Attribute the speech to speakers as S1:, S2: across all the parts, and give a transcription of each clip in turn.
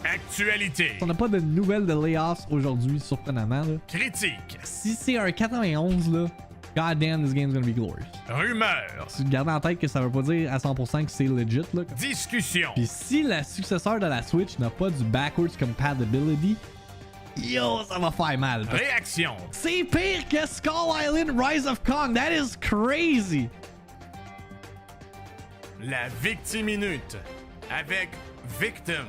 S1: Actualités.
S2: On n'a pas de nouvelles de layoffs aujourd'hui, surprenamment. Là.
S1: Critiques.
S2: Si c'est un 91, là, god damn, this game's gonna be glorious.
S1: Rumeur.
S2: Tu gardes en tête que ça veut pas dire à 100% que c'est legit. Là.
S1: Discussion.
S2: Puis si la successeur de la Switch n'a pas du backwards compatibility, yo, ça va faire mal.
S1: Réaction.
S2: C'est pire que Skull Island Rise of Kong. That is crazy.
S1: La VIICTIIMINUTE. Avec Victim.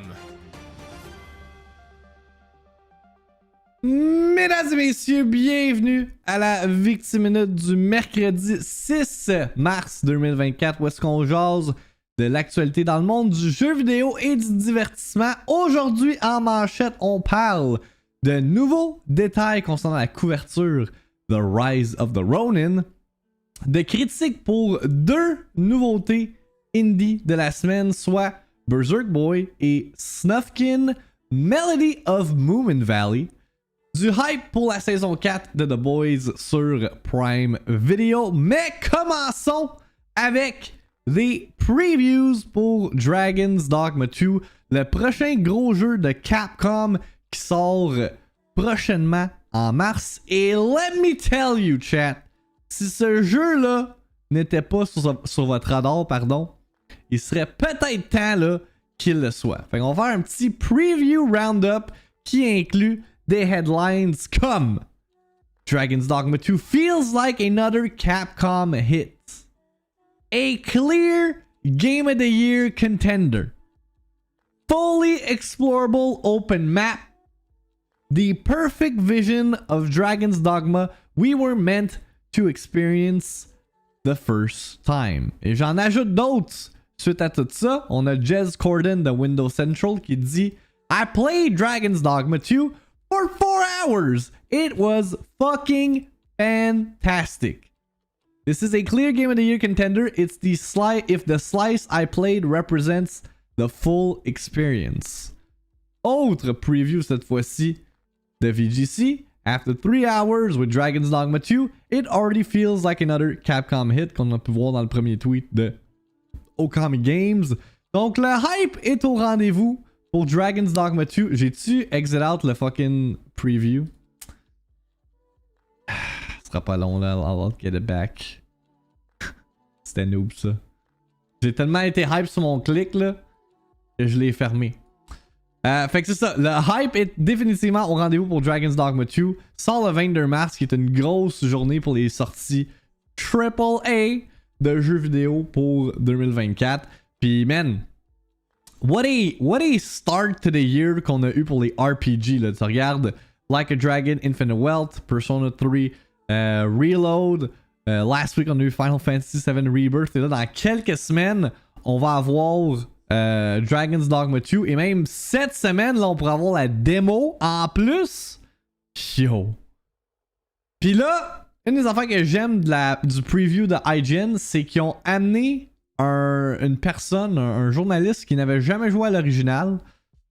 S2: Mesdames et messieurs, bienvenue à la VIICTIIMINUTE du mercredi 6 mars 2024 où est-ce qu'on jase de l'actualité dans le monde du jeu vidéo et du divertissement. Aujourd'hui, en manchette, on parle de nouveaux détails concernant la couverture The Rise of the Ronin, de critiques pour deux nouveautés indie de la semaine, soit Berserk Boy et Snufkin, Melody of Moominvalley, du hype pour la saison 4 de The Boys sur Prime Video. Mais commençons avec des previews pour Dragon's Dogma 2, le prochain gros jeu de Capcom qui sort prochainement en mars. Et let me tell you, chat, si ce jeu-là n'était pas sur votre radar, pardon, il serait peut-être temps là, qu'il le soit. Fait qu'on va faire un petit preview roundup qui inclut des headlines comme Dragon's Dogma 2 feels like another Capcom hit. A clear Game of the Year contender. Fully explorable open map. The perfect vision of Dragon's Dogma we were meant to experience the first time. Et j'en ajoute d'autres. Suite à tout ça, on a Jez Corden de Windows Central qui dit I played Dragon's Dogma 2 for 4 hours. It was fucking fantastic. This is a clear Game of the Year contender. It's the if the slice I played represents the full experience. Autre preview cette fois-ci de VGC. After 3 hours with Dragon's Dogma 2, it already feels like another Capcom hit qu'on a pu voir dans le premier tweet de Okami Games. Donc le hype est au rendez-vous pour Dragon's Dogma 2. J'ai-tu exit out le fucking preview? Ce sera pas long là, I'll get it back. C'était noob ça. J'ai tellement été hype sur mon clic là que je l'ai fermé. Fait que c'est ça, le hype est définitivement au rendez-vous pour Dragon's Dogma 2. Sort le 22 mars qui est une grosse journée pour les sorties AAA de jeux vidéo pour 2024. Puis man, what a start to the year qu'on a eu pour les RPG là. Tu regardes Like a Dragon, Infinite Wealth, Persona 3 Reload. Last week on a eu Final Fantasy VII Rebirth. Et là dans quelques semaines, on va avoir Dragon's Dogma 2. Et même cette semaine, là, on pourra avoir la démo en plus. Yo. Puis là, une des affaires que j'aime du preview de IGN, c'est qu'ils ont amené une personne, un journaliste qui n'avait jamais joué à l'original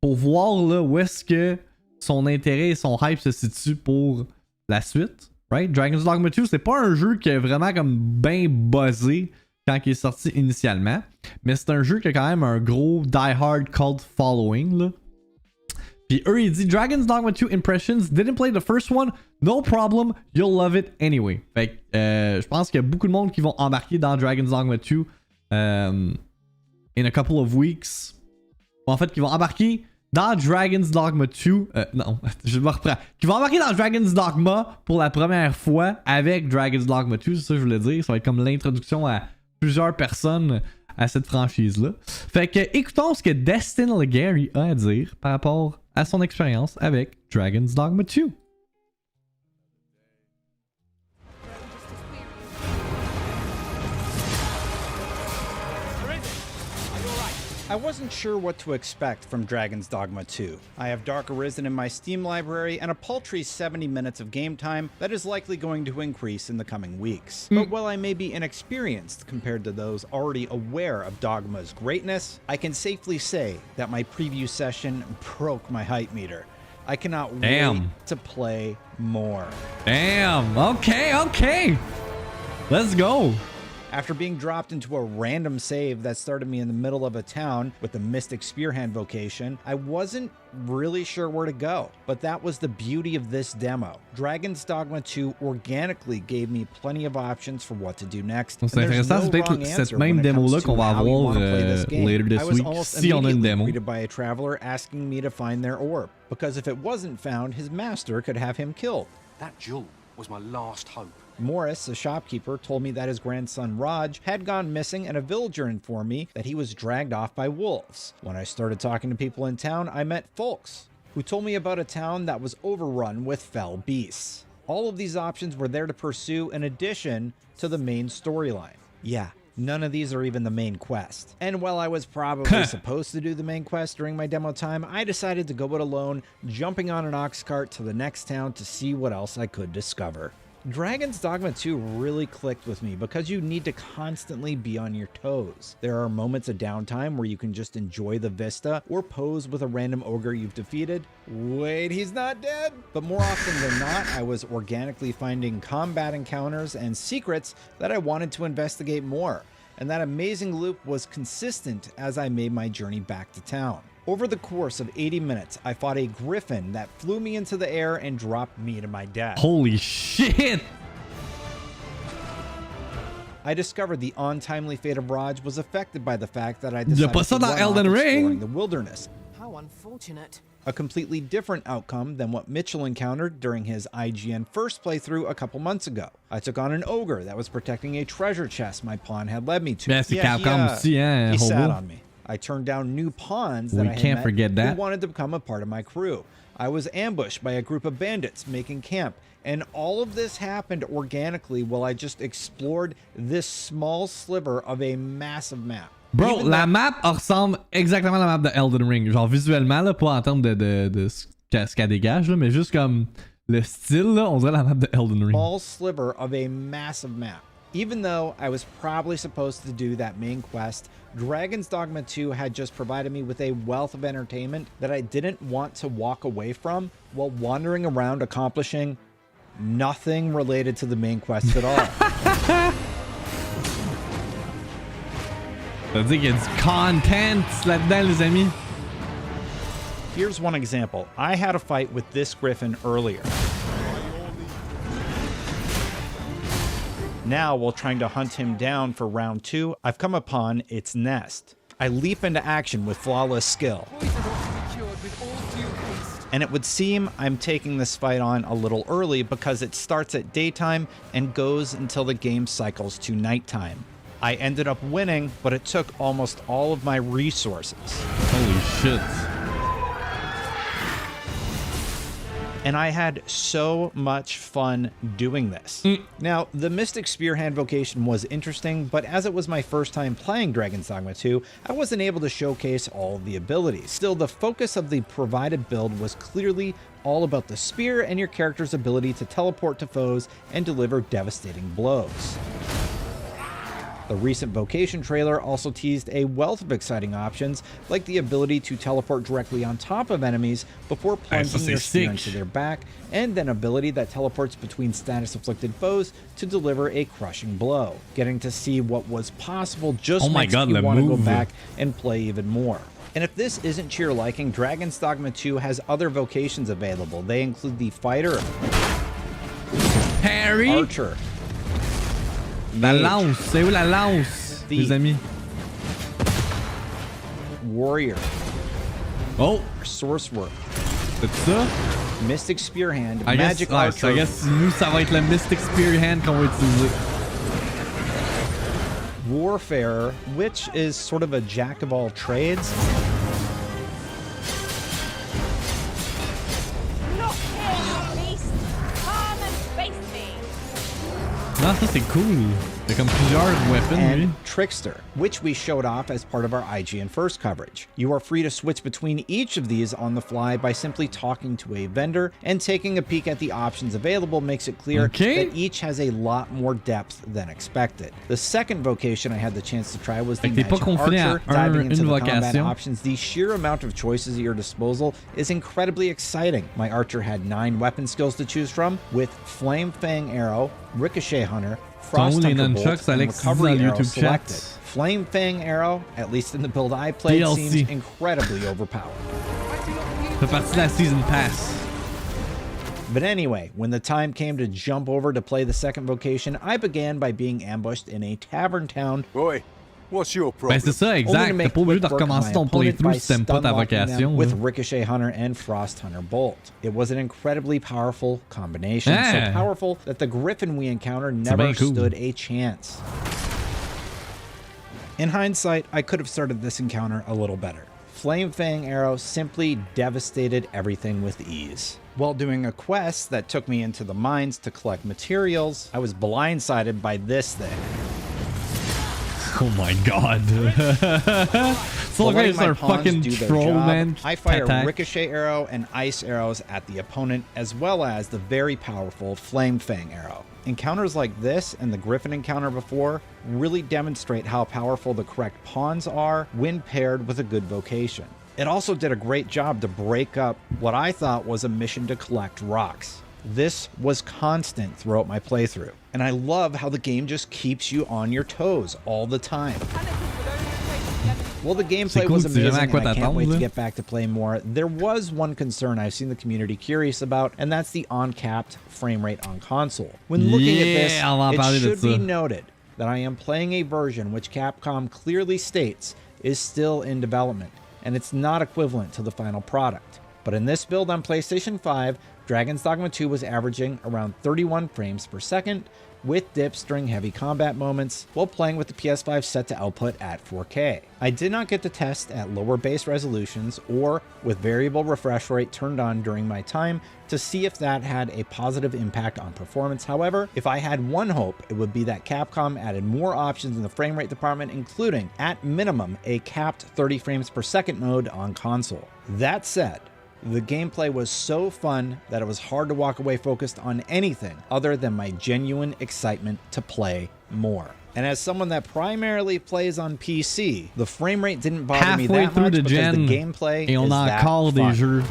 S2: pour voir là, où est-ce que son intérêt et son hype se situent pour la suite. Right? Dragon's Dogma 2, c'est pas un jeu qui est vraiment comme bien buzzé quand il est sorti initialement, mais c'est un jeu qui a quand même un gros die-hard cult following. Là. Puis eux, ils disent Dragon's Dogma 2 Impressions, didn't play the first one, no problem, you'll love it anyway. Fait que je pense qu'il y a beaucoup de monde qui vont embarquer dans Dragon's Dogma 2 in a couple of weeks. En fait, qui vont embarquer dans Dragon's Dogma 2. Non, je me reprends. Qui vont embarquer dans Dragon's Dogma pour la première fois avec Dragon's Dogma 2, c'est ça que je voulais dire. Ça va être comme l'introduction à plusieurs personnes à cette franchise-là. Fait que écoutons ce que Destin Legary a à dire par rapport à son expérience avec Dragon's Dogma 2.
S3: I wasn't sure what to expect from Dragon's Dogma 2. I have Dark Arisen in my Steam library and a paltry 70 minutes of game time that is likely going to increase in the coming weeks. But while I may be inexperienced compared to those already aware of Dogma's greatness, I can safely say that my preview session broke my hype meter. I cannot wait to play more.
S2: Damn, okay. Let's go.
S3: After being dropped into a random save that started me in the middle of a town with the Mystic Spearhand vocation, I wasn't really sure where to go. But that was the beauty of this demo. Dragon's Dogma 2 organically gave me plenty of options for what to do next.
S2: C'est intéressant, c'est peut-être cette même démo-là qu'on va avoir later this week, si on a une démo.
S3: Greeted by a traveler asking me to find their orb, because if it wasn't found, his master could have him killed.
S4: That jewel was my last hope.
S3: Morris, a shopkeeper, told me that his grandson Raj had gone missing, and a villager informed me that he was dragged off by wolves. When I started talking to people in town, I met Fausse, who told me about a town that was overrun with fell beasts. All of these options were there to pursue in addition to the main storyline. Yeah, none of these are even the main quest. And while I was probably supposed to do the main quest during my demo time, I decided to go it alone, jumping on an ox cart to the next town to see what else I could discover. Dragon's Dogma 2 really clicked with me because you need to constantly be on your toes. There are moments of downtime where you can just enjoy the vista or pose with a random ogre you've defeated. Wait, he's not dead? But more often than not, I was organically finding combat encounters and secrets that I wanted to investigate more. And that amazing loop was consistent as I made my journey back to town. Over the course of 80 minutes, I fought a griffin that flew me into the air and dropped me to my death.
S2: Holy shit!
S3: I discovered the untimely fate of Raj was affected by the fact that I decided
S2: pas ça
S3: to
S2: dans
S3: run
S2: Elden
S3: off
S2: Ring.
S3: exploring the wilderness.
S5: How unfortunate.
S3: A completely different outcome than what Mitchell encountered during his IGN first playthrough a couple months ago. I took on an ogre that was protecting a treasure chest my pawn had led me to.
S2: Yeah, c'est Capcom aussi, hein,
S3: he sat
S2: hobo.
S3: on me. I turned down new pawns that I had
S2: can't
S3: met
S2: forget that.
S3: who wanted to become a part of my crew. I was ambushed by a group of bandits making camp, and all of this happened organically while I just explored this small sliver of a massive map.
S2: Bro,
S3: Even
S2: la map ressemble exactement à la map de Elden Ring. Genre visuellement, là, pas en termes de ce qu'elle dégage, là, mais juste comme le style, là, on dirait la map de Elden Ring.
S3: Small sliver of a massive map. Even though I was probably supposed to do that main quest, Dragon's Dogma 2 had just provided me with a wealth of entertainment that I didn't want to walk away from while wandering around accomplishing nothing related to the main quest at all.
S2: Ça veut dire qu'il y a du content là-dedans, les amis.
S3: Here's one example. I had a fight with this griffin earlier. Now, while trying to hunt him down for round 2, I've come upon its nest. I leap into action with flawless skill. And it would seem I'm taking this fight on a little early because it starts at daytime and goes until the game cycles to nighttime. I ended up winning, but it took almost all of my resources.
S2: Holy shit.
S3: And I had so much fun doing this. Now, the Mystic Spearhand vocation was interesting, but as it was my first time playing Dragon's Dogma 2, I wasn't able to showcase all of the abilities. Still, the focus of the provided build was clearly all about the spear and your character's ability to teleport to foes and deliver devastating blows. The recent Vocation trailer also teased a wealth of exciting options, like the ability to teleport directly on top of enemies before plunging your spear into their back, and an ability that teleports between status-afflicted foes to deliver a crushing blow. Getting to see what was possible just makes me want to go back and play even more. And if this isn't to your liking, Dragon's Dogma 2 has other vocations available. They include the Fighter,
S2: Harry,
S3: Archer,
S2: la lance, c'est où la lance, les amis?
S3: Warrior, Sorcerer,
S2: c'est ça?
S3: Mystic Spearhand,
S2: I
S3: Magic
S2: guess,
S3: Archer.
S2: I guess nous, ça va être le Mystic Spearhand qu'on va utiliser.
S3: Warfarer, which is sort of a jack of all trades.
S5: Not here, beast. Come and face me.
S2: Non, ça c'est cool. Il y a comme plusieurs weapons, lui.
S3: And Trickster, which we showed off as part of our IGN First coverage. You are free to switch between each of these on the fly by simply talking to a vendor, and taking a peek at the options available makes it clear that each has a lot more depth than expected. The second vocation I had the chance to try was the Magic Archer. Diving into the combat options, the sheer amount of choices at your disposal is incredibly exciting. My Archer had 9 weapon skills to choose from, with Flame Fang Arrow, Ricochet Hunter, Frost
S2: les
S3: Hunter
S2: nunchucks,
S3: Bolt, and
S2: Alex,
S3: Recovery
S2: dans le
S3: Arrow
S2: YouTube
S3: selected.
S2: chat.
S3: Flame Fang Arrow, at least in the build I played,
S2: DLC.
S3: seems incredibly overpowered.
S2: Ça fait partie de la Season Pass.
S3: But anyway, when the time came to jump over to play the second vocation, I began by being ambushed in a tavern town.
S4: Boy, what's your
S2: Ben
S4: problem?
S2: c'est ça,
S3: Only to
S2: exact. T'as
S3: make
S2: pas obligé de
S3: quick work of
S2: recommencer
S3: my
S2: ton
S3: opponent
S2: playthrough
S3: by
S2: si t'aimes pas ta
S3: stun-locking them
S2: vocation.
S3: with
S2: là.
S3: Ricochet Hunter and Frost Hunter Bolt. It was an incredibly powerful combination,
S2: Ah.
S3: so powerful that the Griffin we encountered
S2: C'est
S3: never
S2: bien cool.
S3: stood a chance. In hindsight, I could have started this encounter a little better. Flame Fang Arrow simply devastated everything with ease. While doing a quest that took me into the mines to collect materials, I was blindsided by this thing.
S2: Oh my god. So
S3: While letting
S2: guys
S3: my
S2: are
S3: pawns
S2: fucking
S3: do their
S2: troll,
S3: job,
S2: man.
S3: I fire
S2: Attack.
S3: Ricochet Arrow and Ice Arrows at the opponent, as well as the very powerful Flame Fang Arrow. Encounters like this and the Griffin encounter before really demonstrate how powerful the correct pawns are when paired with a good vocation. It also did a great job to break up what I thought was a mission to collect rocks. This was constant throughout my playthrough, and I love how the game just keeps you on your toes all the time. Well, the gameplay
S2: cool,
S3: was
S2: tu sais jamais à
S3: amazing,
S2: quoi
S3: and I can't wait
S2: t'attendre,
S3: to
S2: là.
S3: get back to play more. There was one concern I've seen the community curious about, and that's the uncapped frame rate on console. When looking at this,
S2: Yeah, on va en parler
S3: it
S2: de
S3: should be
S2: ça.
S3: noted that I am playing a version which Capcom clearly states is still in development, and it's not equivalent to the final product. But in this build on PlayStation 5, Dragon's Dogma 2 was averaging around 31 frames per second, with dips during heavy combat moments, while playing with the PS5 set to output at 4K. I did not get to test at lower base resolutions or with variable refresh rate turned on during my time to see if that had a positive impact on performance. However, if I had one hope, it would be that Capcom added more options in the frame rate department, including, at minimum, a capped 30 frames per second mode on console. That said, the gameplay was so fun that it was hard to walk away focused on anything other than my genuine excitement to play more. And as someone that primarily plays on PC, the frame rate didn't bother me
S2: Halfway
S3: that
S2: through
S3: much
S2: the
S3: because
S2: gen,
S3: the gameplay
S2: et on
S3: is
S2: a
S3: that
S2: encore des
S3: fun.
S2: jeux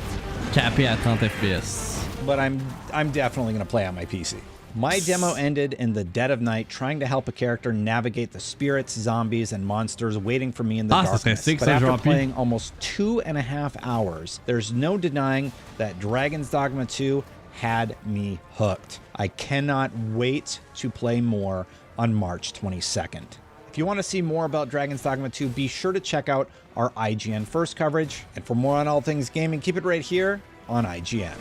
S2: capés à 30 FPS.
S3: But I'm definitely going to play on my PC. My demo ended in the dead of night trying to help a character navigate the spirits, zombies, and monsters waiting for me in the
S2: Ah, ça serait
S3: darkness.
S2: sick,
S3: But
S2: ça,
S3: after
S2: Jean-Pierre.
S3: playing almost 2.5 hours, there's no denying that Dragon's Dogma 2 had me hooked. I cannot wait to play more on March 22nd. If you want to see more about Dragon's Dogma 2, be sure to check out our IGN First coverage. And for more on all things gaming, keep it right here on IGN.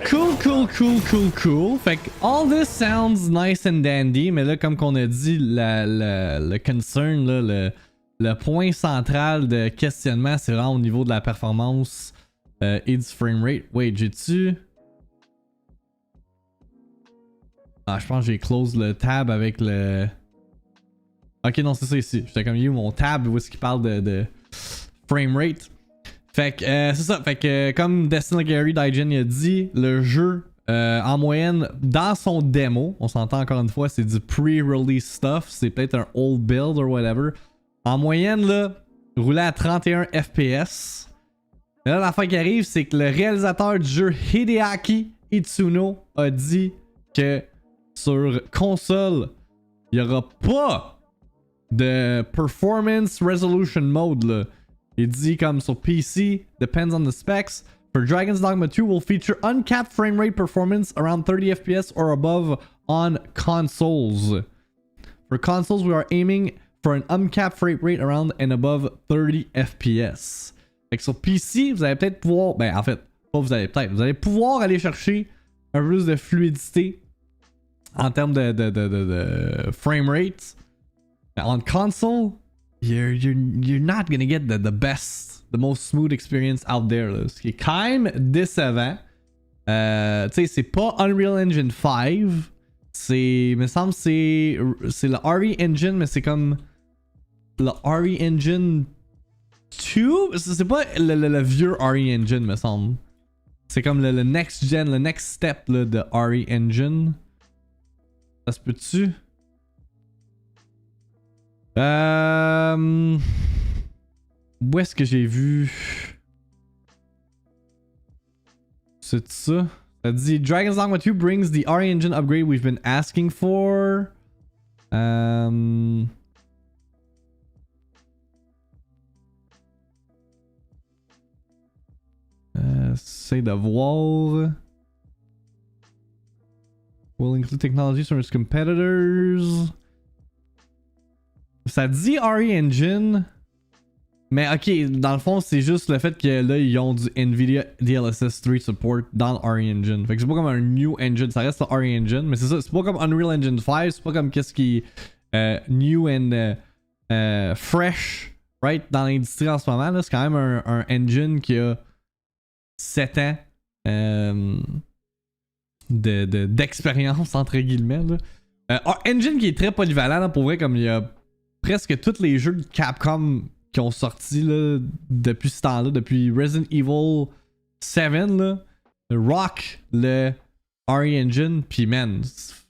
S2: Cool. Fait que all this sounds nice and dandy, mais là, comme qu'on a dit, le concern, là, le point central de questionnement, c'est vraiment au niveau de la performance et du framerate. Wait, j'ai-tu... Ah, je pense que j'ai close le tab avec le... Ok, non, c'est ça ici. J'étais comme, mon tab où est-ce qu'il parle de framerate. Fait que c'est ça, fait que comme Destiny Gary d'IGN a dit, le jeu en moyenne dans son démo, on s'entend encore une fois, c'est du pre-release stuff, c'est peut-être un old build or whatever. En moyenne là, roulait à 31 FPS. Mais là l'affaire qui arrive, c'est que le réalisateur du jeu Hideaki Itsuno a dit que sur console, il n'y aura pas de performance resolution mode là. Il dit comme sur PC, depends on the specs. For Dragon's Dogma 2 will feature uncapped frame rate performance around 30 FPS or above on consoles. For consoles, we are aiming for an uncapped frame rate around and above 30 FPS. Fait que sur PC, vous allez peut-être pouvoir, ben en fait, pas vous allez peut-être, vous allez pouvoir aller chercher un peu plus de fluidité en termes de frame rate. On console, you're not gonna get the best, the most smooth experience out there, là. Ce qui est quand même décevant. Tu sais, c'est pas Unreal Engine 5. C'est, me semble, c'est le RE Engine, mais c'est comme le RE Engine 2. C'est pas le vieux RE Engine, me semble. C'est comme le next gen, le next step là, de RE Engine. Ça se peut-tu? Où est-ce que j'ai vu? C'est ça? Ça dit Dragon's Dogma 2 brings the RE engine upgrade we've been asking for. Essaye de voir. Will include technologies from its competitors. Ça dit RE Engine. Mais ok, dans le fond, c'est juste le fait que là, ils ont du NVIDIA DLSS 3 support dans le RE Engine. Fait que c'est pas comme un new engine, ça reste le RE Engine. Mais c'est ça, c'est pas comme Unreal Engine 5, c'est pas comme qu'est-ce qui est new and fresh, right, dans l'industrie en ce moment. Là. C'est quand même un engine qui a 7 ans d'expérience, entre guillemets. Engine qui est très polyvalent, là, pour vrai, comme il y a presque tous les jeux de Capcom qui ont sorti là, depuis ce temps-là, depuis Resident Evil 7, là, rock le RE Engine, puis man,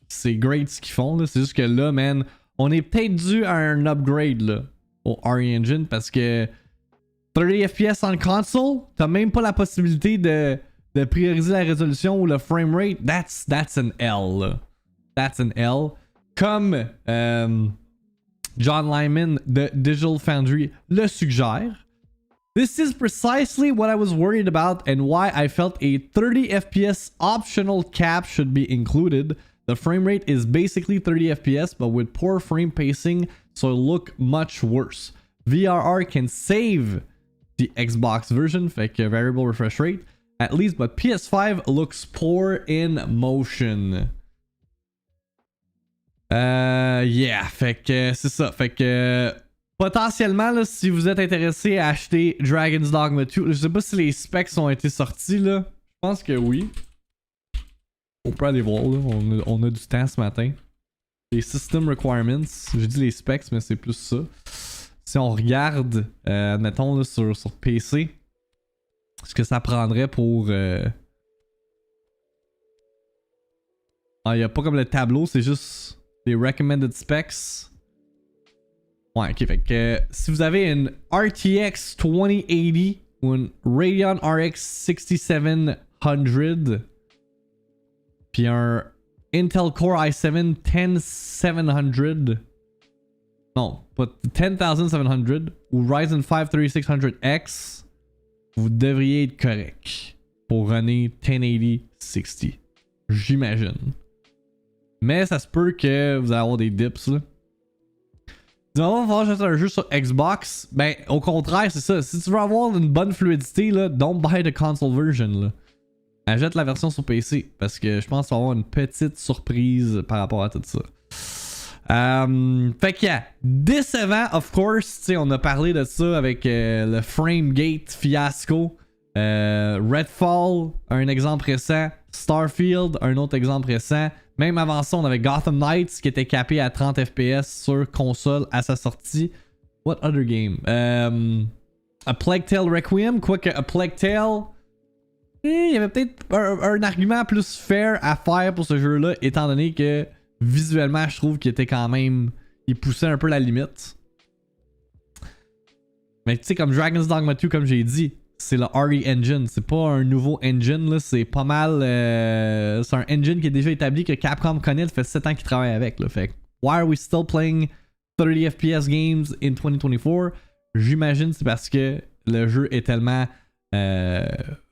S2: c'est great ce qu'ils font, là. C'est juste que là, man, on est peut-être dû à un upgrade là, au RE Engine parce que 30 FPS en console, t'as même pas la possibilité de prioriser la résolution ou le framerate. That's an L. Là. That's an L. Comme John Lyman de Digital Foundry le suggère. This is precisely what I was worried about and why I felt a 30 FPS optional cap should be included. The frame rate is basically 30 FPS but with poor frame pacing, so it'll look much worse. VRR can save the Xbox version, fait que variable refresh rate, at least, but PS5 looks poor in motion. Yeah, fait que c'est ça. Fait que potentiellement, là, si vous êtes intéressé à acheter Dragon's Dogma 2, je sais pas si les specs ont été sortis là. Je pense que oui. On peut aller voir là. On a du temps ce matin. Les system requirements. J'ai dit les specs, mais c'est plus ça. Si on regarde, admettons là, sur PC, ce que ça prendrait pour. Ah, il n'y a pas comme le tableau, c'est juste les recommended specs. Ouais, ok, fait que si vous avez une RTX 2080 ou une Radeon RX 6700, puis un Intel Core i7 10700, non, pas 10700 ou Ryzen 5 3600X, vous devriez être correct pour runner 1080-60, j'imagine. Mais ça se peut que vous allez avoir des dips là. On va falloir acheter un jeu sur Xbox. Ben, au contraire, c'est ça. Si tu veux avoir une bonne fluidité, là, don't buy the console version. Là. Achète la version sur PC. Parce que je pense qu'on va avoir une petite surprise par rapport à tout ça. Fait que, yeah, décevant, of course. T'sais, on a parlé de ça avec le Framegate fiasco. Redfall, un exemple récent. Starfield, un autre exemple récent. Même avant ça, on avait Gotham Knights qui était capé à 30 FPS sur console à sa sortie. What other game? A Plague Tale Requiem. Quoique A Plague Tale, il y avait peut-être un argument plus fair à faire pour ce jeu-là, étant donné que visuellement, je trouve qu'il était quand même. Il poussait un peu la limite. Mais tu sais, comme Dragon's Dogma 2, comme j'ai dit, c'est le RE Engine, c'est pas un nouveau engine, là, c'est pas mal. C'est un engine qui est déjà établi, que Capcom connaît, ça fait 7 ans qu'ils travaillent avec. Là, fait why are we still playing 30 FPS games in 2024? J'imagine c'est parce que le jeu est tellement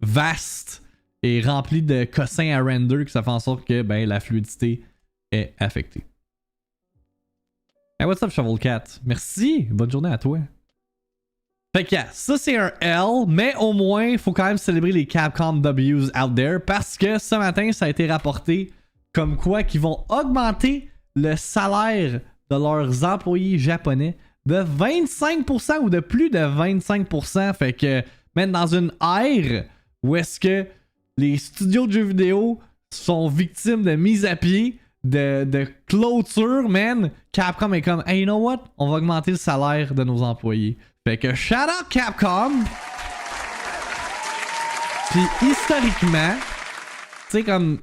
S2: vaste et rempli de cossins à render que ça fait en sorte que ben, la fluidité est affectée. Hey, what's up, Shovel Cat? Merci, bonne journée à toi. Fait que ça c'est un L, mais au moins il faut quand même célébrer les Capcom W's out there parce que ce matin ça a été rapporté comme quoi qu'ils vont augmenter le salaire de leurs employés japonais de 25% ou de plus de 25%. Fait que même dans une ère où est-ce que les studios de jeux vidéo sont victimes de mise à pied, de clôture, man, Capcom est comme, hey, you know what? On va augmenter le salaire de nos employés. Fait que shout out Capcom. Puis historiquement, tu sais comme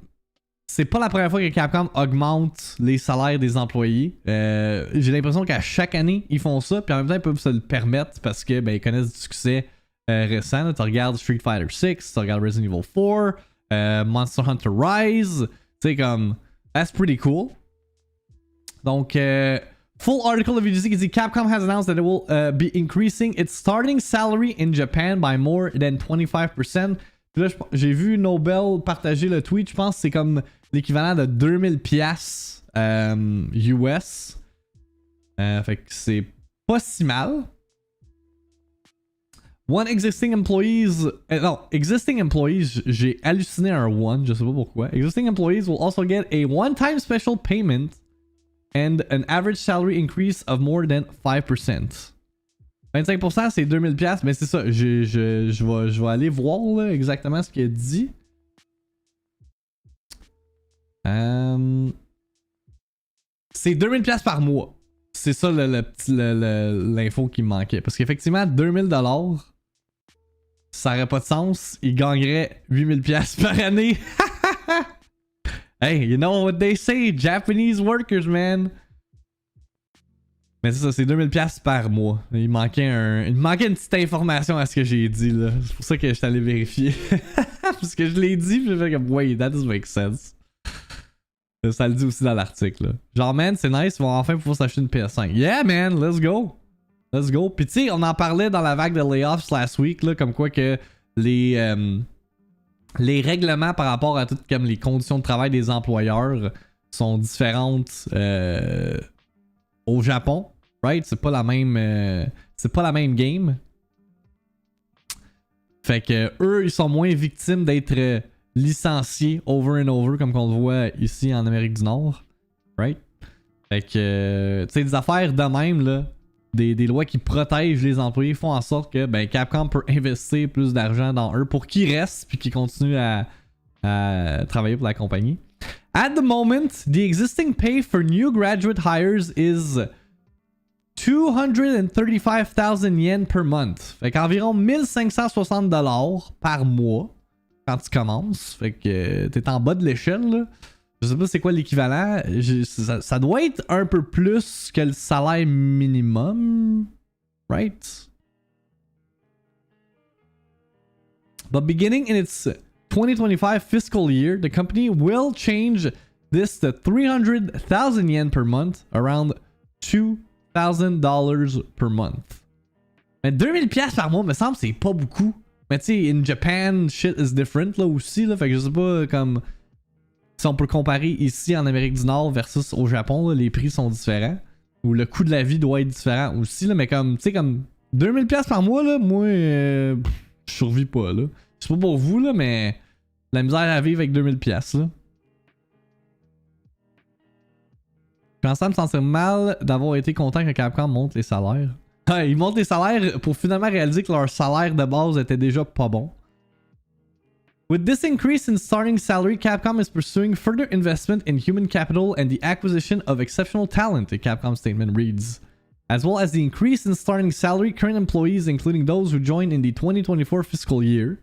S2: c'est pas la première fois que Capcom augmente les salaires des employés. J'ai l'impression qu'à chaque année ils font ça, puis en même temps ils peuvent se le permettre parce que ben ils connaissent du succès récent. Tu regardes Street Fighter 6, tu regardes Resident Evil 4, Monster Hunter Rise. Tu sais, comme, that's pretty cool. Donc, full article of VGC qui dit Capcom has announced that it will be increasing its starting salary in Japan by more than 25%. Puis là, j'ai vu Nouvelle partager le tweet. Je pense que c'est comme l'équivalent de 2000 pièces US. Fait que c'est pas si mal. Existing employees, j'ai halluciné un one, je sais pas pourquoi. Existing employees will also get a one-time special payment and an average salary increase of more than 5%. 25% c'est 2000$, mais c'est ça, je vais aller voir là, exactement ce qu'il a dit. C'est 2000$ par mois. C'est ça l'info qui me manquait. Parce qu'effectivement, 2000$, ça aurait pas de sens. Il gagnerait 8000$ par année. Hey, you know what they say, Japanese workers, man. Mais c'est ça, c'est 2000$ par mois. Il manquait une petite information à ce que j'ai dit, là. C'est pour ça que je suis allé vérifier. Parce que je l'ai dit, puis j'ai fait comme, wait, that doesn't make sense. Ça le dit aussi dans l'article, là. Genre, man, c'est nice, ils vont enfin pouvoir s'acheter une PS5. Yeah, man, let's go. Let's go. Puis tu sais, on en parlait dans la vague de layoffs last week, là, comme quoi que les règlements par rapport à toutes comme les conditions de travail des employeurs sont différentes au Japon, right? C'est pas la même game. Fait que eux, ils sont moins victimes d'être licenciés over and over comme qu'on le voit ici en Amérique du Nord, right? Fait que tu sais, des affaires de même là. Des lois qui protègent les employés font en sorte que ben, Capcom peut investir plus d'argent dans eux pour qu'ils restent puis qu'ils continuent à travailler pour la compagnie. At the moment, the existing pay for new graduate hires is 235,000 yen per month. Fait qu'environ 1560$ par mois quand tu commences. Fait que t'es en bas de l'échelle là. Je sais pas c'est quoi l'équivalent. Ça doit être un peu plus que le salaire minimum. Right? But beginning in its 2025 fiscal year, the company will change this to 300,000 yen per month, around $2,000 per month. Mais 2000$ par mois, me semble, c'est pas beaucoup. Mais tu sais, in Japan, shit is different là aussi. Là, fait que je sais pas comme. Si on peut comparer ici en Amérique du Nord versus au Japon, là, les prix sont différents. Ou le coût de la vie doit être différent aussi. Là, mais comme, tu sais, comme 2000$ par mois, là, moi, je survis pas. Là. Je sais pas pour vous, là, mais la misère à vivre avec 2000$. Là. Je pense à me sentir mal d'avoir été content que Capcom monte les salaires. Ils montent les salaires pour finalement réaliser que leur salaire de base était déjà pas bon. With this increase in starting salary, Capcom is pursuing further investment in human capital and the acquisition of exceptional talent, a Capcom statement reads. As well as the increase in starting salary, current employees, including those who joined in the 2024 fiscal year,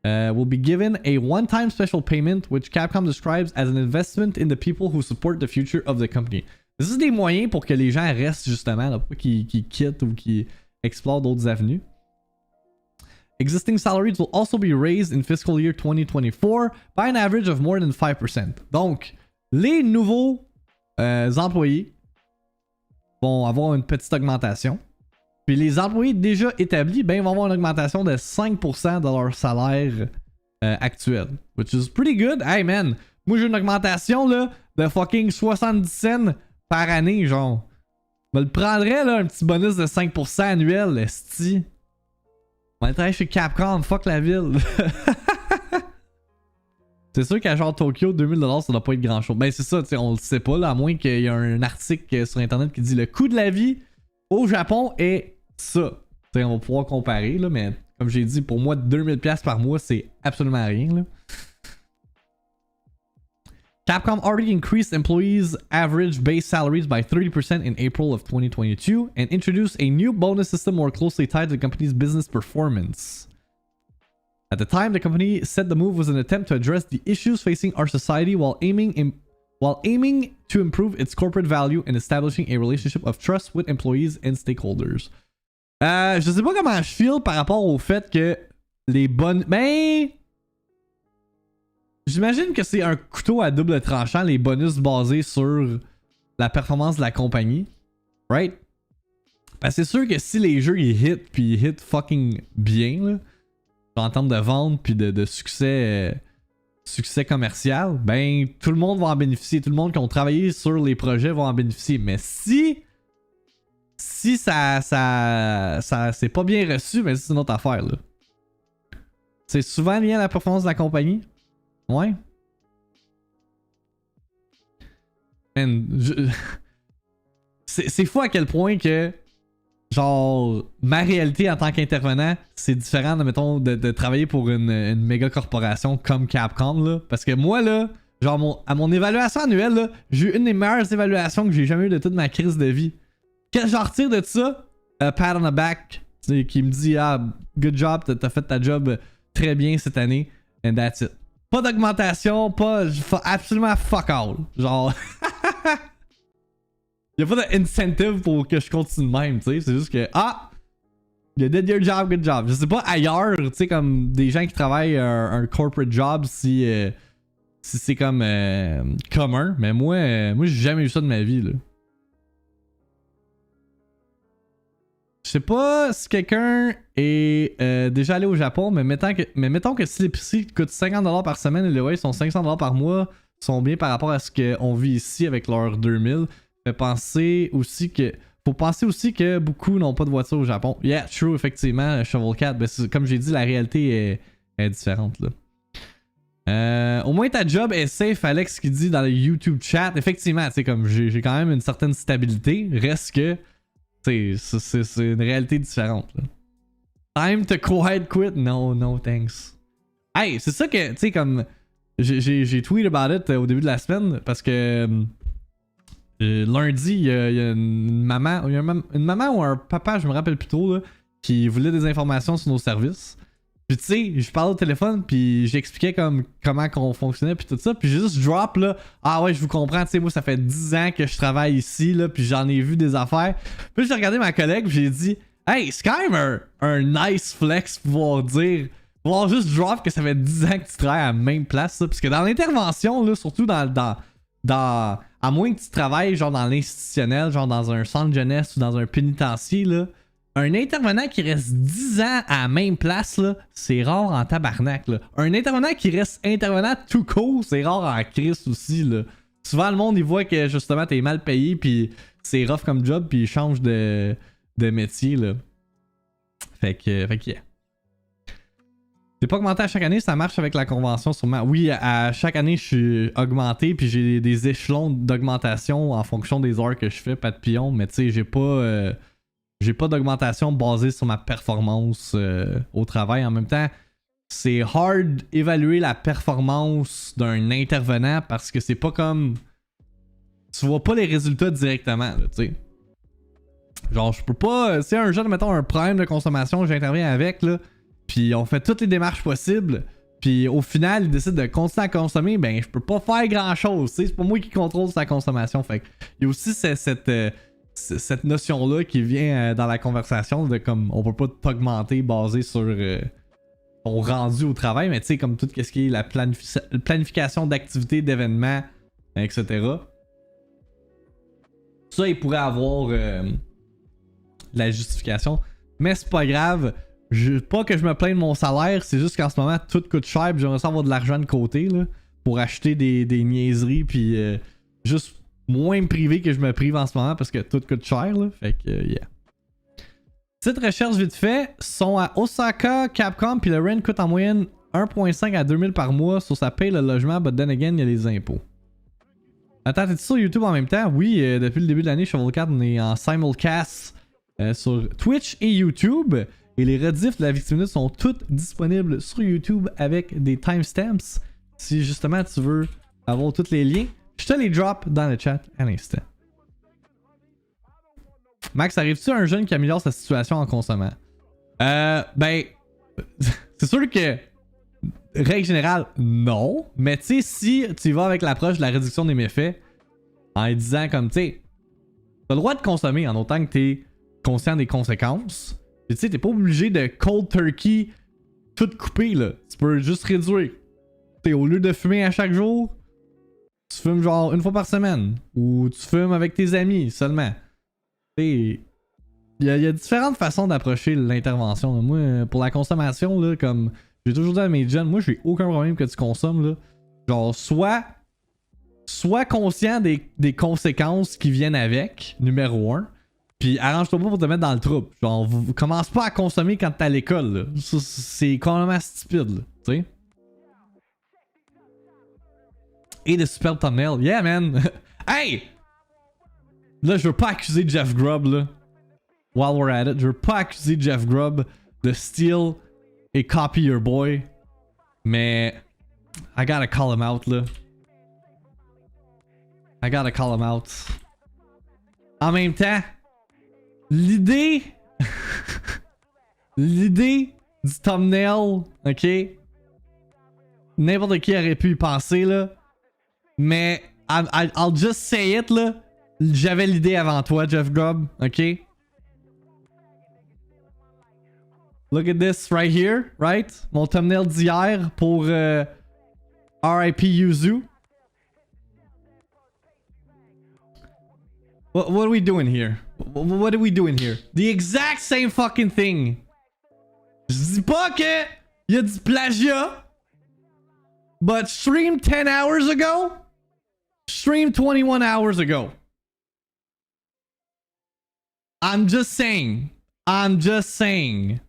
S2: will be given a one-time special payment, which Capcom describes as an investment in the people who support the future of the company. C'est des moyens pour que les gens restent justement, là, pas qu'ils quittent ou qu'ils explorent d'autres avenues. Existing salaries will also be raised in fiscal year 2024 by an average of more than 5%. Donc, les nouveaux employés vont avoir une petite augmentation. Puis les employés déjà établis, ben, vont avoir une augmentation de 5% de leur salaire actuel. Which is pretty good. Hey man, moi j'ai une augmentation là, de fucking 70 cents par année, genre. Je me le prendrais là, un petit bonus de 5% annuel, esti. On va travailler chez Capcom, fuck la ville. C'est sûr qu'à genre Tokyo, 2000$, ça doit pas être grand chose. Ben c'est ça, on le sait pas, là, à moins qu'il y ait un article sur internet qui dit le coût de la vie au Japon est ça. T'sais, on va pouvoir comparer, là, mais comme j'ai dit, pour moi, 2000$ par mois, c'est absolument rien. Là. Capcom already increased employees' average base salaries by 30% in April of 2022 and introduced a new bonus system more closely tied to the company's business performance. At the time, the company said the move was an attempt to address the issues facing our society while aiming to improve its corporate value and establishing a relationship of trust with employees and stakeholders. Je sais pas comment je feel par rapport au fait que les bonnes... Mais... j'imagine que c'est un couteau à double tranchant, les bonus basés sur la performance de la compagnie. Right? Parce que c'est sûr que si les jeux ils hit, puis ils hit fucking bien, là, en termes de vente, puis de succès, succès commercial, ben tout le monde va en bénéficier. Tout le monde qui ont travaillé sur les projets va en bénéficier. Mais si ça c'est pas bien reçu, mais c'est une autre affaire, là. C'est souvent lié à la performance de la compagnie. Ouais. Man, c'est fou à quel point que, genre, ma réalité en tant qu'intervenant, c'est différent, mettons, de travailler pour une méga corporation comme Capcom, là. Parce que moi, là, genre, à mon évaluation annuelle, là, j'ai eu une des meilleures évaluations que j'ai jamais eu de toute ma crise de vie. Qu'est-ce que j'en retire de ça? Pat on the back, qui me dit, ah, good job, t'as fait ta job très bien cette année, and that's it. Pas d'augmentation, absolument fuck all. Genre, y'a pas d'incentive pour que je continue de même, tu sais. C'est juste que, you did your job, good job. Je sais pas ailleurs, tu sais, comme des gens qui travaillent un corporate job, si c'est comme commun, mais moi j'ai jamais eu ça de ma vie, là. Je sais pas si quelqu'un est déjà allé au Japon, mais mettons que si l'épicerie coûte 50$ par semaine et les loyers sont 500$ par mois, sont bien par rapport à ce qu'on vit ici avec leurs 2000. Faut penser aussi que beaucoup n'ont pas de voiture au Japon. Yeah, true, effectivement, Shovel 4, ben comme j'ai dit, la réalité est différente, là. Au moins ta job est safe, Alex qui dit dans le YouTube chat. Effectivement, tu sais, comme j'ai quand même une certaine stabilité. Reste que c'est une réalité différente, là. Time to quit? No, thanks. Hey, c'est ça que, tu sais, comme j'ai tweet about it au début de la semaine parce que lundi, il y a une maman ou un papa, je me rappelle plus trop, là, qui voulait des informations sur nos services. Puis tu sais, je parlais au téléphone, puis j'expliquais comment qu'on fonctionnait, puis tout ça, puis j'ai juste drop, là, ah ouais, je vous comprends, tu sais, moi ça fait 10 ans que je travaille ici, là, puis j'en ai vu des affaires. Puis j'ai regardé ma collègue, puis j'ai dit, hey, c'est quand même un nice flex pouvoir juste drop que ça fait 10 ans que tu travailles à la même place, ça. Parce que dans l'intervention, là, surtout à moins que tu travailles genre dans l'institutionnel, genre dans un centre jeunesse ou dans un pénitencier, là, un intervenant qui reste 10 ans à la même place, là, c'est rare en tabarnak, là. Un intervenant qui reste intervenant tout court, c'est rare en crise aussi, là. Souvent, le monde, il voit que justement, t'es mal payé, puis c'est rough comme job, puis il change de métier, là. Fait que yeah. C'est pas augmenté à chaque année, ça marche avec la convention sûrement. Oui, à chaque année, je suis augmenté, puis j'ai des échelons d'augmentation en fonction des heures que je fais, pas de pion, mais tu sais, j'ai pas d'augmentation basée sur ma performance au travail. En même temps, c'est hard d'évaluer la performance d'un intervenant parce que c'est pas comme... Tu vois pas les résultats directement, tu sais. Genre, je peux pas... C'est un jeu, mettons, un problème de consommation, j'interviens avec, là, puis on fait toutes les démarches possibles, puis au final, il décide de continuer à consommer, ben je peux pas faire grand-chose, tu sais. C'est pas moi qui contrôle sa consommation, fait que... Il y a aussi cette notion-là qui vient dans la conversation de comme on peut pas t'augmenter basé sur ton rendu au travail, mais tu sais, comme tout ce qui est la planification d'activités, d'événements, etc. Ça, il pourrait avoir la justification, mais c'est pas grave. Pas que je me plains de mon salaire, c'est juste qu'en ce moment, tout coûte cher, puis j'aimerais ça avoir de l'argent de côté là, pour acheter des niaiseries, puis juste moins me priver que je me prive en ce moment parce que tout coûte cher, là. Fait que, yeah. Petite recherche vite fait, sont à Osaka, Capcom, puis le rent coûte en moyenne 1.5 à 2000 par mois, sur ça paye le logement, but then again, il y a les impôts. Attends, t'es-tu sur YouTube en même temps? Oui, depuis le début de l'année, Shovel 4, on est en simulcast sur Twitch et YouTube. Et les rediffs de la Victime sont toutes disponibles sur YouTube avec des timestamps. Si justement tu veux avoir tous les liens, je te les drop dans le chat à l'instant. Max, arrive-tu à un jeune qui améliore sa situation en consommant? Ben, c'est sûr que, règle générale, non. Mais tu sais, si tu y vas avec l'approche de la réduction des méfaits, en disant comme, tu sais, t'as le droit de consommer en autant que t'es conscient des conséquences. Tu sais, t'es pas obligé de cold turkey tout couper, là. Tu peux juste réduire. T'sais, au lieu de fumer à chaque jour, tu fumes genre une fois par semaine. Ou tu fumes avec tes amis seulement. Il y a différentes façons d'approcher l'intervention. Moi, pour la consommation, là, comme j'ai toujours dit à mes jeunes, moi j'ai aucun problème que tu consommes. Là. Genre, sois conscient des conséquences qui viennent avec, numéro 1. Puis arrange-toi pas pour te mettre dans le trouble. Genre, commence pas à consommer quand t'es à l'école. Là. Ça, c'est complètement stupide. Tu sais? Et le superbe thumbnail. Yeah, man! Hey! Là, je veux pas accuser Jeff Grubb, là. While we're at it. Je veux pas accuser Jeff Grubb de steal et copy your boy. Mais... I gotta call him out, là. I gotta call him out. En même temps... L'idée... L'idée du thumbnail, ok? N'importe qui aurait pu y penser, là. Mais... I'll just say it, là. J'avais l'idée avant toi, Jeff Grubb, ok? Look at this right here, right? Mon thumbnail d'hier pour RIP Yuzu. What are we doing here? What are we doing here? The exact same fucking thing. Je dis pas que y a du plagiat. But streamed 10 hours ago? Streamed 21 hours ago. I'm just saying. I'm just saying.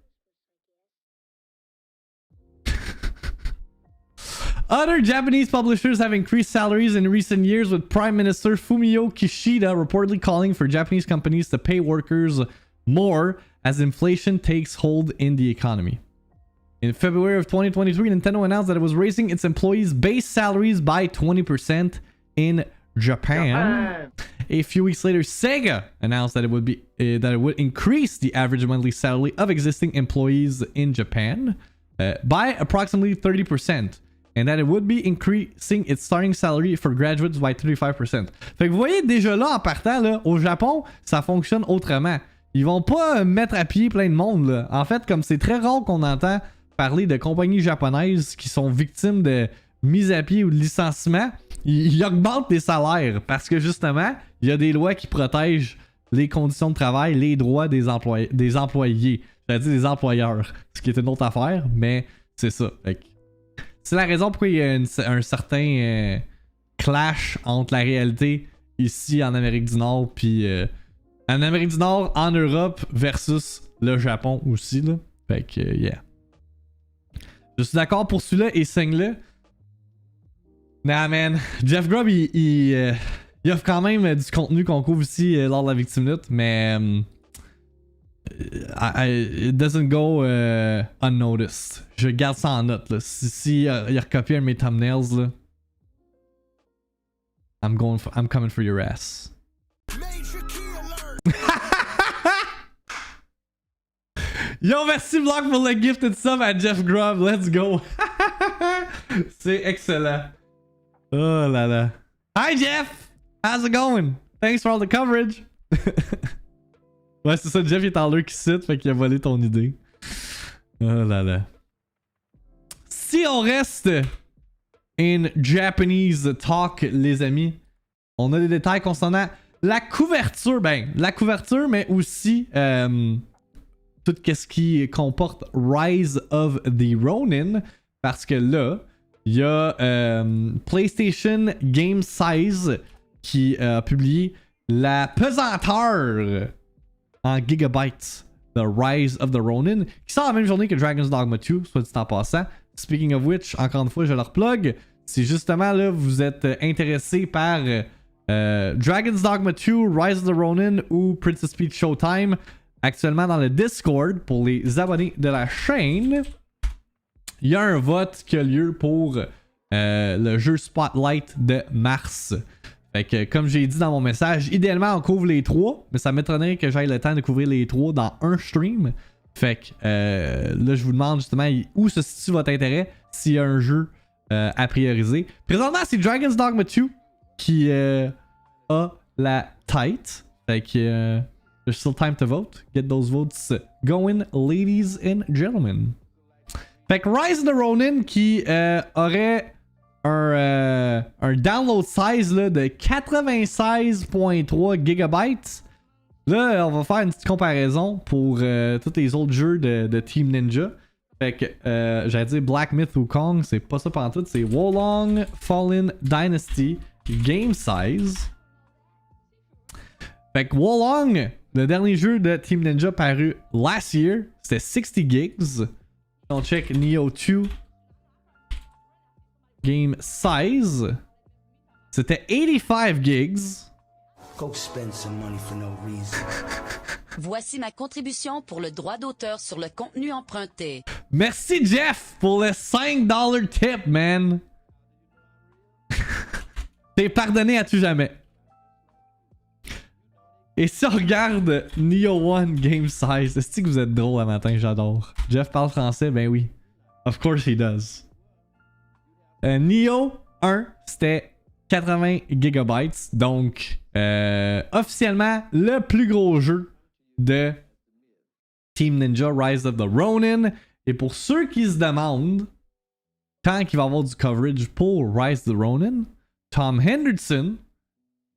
S2: Other Japanese publishers have increased salaries in recent years, with Prime Minister Fumio Kishida reportedly calling for Japanese companies to pay workers more as inflation takes hold in the economy. In February of 2023, Nintendo announced that it was raising its employees' base salaries by 20% in Japan. A few weeks later, Sega announced that it would increase the average monthly salary of existing employees in Japan by approximately 30%. And that it would be increasing its starting salary for graduates by 35%. Fait que vous voyez déjà là en partant, là, au Japon, ça fonctionne autrement. Ils vont pas mettre à pied plein de monde. Là. En fait, comme c'est très rare qu'on entend parler de compagnies japonaises qui sont victimes de mise à pied ou de licenciement, ils augmentent les salaires parce que justement, il y a des lois qui protègent les conditions de travail, les droits des employés. C'est-à-dire des employeurs. Ce qui est une autre affaire, mais c'est ça. Fait que c'est la raison pourquoi il y a un certain clash entre la réalité ici en Amérique du Nord puis en Amérique du Nord, en Europe versus le Japon aussi là. Fait que yeah. Je suis d'accord pour celui-là et signe-le. Nah man, Jeff Grubb il offre quand même du contenu qu'on couvre ici lors de la VIICTIIMINUTE, mais it doesn't go unnoticed. Je garde ça en note là. Si il a recopié un de mes thumbnails là, I'm coming for your ass. Yo, merci Block pour le gifted sub à Jeff Grubb. Let's go. C'est excellent. Oh là là. Hi Jeff! How's it going? Thanks for all the coverage. Ouais, c'est ça, Jeff il est en l'air qui cite, fait qu'il a volé ton idée. Oh là là. Si on reste in Japanese talk, les amis, on a des détails concernant la couverture. Ben, la couverture, mais aussi tout ce qui comporte Rise of the Ronin. Parce que là, il y a PlayStation Game Size qui a publié la pesanteur en gigabytes de Rise of the Ronin, qui sort la même journée que Dragon's Dogma 2, soit dit en passant. Speaking of which, encore une fois, je leur plug. Si justement là, vous êtes intéressé par Dragon's Dogma 2, Rise of the Ronin ou Princess Peach Showtime, actuellement dans le Discord, pour les abonnés de la chaîne, il y a un vote qui a lieu pour le jeu Spotlight de mars. Fait que, comme j'ai dit dans mon message, idéalement on couvre les trois, mais ça m'étonnerait que j'aille le temps de couvrir les trois dans un stream. Fait que là, je vous demande justement où se situe votre intérêt s'il y a un jeu à prioriser. Présentement, c'est Dragon's Dogma 2 qui a la tête. Fait que there's still time to vote. Get those votes going, ladies and gentlemen. Fait que Rise of the Ronin qui aurait un download size là, de 96.3 GB. Là, on va faire une petite comparaison pour tous les autres jeux de Team Ninja. Fait que, j'allais dire Black Myth Wukong, c'est pas ça pantoute, c'est Wolong Fallen Dynasty Game Size. Fait que Wolong, le dernier jeu de Team Ninja paru last year, c'était 60 gigs. On check Neo 2 Game Size, c'était 85 gigs.
S6: Go spend some money for no reason.
S7: Voici ma contribution pour le droit d'auteur sur le contenu emprunté.
S2: Merci Jeff pour le $5 tip, man. T'es pardonné à tout jamais. Et si on regarde Neo 1 Game Size, est-ce que vous êtes drôle à matin? J'adore. Jeff parle français? Ben oui. Of course he does. Neo 1, c'était 80 GB. Donc, officiellement, le plus gros jeu de Team Ninja Rise of the Ronin. Et pour ceux qui se demandent quand il va y avoir du coverage pour Rise of the Ronin, Tom Henderson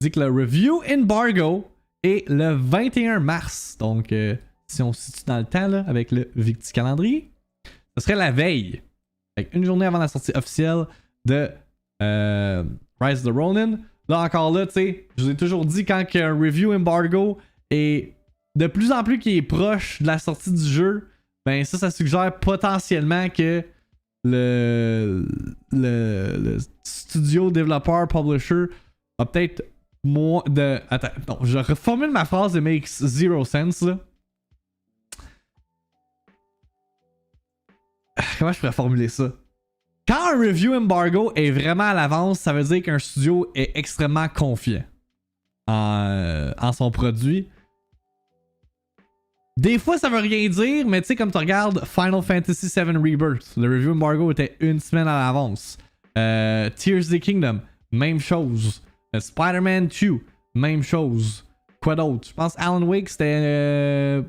S2: dit que le review embargo est le 21 mars. Donc, si on se situe dans le temps là, avec le VIICTIIMINUTE calendrier, ce serait la veille. Une journée avant la sortie officielle de Rise of the Ronin. Là encore là, tu sais, je vous ai toujours dit quand un review embargo est de plus en plus qui est proche de la sortie du jeu, ben ça suggère potentiellement que le studio, développeur, publisher a peut-être moins de... Attends, non, je reformule ma phrase, it makes zero sense là. Comment je pourrais formuler ça? Quand un review embargo est vraiment à l'avance, ça veut dire qu'un studio est extrêmement confiant en son produit. Des fois, ça veut rien dire, mais tu sais, comme tu regardes Final Fantasy VII Rebirth, le review embargo était une semaine à l'avance. Tears of the Kingdom, même chose. Spider-Man 2, même chose. Quoi d'autre? Je pense Alan Wake, c'était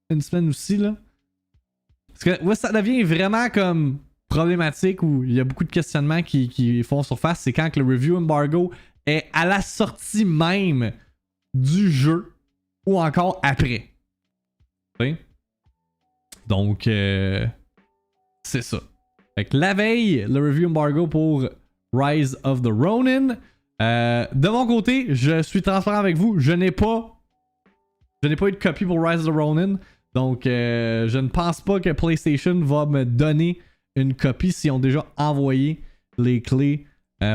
S2: une semaine aussi, là. Parce que ouais, ça devient vraiment comme problématique où il y a beaucoup de questionnements qui font surface. C'est quand que le review embargo est à la sortie même du jeu ou encore après. Okay? Donc, c'est ça. Fait que la veille, le review embargo pour Rise of the Ronin. De mon côté, je suis transparent avec vous. Je n'ai pas eu de copie pour Rise of the Ronin. Donc, je ne pense pas que PlayStation va me donner une copie s'ils ont déjà envoyé les clés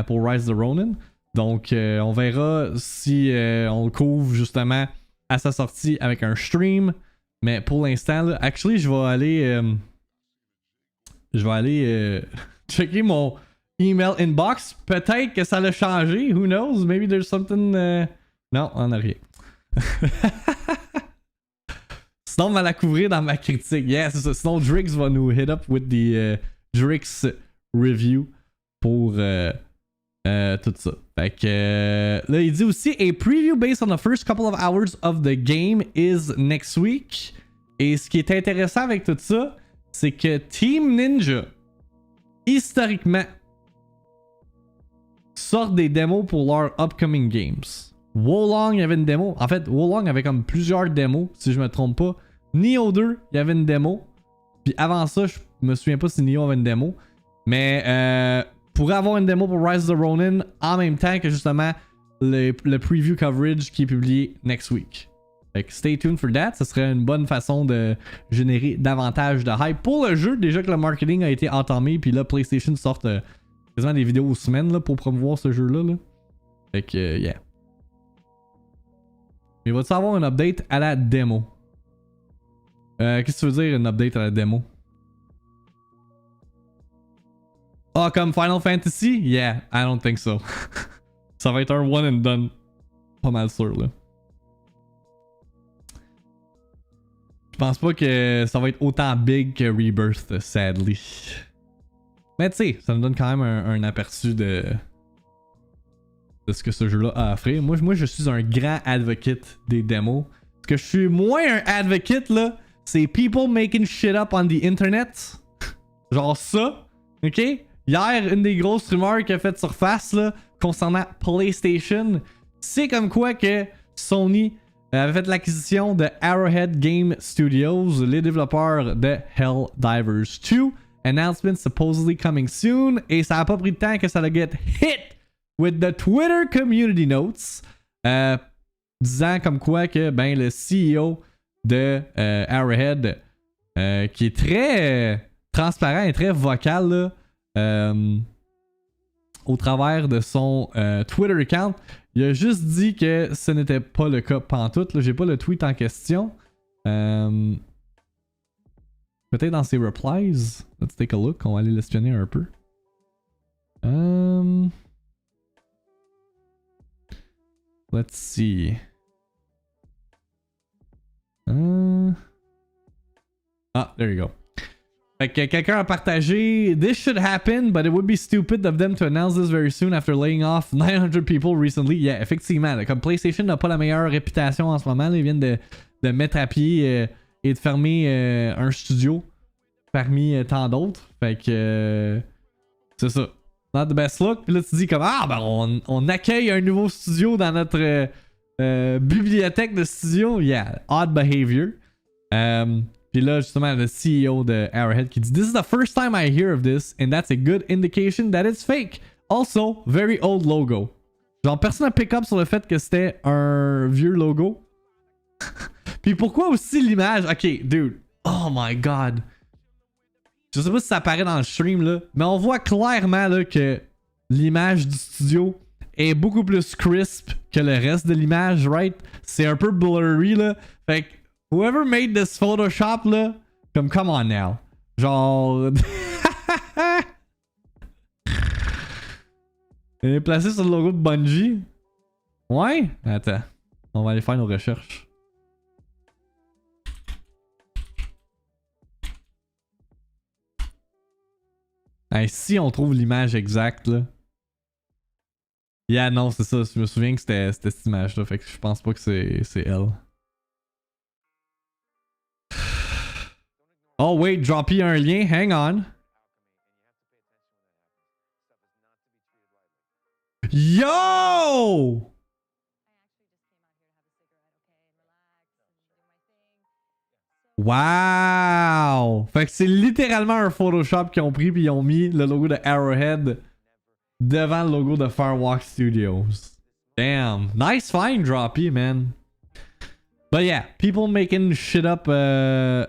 S2: pour Rise of the Ronin. Donc, on verra si on le couvre justement à sa sortie avec un stream. Mais pour l'instant, là, actually, je vais aller checker mon email inbox. Peut-être que ça l'a changé. Who knows? Maybe there's something... Non, on n'a rien. Sinon, on va la couvrir dans ma critique. Yeah, c'est ça. Sinon, Drix va nous hit up with the Drix review pour tout ça. Fait que là, il dit aussi a preview based on the first couple of hours of the game is next week. Et ce qui est intéressant avec tout ça, c'est que Team Ninja, historiquement, sort des démos pour leurs upcoming games. Wolong, il y avait une démo. En fait, Wolong avait comme plusieurs démos, si je me trompe pas. Neo 2, il y avait une démo. Puis avant ça, je me souviens pas si Neo avait une démo. Mais pourrait avoir une démo pour Rise of the Ronin en même temps que justement le preview coverage qui est publié next week. Fait que stay tuned for that. Ce serait une bonne façon de générer davantage de hype pour le jeu. Déjà que le marketing a été entamé. Puis là, PlayStation sort quasiment des vidéos aux semaines là, pour promouvoir ce jeu-là. Là. Fait que, yeah. Mais va-tu avoir un update à la démo? Qu'est-ce que tu veux dire, une update à la démo? Ah, comme Final Fantasy? Yeah, I don't think so. Ça va être un one and done. Pas mal sûr, là. Je pense pas que ça va être autant big que Rebirth, sadly. Mais tu sais, ça nous donne quand même un aperçu de ce que ce jeu-là a à offrir. Moi, je suis un grand advocate des démos. Ce que je suis moins un advocate, là, c'est people making shit up on the internet. Genre ça, ok? hier, une des grosses rumeurs qui a fait surface là, concernant PlayStation, c'est comme quoi que Sony avait fait l'acquisition de Arrowhead Studios, les développeurs de Helldivers 2. Announcement supposedly coming soon. Et ça a pas pris de temps que ça a get hit with the Twitter community notes. Disant comme quoi que ben, le CEO de Arrowhead, qui est très transparent et très vocal là, au travers de son Twitter account, il a juste dit que ce n'était pas le cas pantoute. J'ai pas le tweet en question. Peut-être dans ses replies. Let's take a look. On va aller l'espionner un peu. Let's see. Ah, there you go. Fait que quelqu'un a partagé "This should happen, but it would be stupid of them to announce this very soon after laying off 900 people recently." Yeah, effectivement. Là, comme PlayStation n'a pas la meilleure réputation en ce moment, là, ils viennent de mettre à pied et de fermer un studio parmi tant d'autres. Fait que c'est ça. Not the best look. Puis là, tu dis comme ah, ben on accueille un nouveau studio dans notre bibliothèque de studio. Yeah, odd behavior. Puis là, justement, le CEO de Arrowhead qui dit "This is the first time I hear of this, and that's a good indication that it's fake. Also, very old logo." Genre, personne n'a pick up sur le fait que c'était un vieux logo. Puis pourquoi aussi l'image? Ok, dude. Oh my god. Je sais pas si ça apparaît dans le stream là, mais on voit clairement là que l'image du studio est beaucoup plus crisp que le reste de l'image, right? C'est un peu blurry là. Fait que whoever made this Photoshop là, comme come on now. Genre. Elle est placée sur le logo de Bungie. Ouais? Attends. On va aller faire nos recherches. Hey, si on trouve l'image exacte là. Yeah, non, c'est ça. Je me souviens que c'était cette image là. Fait que je pense pas que c'est elle. Oh wait, droppy un lien. Hang on. Yo! Wow! Fait que c'est littéralement un Photoshop qu'ils ont pris puis ils ont mis le logo de Arrowhead devant le logo de Firewalk Studios. Damn. Nice find, Droppy, man. But yeah, people making shit up on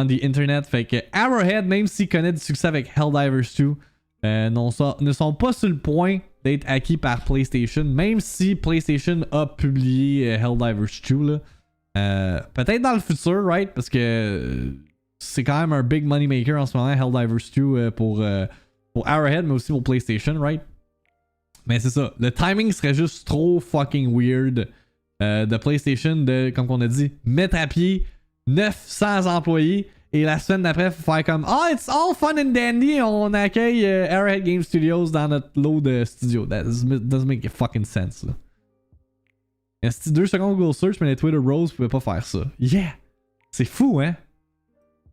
S2: the internet. Fait que Arrowhead, même s'il connaît du succès avec Helldivers 2, ne sont pas sur le point d'être acquis par PlayStation, même si PlayStation a publié Helldivers 2 là. Peut-être dans le futur, right? Parce que c'est quand même un big money maker en ce moment, Helldivers 2 pour Arrowhead, mais aussi pour PlayStation, right? Mais c'est ça. Le timing serait juste trop fucking weird de PlayStation de, comme on a dit, mettre à pied 900 employés et la semaine d'après faire comme "Oh, it's all fun and dandy, on accueille Arrowhead Game Studios dans notre lot de studios." That doesn't make fucking sense, là. C'était 2 secondes Google Search, mais les Twitter Rose pouvaient pas faire ça. Yeah! C'est fou, hein?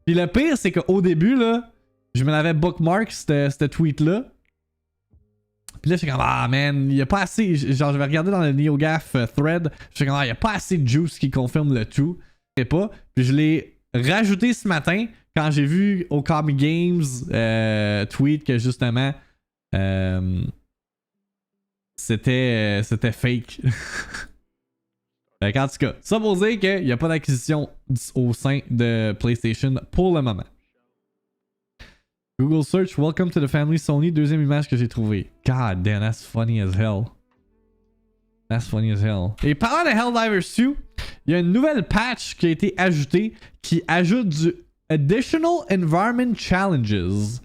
S2: Puis le pire, c'est qu'au début, là, je me l'avais bookmark, ce tweet-là. Puis là, j'étais comme ah man, il y a pas assez. Genre, je vais regarder dans le NeoGaf thread. J'étais comme ah, il y a pas assez de juice qui confirme le tout. Je sais pas. Puis je l'ai rajouté ce matin quand j'ai vu au Comic Games tweet que justement c'était fake. En tout cas, ça pour dire qu'il n'y a pas d'acquisition au sein de PlayStation pour le moment. Google Search, "Welcome to the family Sony", deuxième image que j'ai trouvée. God damn, that's funny as hell. That's funny as hell. Et parlant de Helldivers 2, il y a une nouvelle patch qui a été ajoutée qui ajoute du Additional Environment Challenges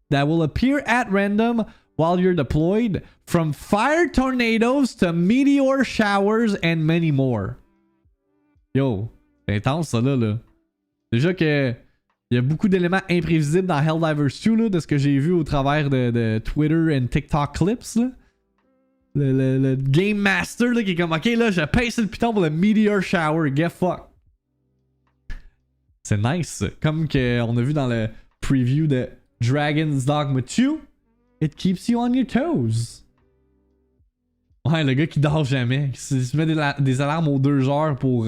S2: that will appear at random while you're deployed, from fire tornadoes to meteor showers and many more. Yo, c'est intense ça là. Déjà que il y a beaucoup d'éléments imprévisibles dans Helldivers 2 là, de ce que j'ai vu au travers de Twitter et TikTok clips là. Le Game Master là, qui est comme ok là, je paye le piton pour le meteor shower, get fuck. C'est nice, comme qu'on a vu dans le preview de Dragon's Dogma 2, it keeps you on your toes. Ouais, le gars qui dort jamais, qui se met des alarmes aux 2 heures pour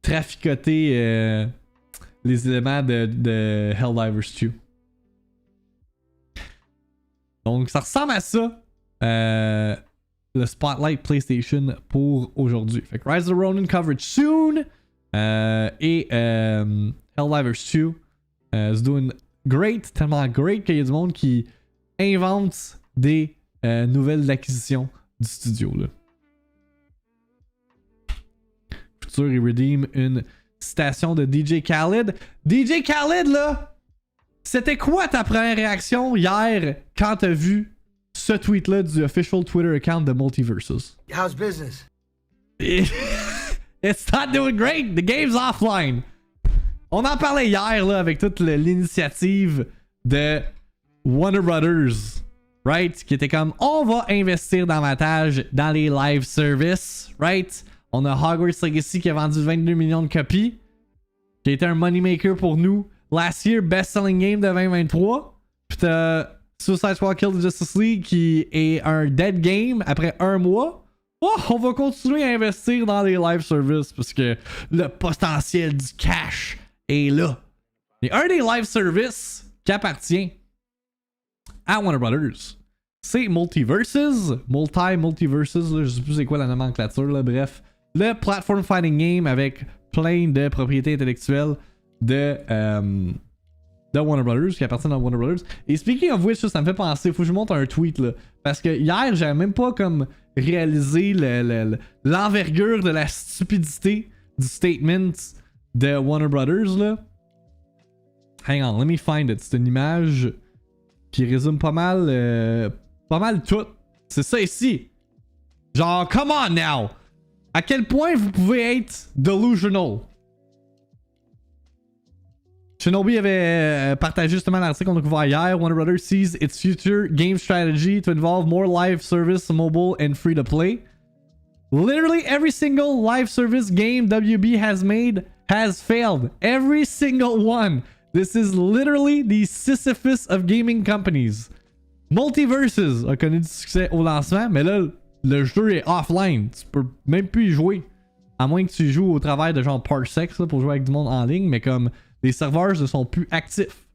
S2: traficoter les éléments de Helldivers 2. Donc, ça ressemble à ça, le Spotlight PlayStation pour aujourd'hui. Fait que Rise of the Ronin coverage soon, et Helldivers 2 is doing great, tellement great qu'il y a du monde qui invente des nouvelles acquisitions du studio. Là. Futur, il redeem une citation de DJ Khaled. DJ Khaled, là! C'était quoi ta première réaction hier quand t'as vu ce tweet-là du official Twitter account de Multiversus?
S6: How's business?
S2: It's not doing great. The game's offline. On en parlait hier là avec toute l'initiative de Warner Brothers, right? Qui était comme on va investir davantage dans les live services, right? On a Hogwarts Legacy qui a vendu 22 millions de copies, qui a été un moneymaker pour nous. Last year, best-selling game de 2023. Puis t'as Suicide Squad Kill the Justice League qui est un dead game après 1 mois. Oh, on va continuer à investir dans les live services parce que le potentiel du cash est là. Et un des live services qui appartient à Warner Brothers, c'est Multiversus. Multiversus, là, je sais plus c'est quoi la nomenclature, là, bref. Le platform fighting game avec plein de propriétés intellectuelles de Warner Brothers, qui appartiennent à Warner Brothers. Et speaking of which, ça me fait penser, faut que je vous montre un tweet là. Parce que hier, j'avais même pas comme réalisé l'envergure de la stupidité du statement de Warner Brothers là. Hang on, let me find it. C'est une image qui résume pas mal tout. C'est ça ici. Genre, come on now! À quel point vous pouvez être delusional? Shinobi avait partagé justement l'article qu'on a couvert hier. Warner Brothers sees its future game strategy to involve more live service, mobile, and free to play. Literally every single live service game WB has made has failed. Every single one. This is literally the Sisyphus of gaming companies. Multiversus a connu du succès au lancement, mais là, le jeu est offline. Tu peux même plus y jouer. À moins que tu joues au travers de genre Parsecs là, pour jouer avec du monde en ligne, mais comme les serveurs ne sont plus actifs.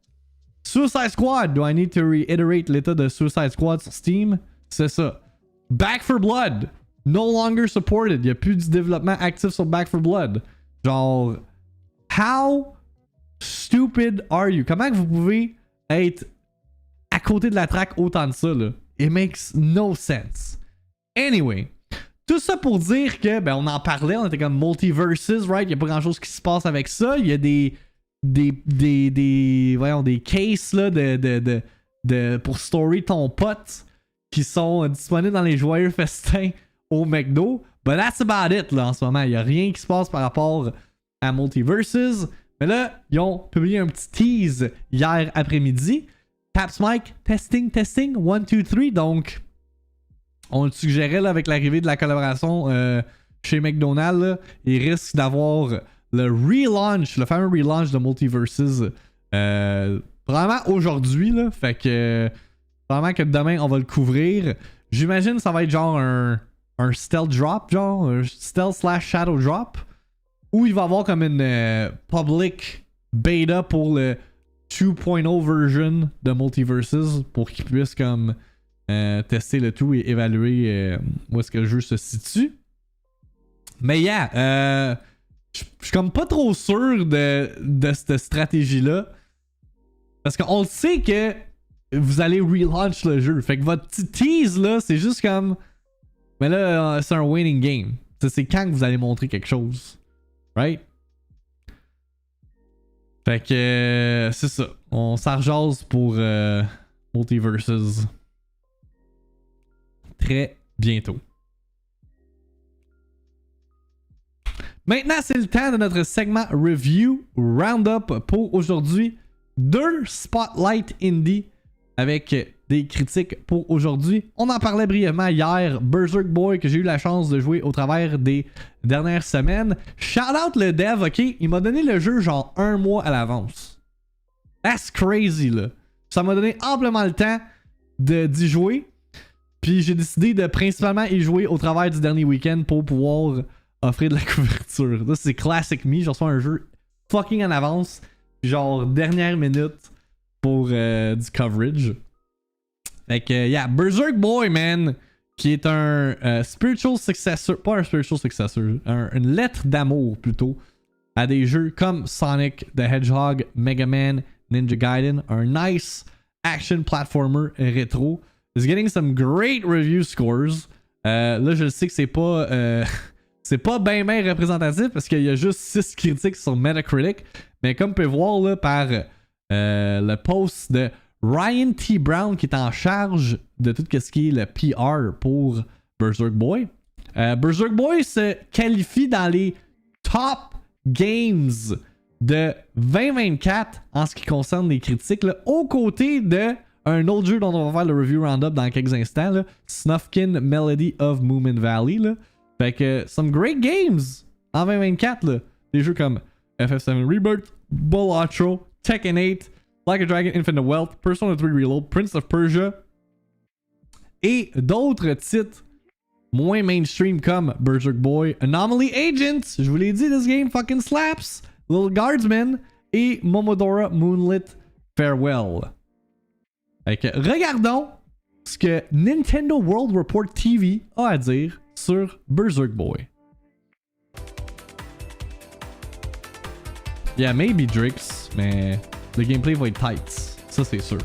S2: Suicide Squad, do I need to reiterate l'état de Suicide Squad sur Steam? C'est ça. Back 4 Blood, no longer supported. Il n'y a plus du développement actif sur Back 4 Blood. Genre, how stupid are you? Comment vous pouvez être à côté de la track autant de ça, là? It makes no sense. Anyway, tout ça pour dire que, ben, on en parlait, on était comme Multiversus, right? Il n'y a pas grand chose qui se passe avec ça. Il y a des cases là, pour story ton pote qui sont disponibles dans les joyeux festins au McDo. But that's about it là en ce moment. Il n'y a rien qui se passe par rapport à Multiversus. Mais là, ils ont publié un petit tease hier après-midi. Taps Mic, testing, 1, 2, 3. Donc, on le suggérait là, avec l'arrivée de la collaboration chez McDonald's. Là, il risque d'avoir le relaunch, le fameux relaunch de Multiversus, probablement aujourd'hui, là. Fait que, probablement que demain, on va le couvrir. J'imagine que ça va être genre un stealth drop, genre, un stealth/shadow drop, où il va y avoir comme une public beta pour le 2.0 version de Multiversus, pour qu'ils puissent comme tester le tout et évaluer où est-ce que le jeu se situe. Mais yeah, je suis comme pas trop sûr de cette stratégie-là. Parce qu'on le sait que vous allez relaunch le jeu. Fait que votre petit tease là, c'est juste comme. Mais là, c'est un waiting game. C'est quand que vous allez montrer quelque chose. Right? Fait que c'est ça. On s'en rejase pour Multiversus. Très bientôt. Maintenant, c'est le temps de notre segment Review Roundup pour aujourd'hui. 2 Spotlight Indie avec des critiques pour aujourd'hui. On en parlait brièvement hier. Berserk Boy, que j'ai eu la chance de jouer au travers des dernières semaines. Shout out le dev, ok? Il m'a donné le jeu genre 1 mois à l'avance. That's crazy, là. Ça m'a donné amplement le temps d'y jouer. Puis j'ai décidé de principalement y jouer au travers du dernier week-end pour pouvoir offrir de la couverture. Là, c'est classic me. Je reçois un jeu fucking en avance. Genre, dernière minute pour du coverage. Fait que, yeah, Berserk Boy, man, qui est un spiritual successor, pas un spiritual successor, une lettre d'amour plutôt, à des jeux comme Sonic the Hedgehog, Mega Man, Ninja Gaiden, un nice action platformer rétro. It's getting some great review scores. Là, je sais que c'est pas bien représentatif parce qu'il y a juste 6 critiques sur Metacritic. Mais comme vous pouvez voir là, par le post de Ryan T. Brown qui est en charge de tout ce qui est le PR pour Berserk Boy. Berserk Boy se qualifie dans les top games de 2024 en ce qui concerne les critiques, là, aux côtés de un autre jeu dont on va faire le review roundup dans quelques instants, là, Snufkin Melody of Moominvalley. Là. Fait que some great games en 2024. Là. Des jeux comme FF7 Rebirth, Balatro, Tekken 8, Like a Dragon Infinite Wealth, Persona 3 Reload, Prince of Persia et d'autres titres moins mainstream comme Berserk Boy, Anomaly Agent, je vous l'ai dit, this game fucking slaps, Little Guardsman et Momodora Moonlit Farewell. Fait que regardons ce que Nintendo World Report TV a à dire sur Berserk Boy. Yeah, maybe Drix, mais le gameplay va être tight. Ça, c'est sûr.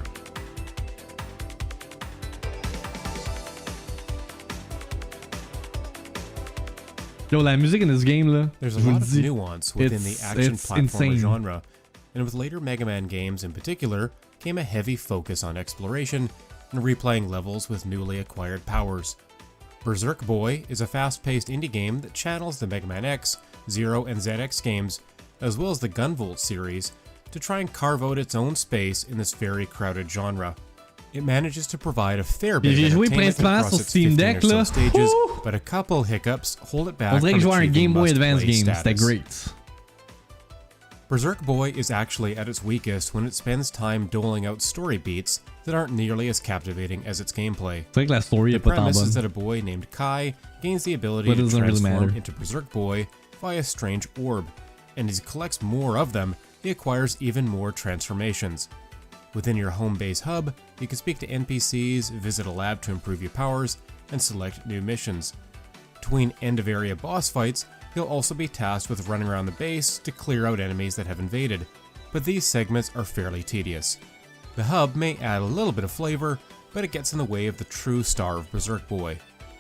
S2: Yo, la musique in this game, là,
S8: There's a
S2: je vous le
S8: lot of
S2: dis,
S8: nuance within the action platformer
S2: insane.
S8: genre, and with later Mega Man games in particular, came a heavy focus on exploration and replaying levels with newly acquired powers. Berserk Boy is a fast-paced indie game that channels the Mega Man X, Zero, and ZX games, as well as the Gunvolt series, to try and carve out its own space in this very crowded genre. It manages to provide a fair bit of
S2: J'ai joué
S8: entertainment
S2: principalement
S8: across
S2: sur
S8: its
S2: Steam
S8: 15
S2: Deck,
S8: or so
S2: là.
S8: stages,
S2: Ouh!
S8: but a couple hiccups hold it back
S2: On dirait que je
S8: from
S2: jouais à un
S8: achieving
S2: Game Boy Advance
S8: must-play
S2: game. C'était
S8: status.
S2: great.
S8: Berserk Boy is actually at its weakest when it spends time doling out story beats that aren't nearly as captivating as its gameplay.
S2: C'est vrai que la story
S8: The
S2: est pas tant
S8: premise is
S2: bonne.
S8: that a boy named Kai gains the ability
S2: But it
S8: to
S2: doesn't really
S8: transform
S2: matter.
S8: into Berserk Boy via a strange orb, and as he collects more of them, he acquires even more transformations. Within your home base hub, you can speak to NPCs, visit a lab to improve your powers, and select new missions. Between end-of-area boss fights, you'll also be tasked with running around the base to clear out enemies that have invaded, but these segments are fairly tedious. The hub may add a little bit of flavor, but it gets in the way of the true star of Berserk Boy,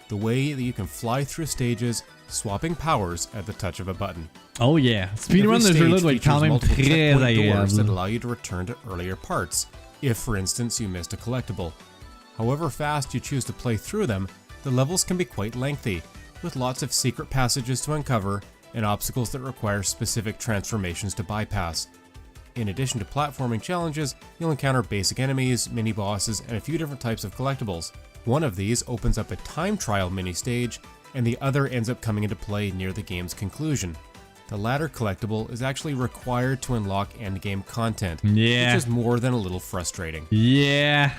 S8: the way that you can fly through stages, swapping powers at the touch of a button.
S2: Oh yeah. Speedrun de ce jeu-là doit être quand même très
S8: that
S2: agréable.
S8: allow you to return to earlier parts, if for instance you missed a collectible. However fast you choose to play through them, the levels can be quite lengthy, with lots of secret passages to uncover and obstacles that require specific transformations to bypass. In addition to platforming challenges, you'll encounter basic enemies, mini-bosses, and a few different types of collectibles. One of these opens up a time trial mini-stage, and the other ends up coming into play near the game's conclusion. The latter collectible is actually required to unlock endgame content,
S2: Yeah.
S8: which is more than a little frustrating.
S2: Yeah.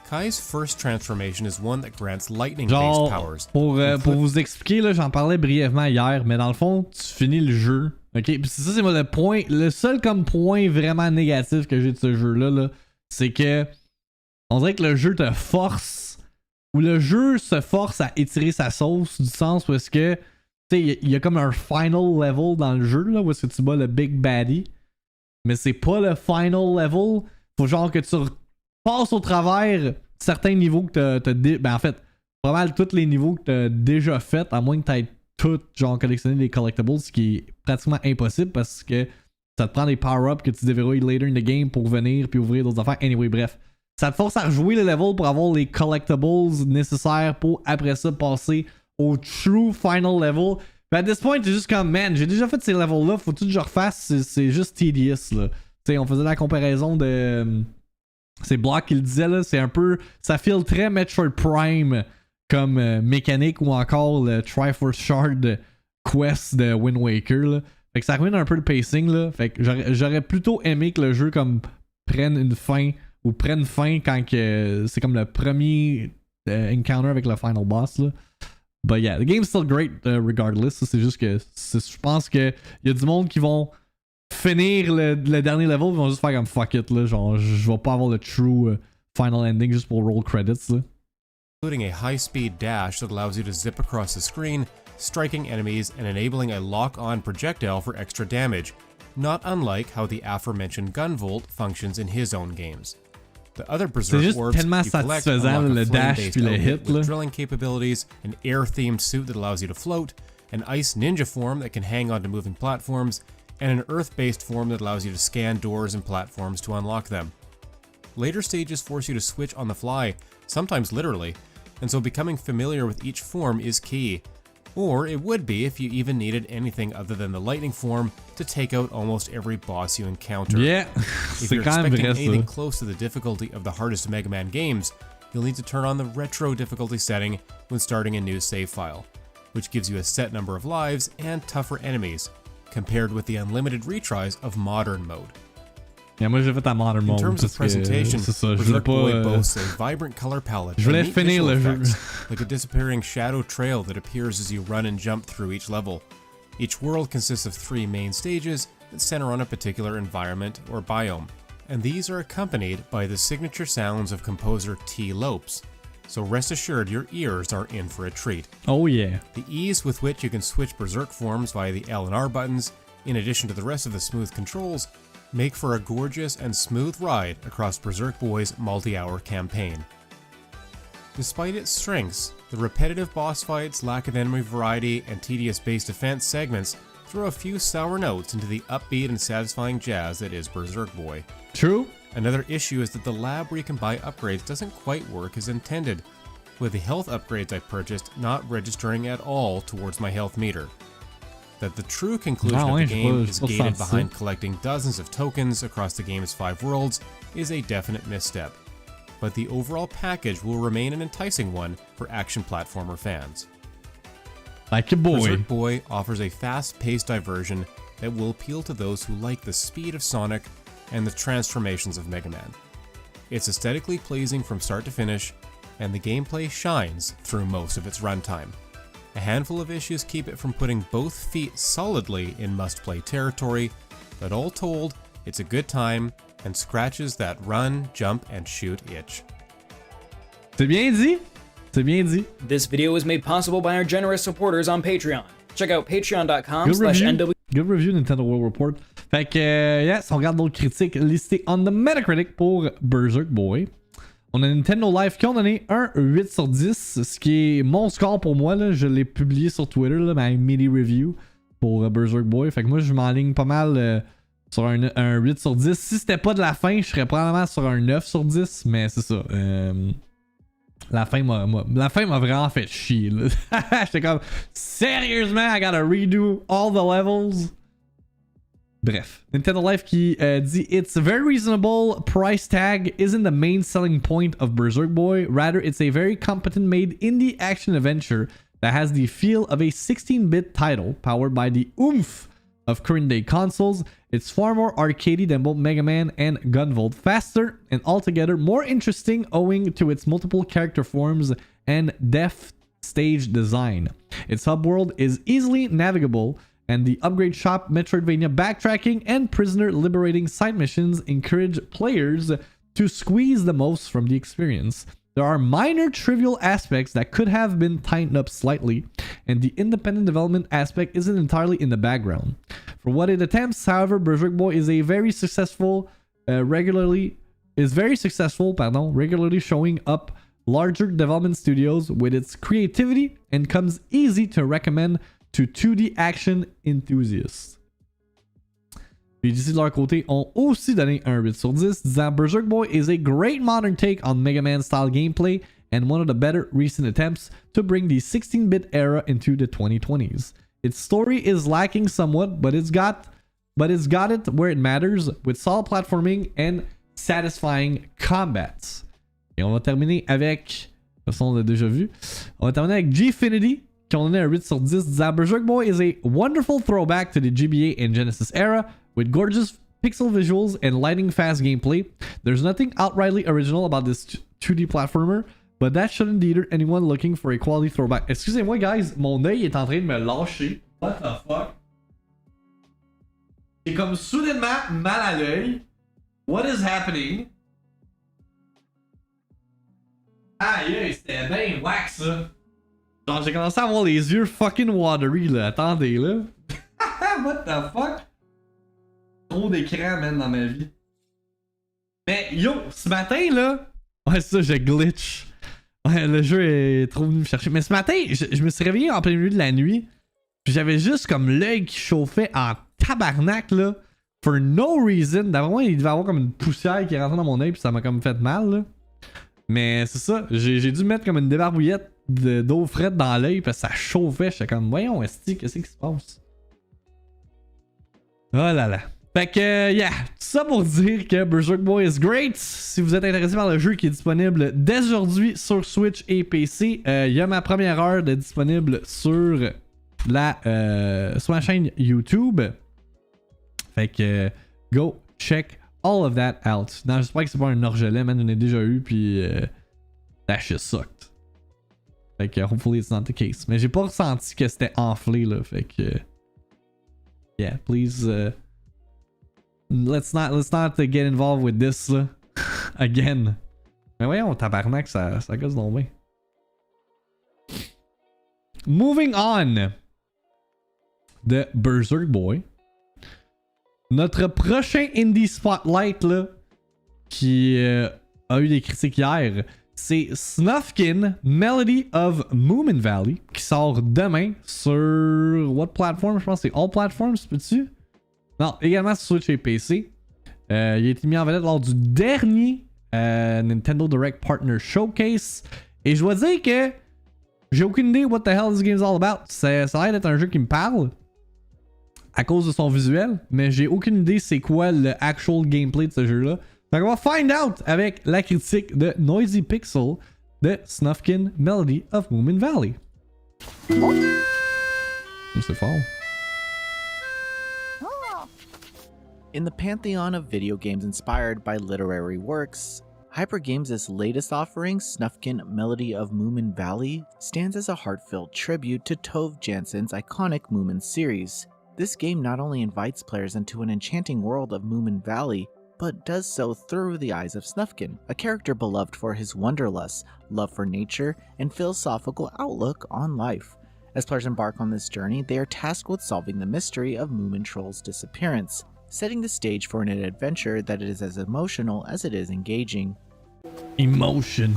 S8: Kai's first transformation is one that grants lightning-based
S2: Genre,
S8: powers.
S2: pour vous expliquer, là, j'en parlais brièvement hier, mais dans le fond, tu finis le jeu. Ok, puis ça, c'est moi le point. Le seul comme point vraiment négatif que j'ai de ce jeu-là, là, c'est que on dirait que le jeu te force, ou le jeu se force à étirer sa sauce, du sens où est-ce que, tu sais, il y a comme un final level dans le jeu, là, où est-ce que tu bats le Big Baddie, mais c'est pas le final level. Faut genre que tu passes au travers certains niveaux que t'as ben en fait, pas mal tous les niveaux que t'as déjà fait, à moins que t'aies tout genre collectionner des collectibles, ce qui est pratiquement impossible parce que ça te prend des power-ups que tu déverrouilles later in the game pour venir puis ouvrir d'autres affaires. Anyway, bref. Ça te force à rejouer le level pour avoir les collectibles nécessaires pour après ça passer au true final level. But at this point, t'es juste comme, man, j'ai déjà fait ces levels-là, faut tout que je refasse, c'est juste tedious, là. Tu sais, on faisait la comparaison de... c'est Block qui le disait, là, c'est un peu... Ça file très Metroid Prime comme mécanique ou encore le Triforce Shard Quest de Wind Waker, là. Fait que ça ruine un peu le pacing, là. Fait que j'aurais plutôt aimé que le jeu comme prennent une fin ou prennent fin quand que c'est comme le premier encounter avec le final boss là. But yeah, the game's still great regardless. C'est juste que je pense que y a du monde qui vont finir le dernier level, ils vont juste faire comme fuck it là, genre je vais pas avoir le true final ending juste pour roll credits là.
S8: Including a high-speed dash that allows you to zip across the screen, striking enemies and enabling a lock-on projectile for extra damage, not unlike how the aforementioned Gunvolt functions in his own games. The other Berserk orbs you collect unlock a flame-based element with drilling capabilities, an air-themed suit that allows you to float, an ice ninja form that can hang onto moving platforms, and an earth-based form that allows you to scan doors and platforms to unlock them. Later stages force you to switch on the fly, sometimes literally, and so becoming familiar with each form is key. Or it would be if you even needed anything other than the lightning form to take out almost every boss you encounter.
S2: Yeah,
S8: if you're expecting anything close to the difficulty of the hardest Mega Man games, you'll need to turn on the retro difficulty setting when starting a new save file, which gives you a set number of lives and tougher enemies, compared with the unlimited retries of modern mode.
S2: Yeah, moi j'ai fait à modern mode.
S8: In terms of presentation, Berserk Boy boasts a vibrant color palette and neat visual effects, like a disappearing shadow trail that appears as you run and jump through each level. Each world consists of 3 main stages that center on a particular environment or biome, and these are accompanied by the signature sounds of composer T. Lopes, so rest assured your ears are in for a treat.
S2: Oh yeah.
S8: The ease with which you can switch Berserk forms via the L and R buttons, in addition to the rest of the smooth controls, make for a gorgeous and smooth ride across Berserk Boy's multi-hour campaign. Despite its strengths, the repetitive boss fights, lack of enemy variety, and tedious base defense segments throw a few sour notes into the upbeat and satisfying jazz that is Berserk Boy.
S2: True.
S8: Another issue is that the lab where you can buy upgrades doesn't quite work as intended, with the health upgrades I purchased not registering at all towards my health meter. That the true conclusion of the game is gated behind collecting dozens of tokens across the game's 5 worlds is a definite misstep, but the overall package will remain an enticing one for action platformer fans.
S2: Like a boy.
S8: Berserk Boy offers a fast-paced diversion that will appeal to those who like the speed of Sonic and the transformations of Mega Man. It's aesthetically pleasing from start to finish, and the gameplay shines through most of its runtime. A handful of issues keep it from putting both feet solidly in must-play territory, but all told, it's a good time and scratches that run, jump, and shoot itch.
S2: C'est bien dit. C'est bien dit.
S9: This video was made possible by our generous supporters on Patreon. Check out patreon.com/NW.
S2: Good review Nintendo World Report. Fait que, yes, on regarde d'autres critiques listées on the Metacritic pour Berserk Boy. On a Nintendo Life qui ont donné un 8 sur 10, ce qui est mon score pour moi. Là. Je l'ai publié sur Twitter, là, ma mini review pour Berserk Boy. Fait que moi, je m'enligne pas mal sur un 8 sur 10. Si c'était pas de la fin, je serais probablement sur un 9 sur 10, mais c'est ça. La fin m'a vraiment fait chier. J'étais comme, sérieusement, I gotta redo all the levels. Bref, Nintendo Life qui dit it's a very reasonable price tag isn't the main selling point of Berserk Boy, rather it's a very competent made indie action adventure that has the feel of a 16-bit title powered by the oomph of current day consoles. It's far more arcadey than both Mega Man and Gunvolt, faster and altogether more interesting owing to its multiple character forms and deft stage design. Its hub world is easily navigable, and the upgrade shop, Metroidvania backtracking, and prisoner liberating side missions encourage players to squeeze the most from the experience. There are minor trivial aspects that could have been tightened up slightly, and the independent development aspect isn't entirely in the background. For what it attempts, however, Berserk Boy is regularly successful, regularly showing up larger development studios with its creativity and comes easy to recommend to 2D action enthusiasts. Puis d'ici de leur côté, ont aussi donné un 8 sur 10, disant Berserk Boy is a great modern take on Mega Man style gameplay and one of the better recent attempts to bring the 16-bit era into the 2020s. Its story is lacking somewhat, but it's got it where it matters with solid platforming and satisfying combats. Et on va terminer avec, de toute façon on l'a déjà vu, on va terminer avec Gfinity, qui ont donné un 8 sur 10, disant Berserk Boy is a wonderful throwback to the GBA and Genesis era, with gorgeous pixel visuals and lightning fast gameplay. There's nothing outrightly original about this 2D platformer, but that shouldn't deter anyone looking for a quality throwback. Excusez-moi, guys, mon œil est en train de me lâcher. What the fuck? J'ai comme soudainement mal à l'œil. What is happening? Aïe, c'était bien wax ça. Genre, j'ai commencé à avoir les yeux fucking watery là. Attendez là. What the fuck? Trop d'écran, man, dans ma vie. Mais yo, ce matin là. Ouais, c'est ça, je glitch. Ouais, le jeu est trop venu me chercher. Mais ce matin, je me suis réveillé en plein milieu de la nuit. Puis j'avais juste comme l'œil qui chauffait en tabarnak là. For no reason. D'après moi, il devait avoir comme une poussière qui est rentrée dans mon œil. Puis ça m'a comme fait mal là. Mais c'est ça. J'ai dû mettre comme une débarbouillette d'eau frette dans l'œil. Parce que ça chauffait. J'étais comme, voyons, esti, qu'est-ce qui se passe? Oh là là. Fait que, yeah, tout ça pour dire que Berserk Boy is great. Si vous êtes intéressé par le jeu qui est disponible dès aujourd'hui sur Switch et PC, il y a ma première heure de disponible sur ma chaîne YouTube. Fait que, go check all of that out. Non, j'espère que c'est pas un orgelet, man, j'en ai déjà eu, puis that shit sucked. Fait que, hopefully it's not the case. Mais j'ai pas ressenti que c'était enflé, là, fait que, yeah, please, let's not get involved with this là. Again. Mais voyons, tabarnak, ça gosse donc bien. Moving on de Berserk Boy. Notre prochain indie spotlight là, qui a eu des critiques hier, c'est Snufkin, Melody of Moominvalley, qui sort demain sur what platform? Je pense que c'est all platforms, peux-tu? Non, également sur Switch et PC. Il a été mis en vedette lors du dernier Nintendo Direct Partner Showcase. Et je dois dire que j'ai aucune idée what the hell this game is all about. Ça a l'air d'être un jeu qui me parle à cause de son visuel, mais j'ai aucune idée c'est quoi le actual gameplay de ce jeu-là. Donc on va find out avec la critique de Noisy Pixel de Snufkin Melody of Moominvalley. C'est fort.
S10: In the pantheon of video games inspired by literary works, Hypergames' latest offering, Snufkin Melody of Moominvalley, stands as a heartfelt tribute to Tove Janssen's iconic Moomin series. This game not only invites players into an enchanting world of Moominvalley, but does so through the eyes of Snufkin, a character beloved for his wanderlust, love for nature, and philosophical outlook on life. As players embark on this journey, they are tasked with solving the mystery of Moomin Troll's disappearance, setting the stage for an adventure that is as emotional as it is engaging.
S2: Emotion.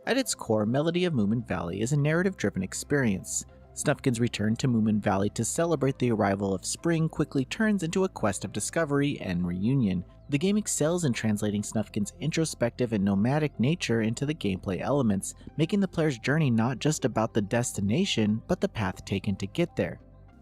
S10: At its core, Melody of Moominvalley is a narrative-driven experience. Snufkin's return to Moominvalley to celebrate the arrival of spring quickly turns into a quest of discovery and reunion. The game excels in translating Snufkin's introspective and nomadic nature into the gameplay elements, making the player's journey not just about the destination, but the path taken to get there.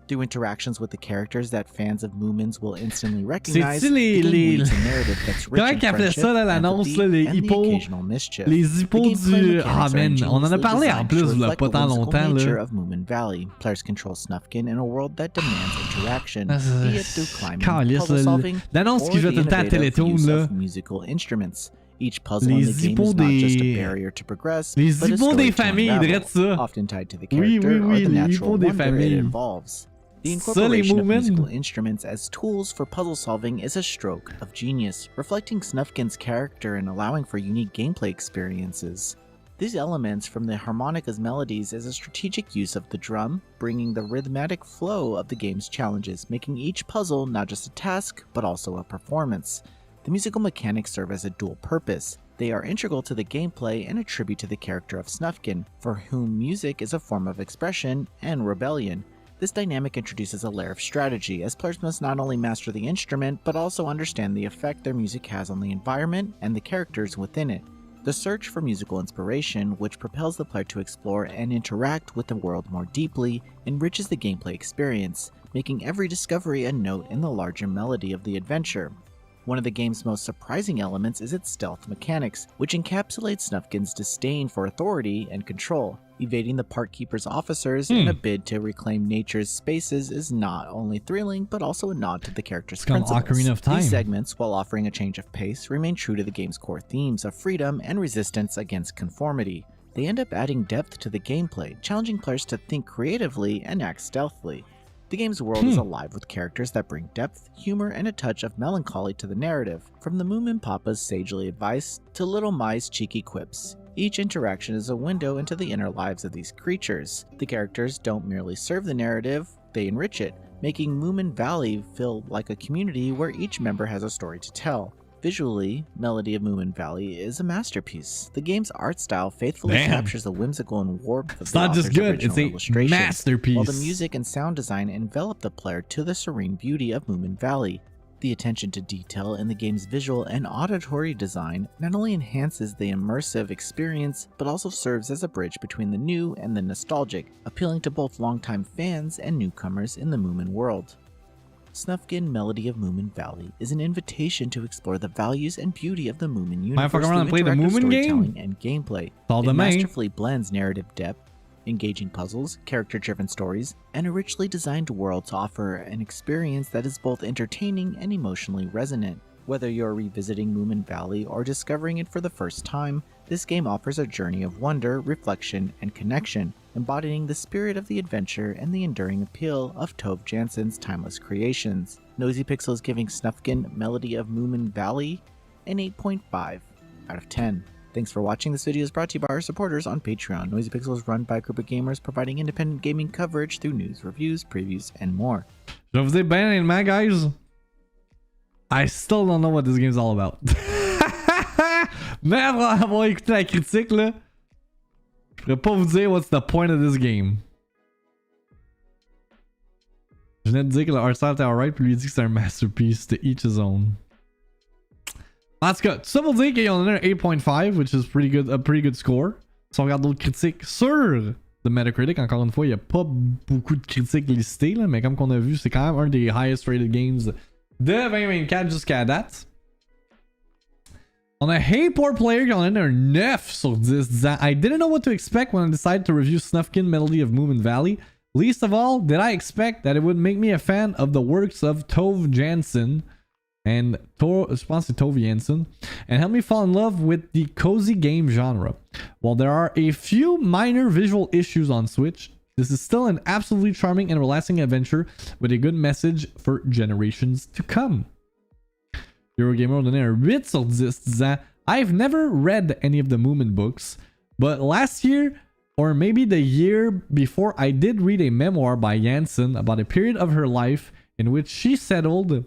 S10: Through interactions with the characters that fans of Moomins will instantly recognize, the game weaves a narrative that's rich in friendship, empathy, and the occasional mischief.
S2: Les hippos du... Ah man, on en a parlé en plus là, pas tant longtemps là.
S10: Of Moominvalley. Players control Snufkin in a world that demands interaction, be it through climbing, puzzle solving,
S2: l'annonce qui joue tout le temps à Télétoon là.
S10: Musical instruments. Each puzzle in the game is not just a barrier to progress, but a story to unravel, often tied to the character or the natural wonder it involves. The incorporation of musical instruments as tools for puzzle solving is a stroke of genius, reflecting Snufkin's character and allowing for unique gameplay experiences. These elements, from the harmonica's melodies, is a strategic use of the drum, bringing the rhythmic flow of the game's challenges, making each puzzle not just a task, but also a performance. The musical mechanics serve as a dual purpose. They are integral to the gameplay and a tribute to the character of Snufkin, for whom music is a form of expression and rebellion. This dynamic introduces a layer of strategy, as players must not only master the instrument, but also understand the effect their music has on the environment and the characters within it. The search for musical inspiration, which propels the player to explore and interact with the world more deeply, enriches the gameplay experience, making every discovery a note in the larger melody of the adventure. One of the game's most surprising elements is its stealth mechanics, which encapsulates Snufkin's disdain for authority and control. Evading the park keeper's officers in a bid to reclaim nature's spaces is not only thrilling, but also a nod to the character's principles.
S2: Ocarina of Time.
S10: These segments, while offering a change of pace, remain true to the game's core themes of freedom and resistance against conformity. They end up adding depth to the gameplay, challenging players to think creatively and act stealthily. The game's world is alive with characters that bring depth, humor, and a touch of melancholy to the narrative, from the Moomin Papa's sagely advice to Little Mai's cheeky quips. Each interaction is a window into the inner lives of these creatures. The characters don't merely serve the narrative, they enrich it, making Moominvalley feel like a community where each member has a story to tell. Visually, Melody of Moominvalley is a masterpiece. The game's art style faithfully captures the whimsical and warmth of
S2: it's
S10: the
S2: not
S10: author's
S2: just good,
S10: original
S2: it's a
S10: illustrations,
S2: masterpiece.
S10: while the music and sound design envelop the player to the serene beauty of Moominvalley. The attention to detail in the game's visual and auditory design not only enhances the immersive experience, but also serves as a bridge between the new and the nostalgic, appealing to both longtime fans and newcomers in the Moomin world. Snufkin Melody of Moominvalley is an invitation to explore the values and beauty of the Moomin universe through interactive storytelling and gameplay. It masterfully blends narrative depth, engaging puzzles, character-driven stories, and a richly designed world to offer an experience that is both entertaining and emotionally resonant. Whether you're revisiting Moominvalley or discovering it for the first time, this game offers a journey of wonder, reflection, and connection, embodying the spirit of the adventure and the enduring appeal of Tove Jansson's timeless creations. Nosy Pixel is giving Snufkin Melody of Moominvalley an 8.5 out of 10. Thanks for watching. This video is brought to you by our supporters on Patreon. Noisy Pixel is run by a group of gamers providing independent gaming coverage through news, reviews, previews, and more.
S2: Je vais vous dire ben honnêtement, guys, I still don't know what this game's all about. Mais après avoir écouté la critique, là, je pourrais pas vous dire what's the point of this game. Je venais de dire que le art style était alright, puis lui dit que c'est un masterpiece, to each his own. En tout cas, tout ça pour dire qu'il y en a un 8.5, which is a pretty good score. Si on regarde d'autres critiques sur The Metacritic, encore une fois, il n'y a pas beaucoup de critiques listées, là, mais comme qu'on a vu, c'est quand même un des highest rated games de 2024 jusqu'à date. On a Hey Poor Player qui en a un 9 sur 10, disant I didn't know what to expect when I decided to review Snufkin Melody of Moominvalley. Least of all, did I expect that it would make me a fan of the works of Tove Jansson and je pense c'est Tove Jansson, and help me fall in love with the cozy game genre. While there are a few minor visual issues on Switch, this is still an absolutely charming and relaxing adventure with a good message for generations to come. Eurogamer a donné un 8 sur 10 disant I've never read any of the Moomin books, but last year or maybe the year before I did read a memoir by Jansson about a period of her life in which she settled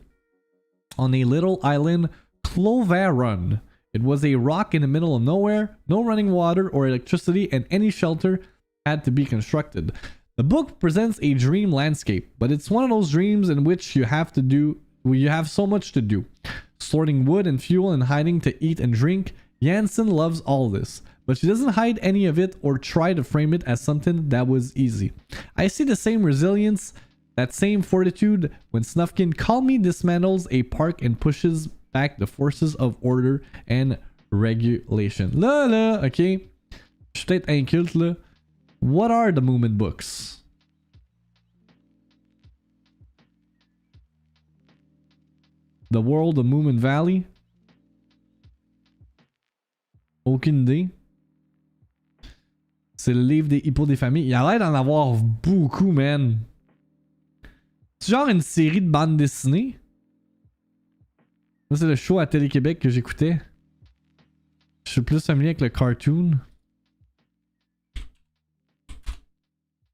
S2: on a little island, Clovaron. It was a rock in the middle of nowhere, no running water or electricity, and any shelter had to be constructed. The book presents a dream landscape, but it's one of those dreams in which you have so much to do. Sorting wood and fuel and hiding to eat and drink. Jansson loves all this, but she doesn't hide any of it or try to frame it as something that was easy. I see the same resilience, that same fortitude when Snufkin calmly dismantles a park and pushes back the forces of order and regulation. Là, ok. Je suis peut-être inculte, là. What are the Moomin books? The World of Moominvalley? Aucune idée. C'est le livre des hippos des familles. Il a l'air d'en avoir beaucoup, man. C'est genre une série de bandes dessinées. Moi, c'est le show à Télé-Québec que j'écoutais. Je suis plus familier avec le cartoon.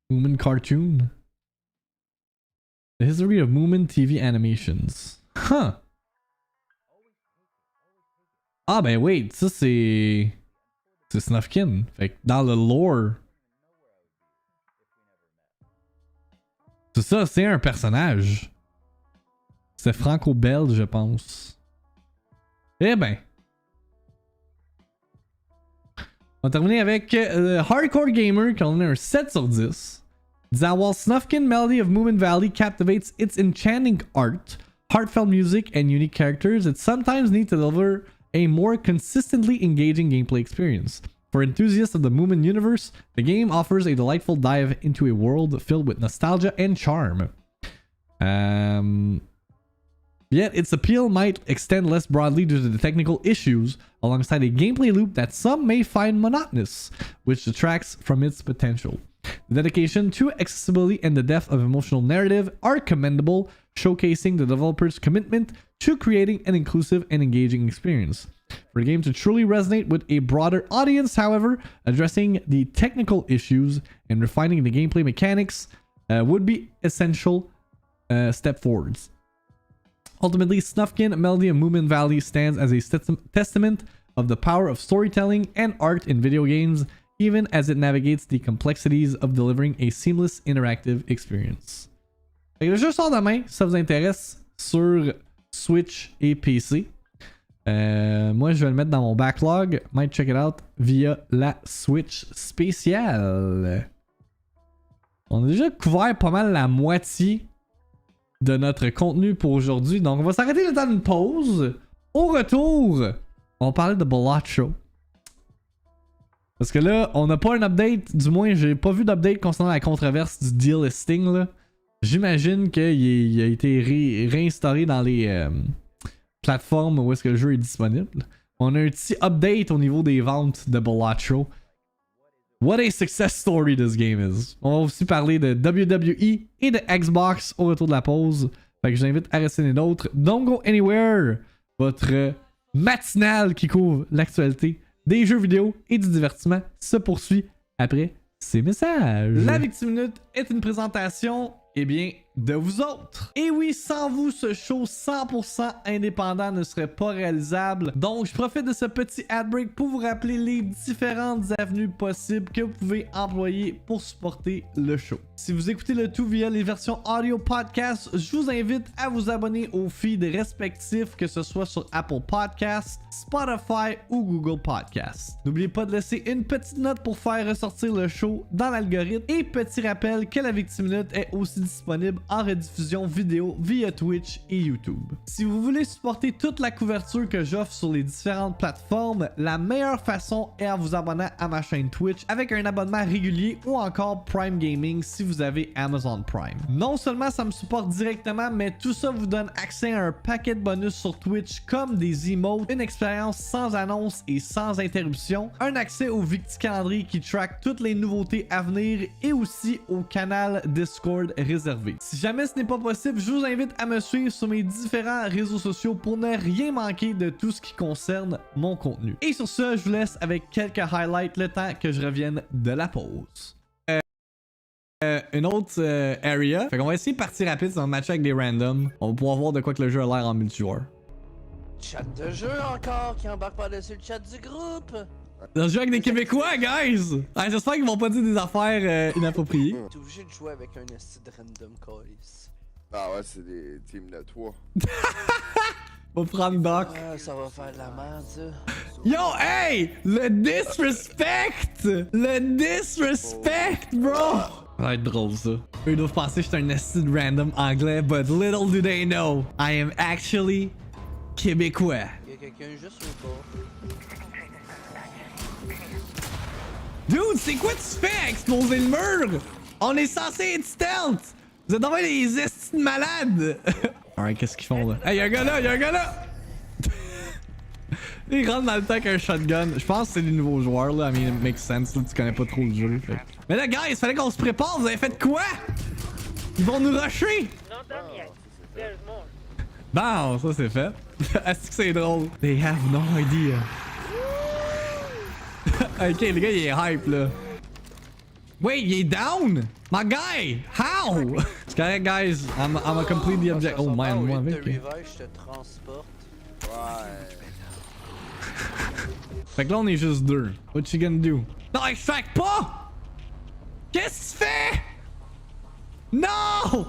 S2: Moomin cartoon. The history of Moomin TV animations. Huh. Ah ben wait, ça c'est Snufkin. Fait que dans le lore, c'est ça, c'est un personnage. C'est franco-belge, je pense. Eh ben. On va terminer avec Hardcore Gamer qui en a un 7 sur 10. Disant while Snufkin Melody of Moominvalley captivates its enchanting art, heartfelt music, and unique characters, it sometimes needs to deliver a more consistently engaging gameplay experience. For enthusiasts of the Moomin universe, the game offers a delightful dive into a world filled with nostalgia and charm. Yet its appeal might extend less broadly due to the technical issues, alongside a gameplay loop that some may find monotonous, which detracts from its potential. The dedication to accessibility and the depth of emotional narrative are commendable, showcasing the developer's commitment to creating an inclusive and engaging experience. For the game to truly resonate with a broader audience, however, addressing the technical issues and refining the gameplay mechanics would be essential step forwards. Ultimately, Snufkin Melody of Moominvalley stands as a testament of the power of storytelling and art in video games, even as it navigates the complexities of delivering a seamless interactive experience. Fait que le jeu sort demain, si ça vous intéresse, sur Switch et PC. Moi, je vais le mettre dans mon backlog. Might check it out via la Switch spéciale. On a déjà couvert pas mal la moitié de notre contenu pour aujourd'hui. Donc, on va s'arrêter le temps d'une pause. Au retour, on va parler de Balatro. Parce que là, on n'a pas un update. Du moins, j'ai pas vu d'update concernant la controverse du deal listing. Là. J'imagine qu'il a été réinstauré dans les plateformes où est-ce que le jeu est disponible. On a un petit update au niveau des ventes de Balatro. What a success story this game is. On va aussi parler de WWE et de Xbox au retour de la pause. Fait que je vous invite à rester les nôtres. Don't go anywhere. Votre matinale qui couvre l'actualité des jeux vidéo et du divertissement se poursuit après ces messages. La VIICTIIMINUTE est une présentation, eh bien, de vous autres. Et oui, sans vous, ce show 100% indépendant ne serait pas réalisable. Donc, je profite de ce petit ad break pour vous rappeler les différentes avenues possibles que vous pouvez employer pour supporter le show. Si vous écoutez le tout via les versions audio podcast, je vous invite à vous abonner aux feeds respectifs, que ce soit sur Apple Podcasts, Spotify ou Google Podcasts. N'oubliez pas de laisser une petite note pour faire ressortir le show dans l'algorithme. Et petit rappel que la VIICTIIMINUTE est aussi disponible en rediffusion vidéo via Twitch et YouTube. Si vous voulez supporter toute la couverture que j'offre sur les différentes plateformes, la meilleure façon est en vous abonnant à ma chaîne Twitch avec un abonnement régulier ou encore Prime Gaming si vous avez Amazon Prime. Non seulement ça me supporte directement, mais tout ça vous donne accès à un paquet de bonus sur Twitch comme des emotes, une expérience sans annonce et sans interruption, un accès au VIICTI calendrier qui track toutes les nouveautés à venir et aussi au canal Discord réservé. Si jamais ce n'est pas possible, je vous invite à me suivre sur mes différents réseaux sociaux pour ne rien manquer de tout ce qui concerne mon contenu. Et sur ce, je vous laisse avec quelques highlights le temps que je revienne de la pause. Une autre area. Fait qu'on va essayer de partir rapide sur un match avec des randoms. On va pouvoir voir de quoi que le jeu a l'air en multijoueur.
S11: Chat de jeu encore qui embarque par-dessus le chat du groupe.
S2: On joue avec des Québécois, guys! Ah, j'espère qu'ils vont pas dire des affaires inappropriées.
S11: T'es obligé de jouer avec un esti de random calls.
S12: Ah ouais, c'est des teams de 3.
S2: Va prendre Doc.
S11: Ah, ça va faire de la merde, ça.
S2: Yo, hey! Le disrespect! Le disrespect, bro! Ça va être drôle, ça. Eux ils doivent penser que je suis un esti de random anglais, but little do they know, I am actually Québécois.
S11: Y'a quelqu'un juste au bord.
S2: Dude, c'est quoi tu fais? Exploser le mur? On est censé être stealth! Vous êtes envoyé des estis de malades! Alright, qu'est-ce qu'ils font là? Hey, y'a un gars là! Y'a un gars là! Ils rentrent dans le temps avec un shotgun. Je pense que c'est des nouveaux joueurs là. I mean, it makes sense là. Tu connais pas trop le jeu. Fait. Mais là, guys, il fallait qu'on se prépare. Vous avez fait quoi? Ils vont nous rusher! Bon, ça c'est fait. Est-ce que c'est drôle? They have no idea. Ok, le gars il est hype là. Wait, il est down? My guy! How? C'est correct, guys. I'm a complete the object. Oh man, moi avec.
S11: Je te transporte.
S12: Ouais.
S2: Fait que là on est juste deux. What you gonna do? Non, extract pas! Qu'est-ce que tu fais? Non!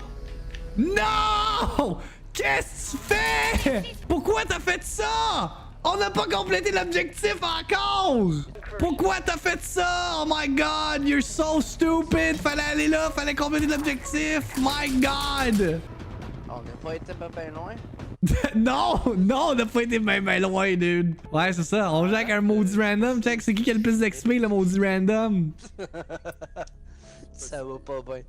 S2: Non! Qu'est-ce que tu fais? Pourquoi t'as fait ça? On n'a pas complété l'objectif encore! Pourquoi t'as fait ça? Oh my god, you're so stupid! Fallait aller là, fallait compléter l'objectif! My god!
S11: On n'a pas été bien loin.
S2: Non, on n'a pas été bien loin, dude. Ouais, c'est ça. On joue avec un maudit random. Check, c'est qui a le plus d'XP, le maudit random?
S11: Ça va pas bien.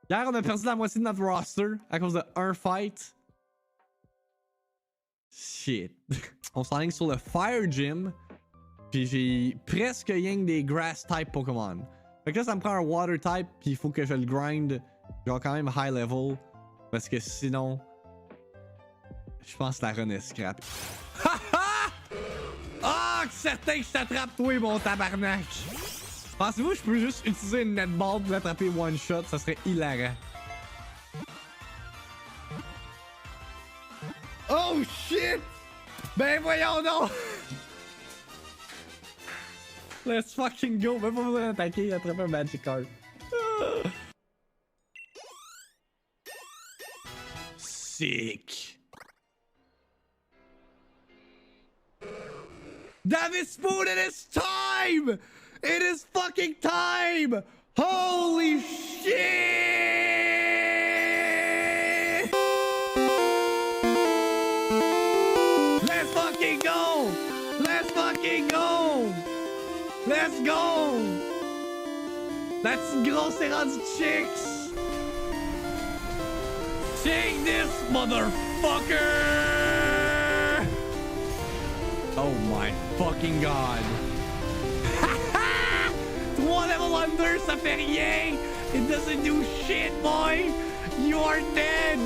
S2: Hier, on a perdu la moitié de notre roster à cause de un fight. Shit. On s'enligne sur le Fire Gym. Puis j'ai presque rien que des Grass type Pokémon. Fait que là, ça me prend un Water type. Puis il faut que je le grind. Genre quand même high level. Parce que sinon. Je pense que la run est scrap. Ah, que certain que je t'attrape, toi, mon tabarnak! Pensez-vous que je peux juste utiliser une netball pour l'attraper one shot? Ça serait hilarant. Oh shit! Ben voyons donc! Let's fucking go! Même pas besoin d'attaquer, attraper un Magic Card. Sick! David Spoon, it is time! It is fucking time! Holy shit! Let's fucking go! Let's fucking go! Let's go! La petite grosse est rendue chicks! Take this, motherfucker! Oh my fucking god! 3 level under, ça fait rien! It doesn't do shit, boy! You are dead!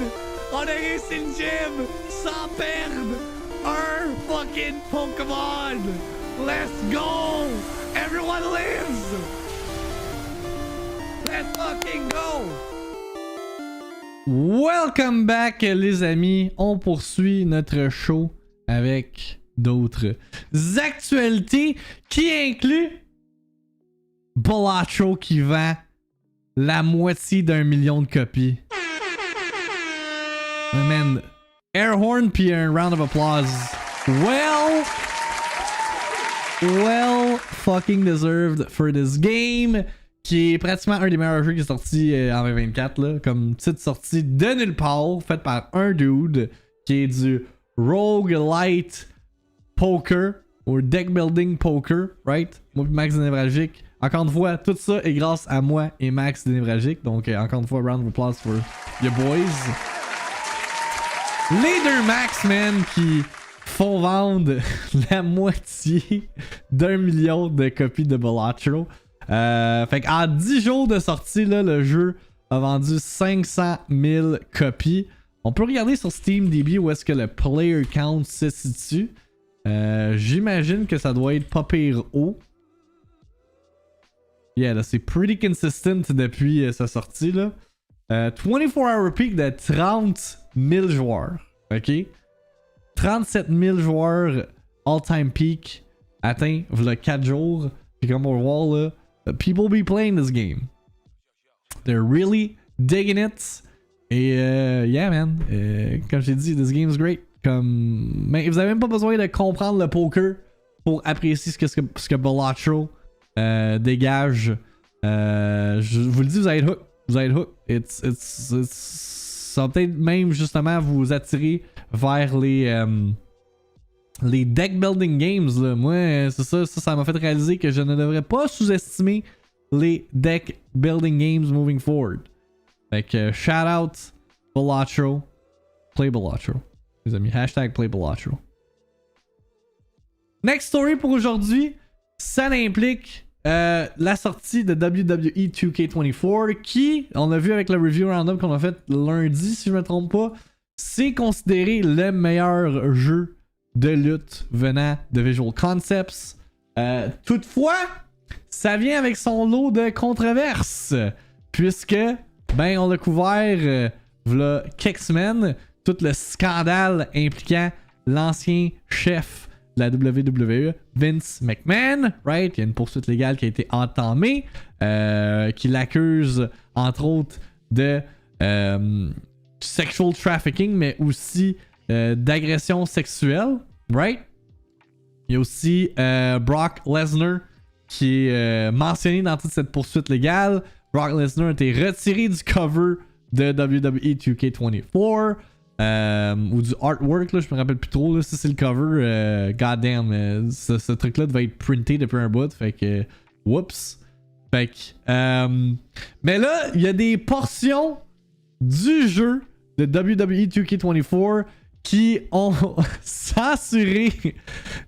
S2: On a réussi le gym sans perdre un fucking Pokémon! Let's go! Everyone lives! Let's fucking go! Welcome back, les amis! On poursuit notre show avec d'autres actualités qui incluent Balatro qui vend la moitié d'1 million de copies. Man, air horn puis un round of applause. Well fucking deserved for this game, qui est pratiquement un des meilleurs jeux qui est sorti en 2024 là, comme petite sortie de nulle part, faite par un dude qui est du roguelite poker ou deck building poker, right? Moi puis Max Névralgique. Encore une fois, tout ça est grâce à moi et Max Névralgique. Donc encore une fois, round of applause for your boys. Les deux Max, man, qui font vendre la moitié d'1 million de copies de Balatro. Fait qu'en 10 jours de sortie, là, le jeu a vendu 500 000 copies. On peut regarder sur SteamDB où est-ce que le player count se situe. J'imagine que ça doit être pas pire haut. Yeah, là, c'est pretty consistent depuis sa sortie, là. 24-hour peak de 30 000 joueurs. OK? 37 000 joueurs all-time peak atteint v'là 4 jours. Puis comme on va voir, là, people be playing this game. They're really digging it. Et yeah, man. Comme j'ai dit, this game's great. Comme... Mais vous avez même pas besoin de comprendre le poker pour apprécier ce que Balatro dégage. Je vous le dis, vous allez être hook. Vous allez être hook. Ça va peut-être même justement vous attirer vers les deck building games. Là. Moi, c'est ça m'a fait réaliser que je ne devrais pas sous-estimer les deck building games moving forward. Fait que shout out Balatro. Play Balatro. Les amis, hashtag play Balatro. Next story pour aujourd'hui, ça implique la sortie de WWE 2K24 qui, on a vu avec le review roundup qu'on a fait lundi si je me trompe pas, c'est considéré le meilleur jeu de lutte venant de Visual Concepts. Toutefois, ça vient avec son lot de controverses puisque, ben, on l'a couvert v'là quelques semaines, tout le scandale impliquant l'ancien chef de la WWE, Vince McMahon, right? Il y a une poursuite légale qui a été entamée, qui l'accuse, entre autres, de sexual trafficking, mais aussi d'agression sexuelle, right? Il y a aussi Brock Lesnar qui est mentionné dans toute cette poursuite légale. Brock Lesnar a été retiré du cover de WWE 2K24. Ou du artwork, là, je me rappelle plus trop. Là, ça, c'est le cover. Goddamn, ce truc-là devait être printé depuis un bout. Fait que, whoops. Fait que, mais là, il y a des portions du jeu de WWE 2K24 qui ont censuré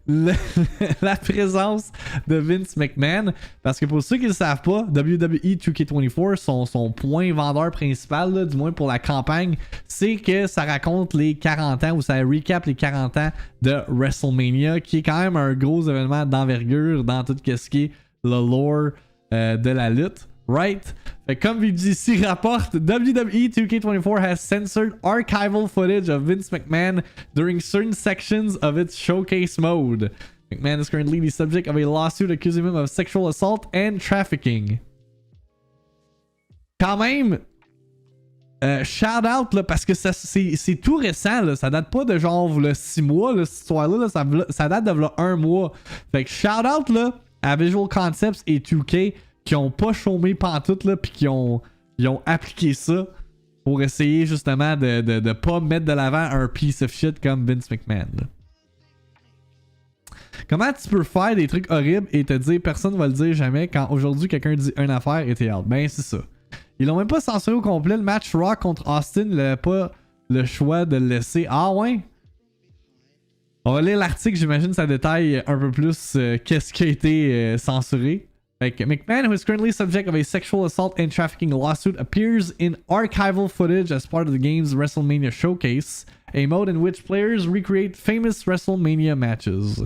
S2: la présence de Vince McMahon. Parce que pour ceux qui ne le savent pas, WWE 2K24, son point vendeur principal, là, du moins pour la campagne, c'est que ça raconte les 40 ans ou ça recap les 40 ans de WrestleMania, qui est quand même un gros événement d'envergure dans tout ce qui est le lore de la lutte. Right? Fait comme VGC rapporte, WWE 2K24 has censored archival footage of Vince McMahon during certain sections of its showcase mode. McMahon is currently the subject of a lawsuit accusing him of sexual assault and trafficking. Quand même, shout out là, parce que c'est tout récent, là, ça date pas de genre le 6 mois, là, cette histoire-là, là, ça date de un mois. Fait que shout out là, à Visual Concepts et 2K qui ont pas chômé pantoute là, pis qui ont appliqué ça pour essayer justement de pas mettre de l'avant un piece of shit comme Vince McMahon. Là. Comment tu peux faire des trucs horribles et te dire personne va le dire jamais quand aujourd'hui quelqu'un dit une affaire et t'es out? Ben c'est ça. Ils l'ont même pas censuré au complet. Le match Raw contre Austin, il avait pas le choix de le laisser. Ah ouais? On va lire l'article, j'imagine ça détaille un peu plus qu'est-ce qui a été censuré. McMahon, who is currently subject of a sexual assault and trafficking lawsuit, appears in archival footage as part of the game's WrestleMania Showcase, a mode in which players recreate famous WrestleMania matches.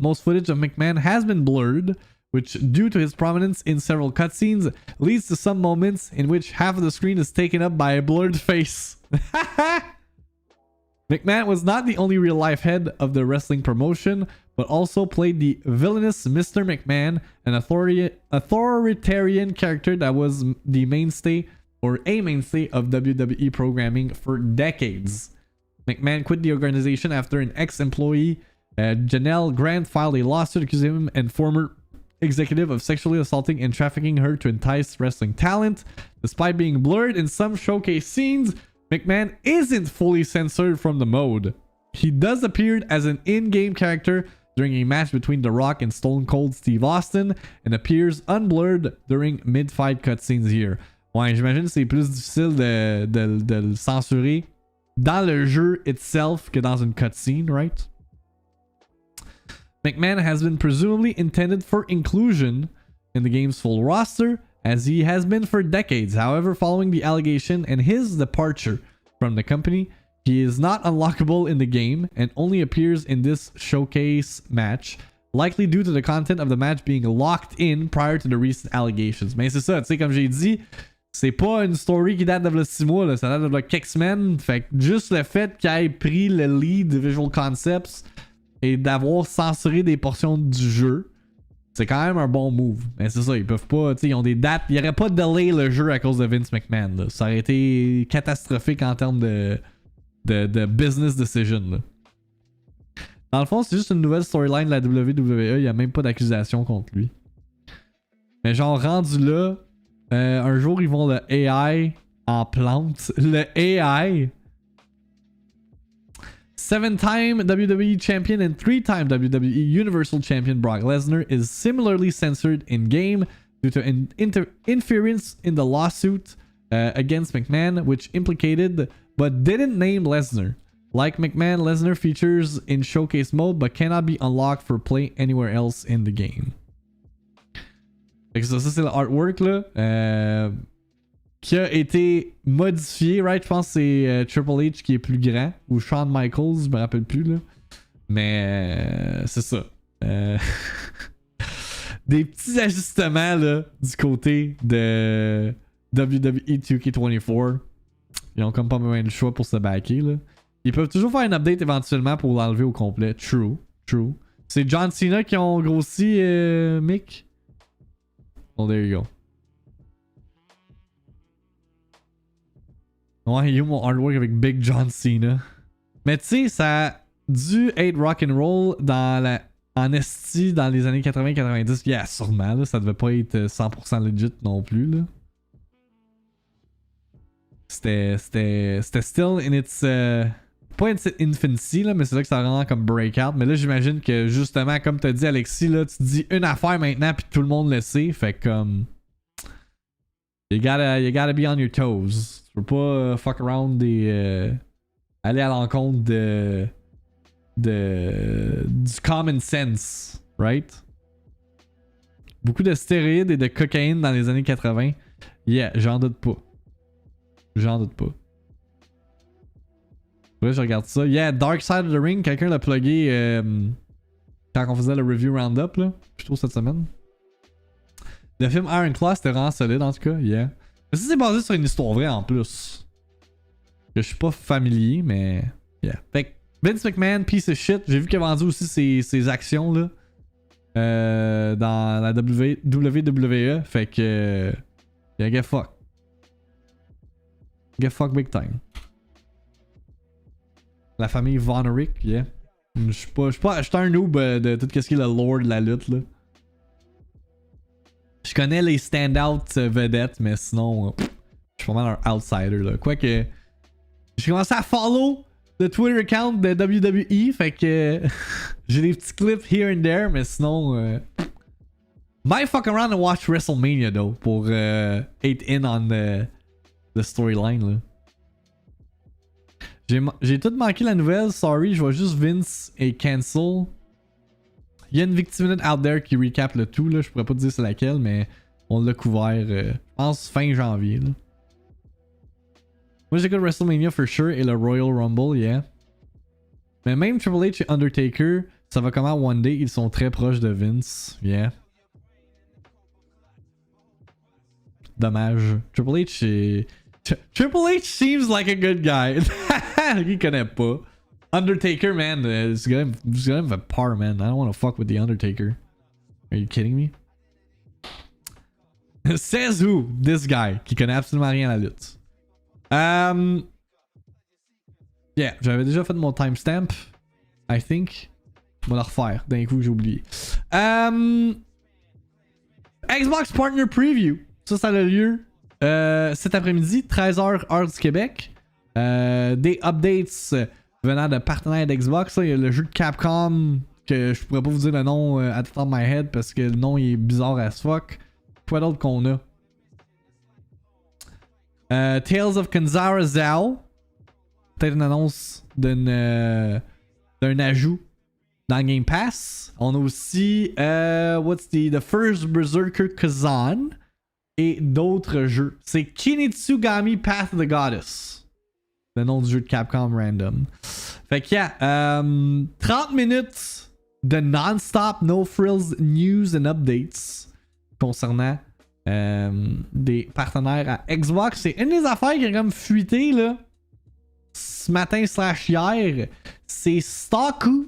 S2: Most footage of McMahon has been blurred, which, due to his prominence in several cutscenes, leads to some moments in which half of the screen is taken up by a blurred face. McMahon was not the only real-life head of the wrestling promotion, but also played the villainous Mr. McMahon, an authoritarian character that was the mainstay or a mainstay of WWE programming for decades. McMahon quit the organization after an ex-employee, Janelle Grant, filed a lawsuit accusing him and former executive of sexually assaulting and trafficking her to entice wrestling talent. Despite being blurred in some showcase scenes, McMahon isn't fully censored from the mode. He does appear as an in-game character during a match between The Rock and Stone Cold Steve Austin and appears unblurred during mid-fight cutscenes here. Ouais, j'imagine que c'est plus difficile de le censurer dans le jeu itself que dans une cutscene, right? McMahon has been presumably intended for inclusion in the game's full roster, as he has been for decades. However, following the allegation and his departure from the company, he is not unlockable in the game and only appears in this showcase match, likely due to the content of the match being locked in prior to the recent allegations. Mais c'est ça, tu sais, comme j'ai dit, c'est pas une story qui date de 6 mois, là, ça date de quelques semaines. Fait que juste le fait qu'il ait pris le lead de Visual Concepts et d'avoir censuré des portions du jeu, c'est quand même un bon move. Mais c'est ça, ils peuvent pas, tu sais, ils ont des dates. Il n'y aurait pas de delay le jeu à cause de Vince McMahon. Là. Ça aurait été catastrophique en termes de business decision. Là. Dans le fond, c'est juste une nouvelle storyline de la WWE. Il n'y a même pas d'accusation contre lui. Mais genre, rendu là, un jour, ils vont le AI en plante. Le AI. 7-time WWE Champion and 3-time WWE Universal Champion Brock Lesnar is similarly censored in-game due to interference in the lawsuit against McMahon, which implicated but didn't name Lesnar. Like McMahon, Lesnar features in Showcase mode but cannot be unlocked for play anywhere else in the game. Fait que ça c'est le artwork là. Qui a été modifié, right? Je pense que c'est Triple H qui est plus grand. Ou Shawn Michaels, je me rappelle plus là. Mais c'est ça. Des petits ajustements là du côté de WWE 2K24. Ils ont comme pas même le choix pour se backer là. Ils peuvent toujours faire une update éventuellement pour l'enlever au complet. True. C'est John Cena qui ont grossi Mick. Oh, there you go. Ouais, il y a eu mon artwork avec Big John Cena. Mais tu sais, ça a dû être rock'n'roll en esti dans les années 80-90. Yeah, sûrement, là, ça devait pas être 100% legit non plus. Là. c'était still in its... pas in its infancy, là, mais c'est là que ça rend comme breakout. Mais là, j'imagine que justement, comme t'as dit, Alexis, là, tu dis une affaire maintenant, puis tout le monde le sait. Fait comme... You gotta be on your toes. Tu peux pas fuck around et aller à l'encontre du common sense, right? Beaucoup de stéroïdes et de cocaïne dans les années 80. Yeah, j'en doute pas. J'en doute pas. Ouais, je regarde ça. Yeah, Dark Side of the Ring, quelqu'un l'a plugué quand on faisait le review roundup, là, plutôt cette semaine. Le film Iron Claw, c'était vraiment solide en tout cas, yeah. Mais ça, c'est basé sur une histoire vraie en plus. Que je suis pas familier, mais yeah. Fait que Vince McMahon, piece of shit. J'ai vu qu'il a vendu aussi ses actions là. Dans la WWE. Fait que. Yeah, get fuck. Get fuck big time. La famille Von Erich, yeah. Je suis un noob de tout ce qui est le lore de la lutte là. Je connais les standout vedettes, mais sinon, je suis pas mal un outsider là. Quoique, j'ai commencé à follow le Twitter account de WWE, fait que j'ai des petits clips here and there, mais sinon, might fuck around and watch WrestleMania though, pour 8 in on the storyline là. J'ai tout manqué la nouvelle, sorry, je vois juste Vince et cancel. Il y a une VIICTIIMINUTE out there qui recap le tout, là. Je pourrais pas te dire c'est laquelle, mais on l'a couvert, je pense, fin janvier. Là. Moi, j'écoute WrestleMania for sure et le Royal Rumble, yeah. Mais même Triple H et Undertaker, ça va comment One Day, ils sont très proches de Vince, yeah. Dommage. Triple H est... Triple H seems like a good guy. Il connaît pas. Undertaker, man, it's gonna have a par, man. I don't want to fuck with the Undertaker. Are you kidding me? Says who? This guy, qui connaît absolument rien à la lutte. Yeah, j'avais déjà fait mon timestamp. I think. On va le refaire d'un coup que j'ai oublié. Xbox Partner Preview. Ça a lieu cet après-midi, 13h heure du Québec. Des updates venant de partenaires d'Xbox. Il y a le jeu de Capcom que je pourrais pas vous dire le nom at the top of my head parce que le nom il est bizarre as fuck. Quoi d'autre qu'on a? Tales of Kanzara Zao. Peut-être une annonce d'un ajout dans Game Pass. On a aussi the First Berserker Kazan et d'autres jeux. C'est Kinitsugami Path of the Goddess. Le nom du jeu de Capcom random. Fait que yeah, 30 minutes de non-stop, no-frills news and updates concernant des partenaires à Xbox. C'est une des affaires qui a comme fuité là ce matin / hier. C'est Stalker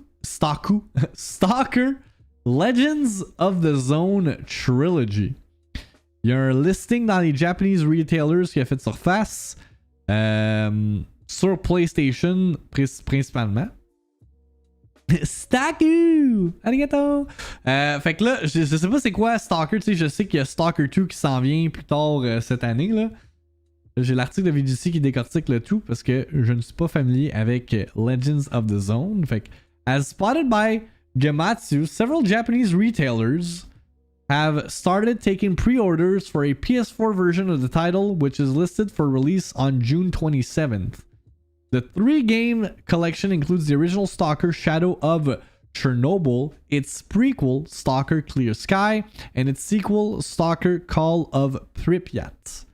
S2: Legends of the Zone Trilogy. Il y a un listing dans les Japanese retailers qui a fait surface. Sur PlayStation principalement. Stalker! Arigato! Fait que là, je sais pas c'est quoi Stalker, tu sais, je sais qu'il y a Stalker 2 qui s'en vient plus tard cette année, là. J'ai l'article de VGC qui décortique le tout parce que je ne suis pas familier avec Legends of the Zone. Fait que, as spotted by Gematsu, several Japanese retailers have started taking pre-orders for a PS4 version of the title, which is listed for release on June 27th. The 3-game collection includes the original Stalker Shadow of Chernobyl, its prequel Stalker Clear Sky, and its sequel Stalker Call of Pripyat.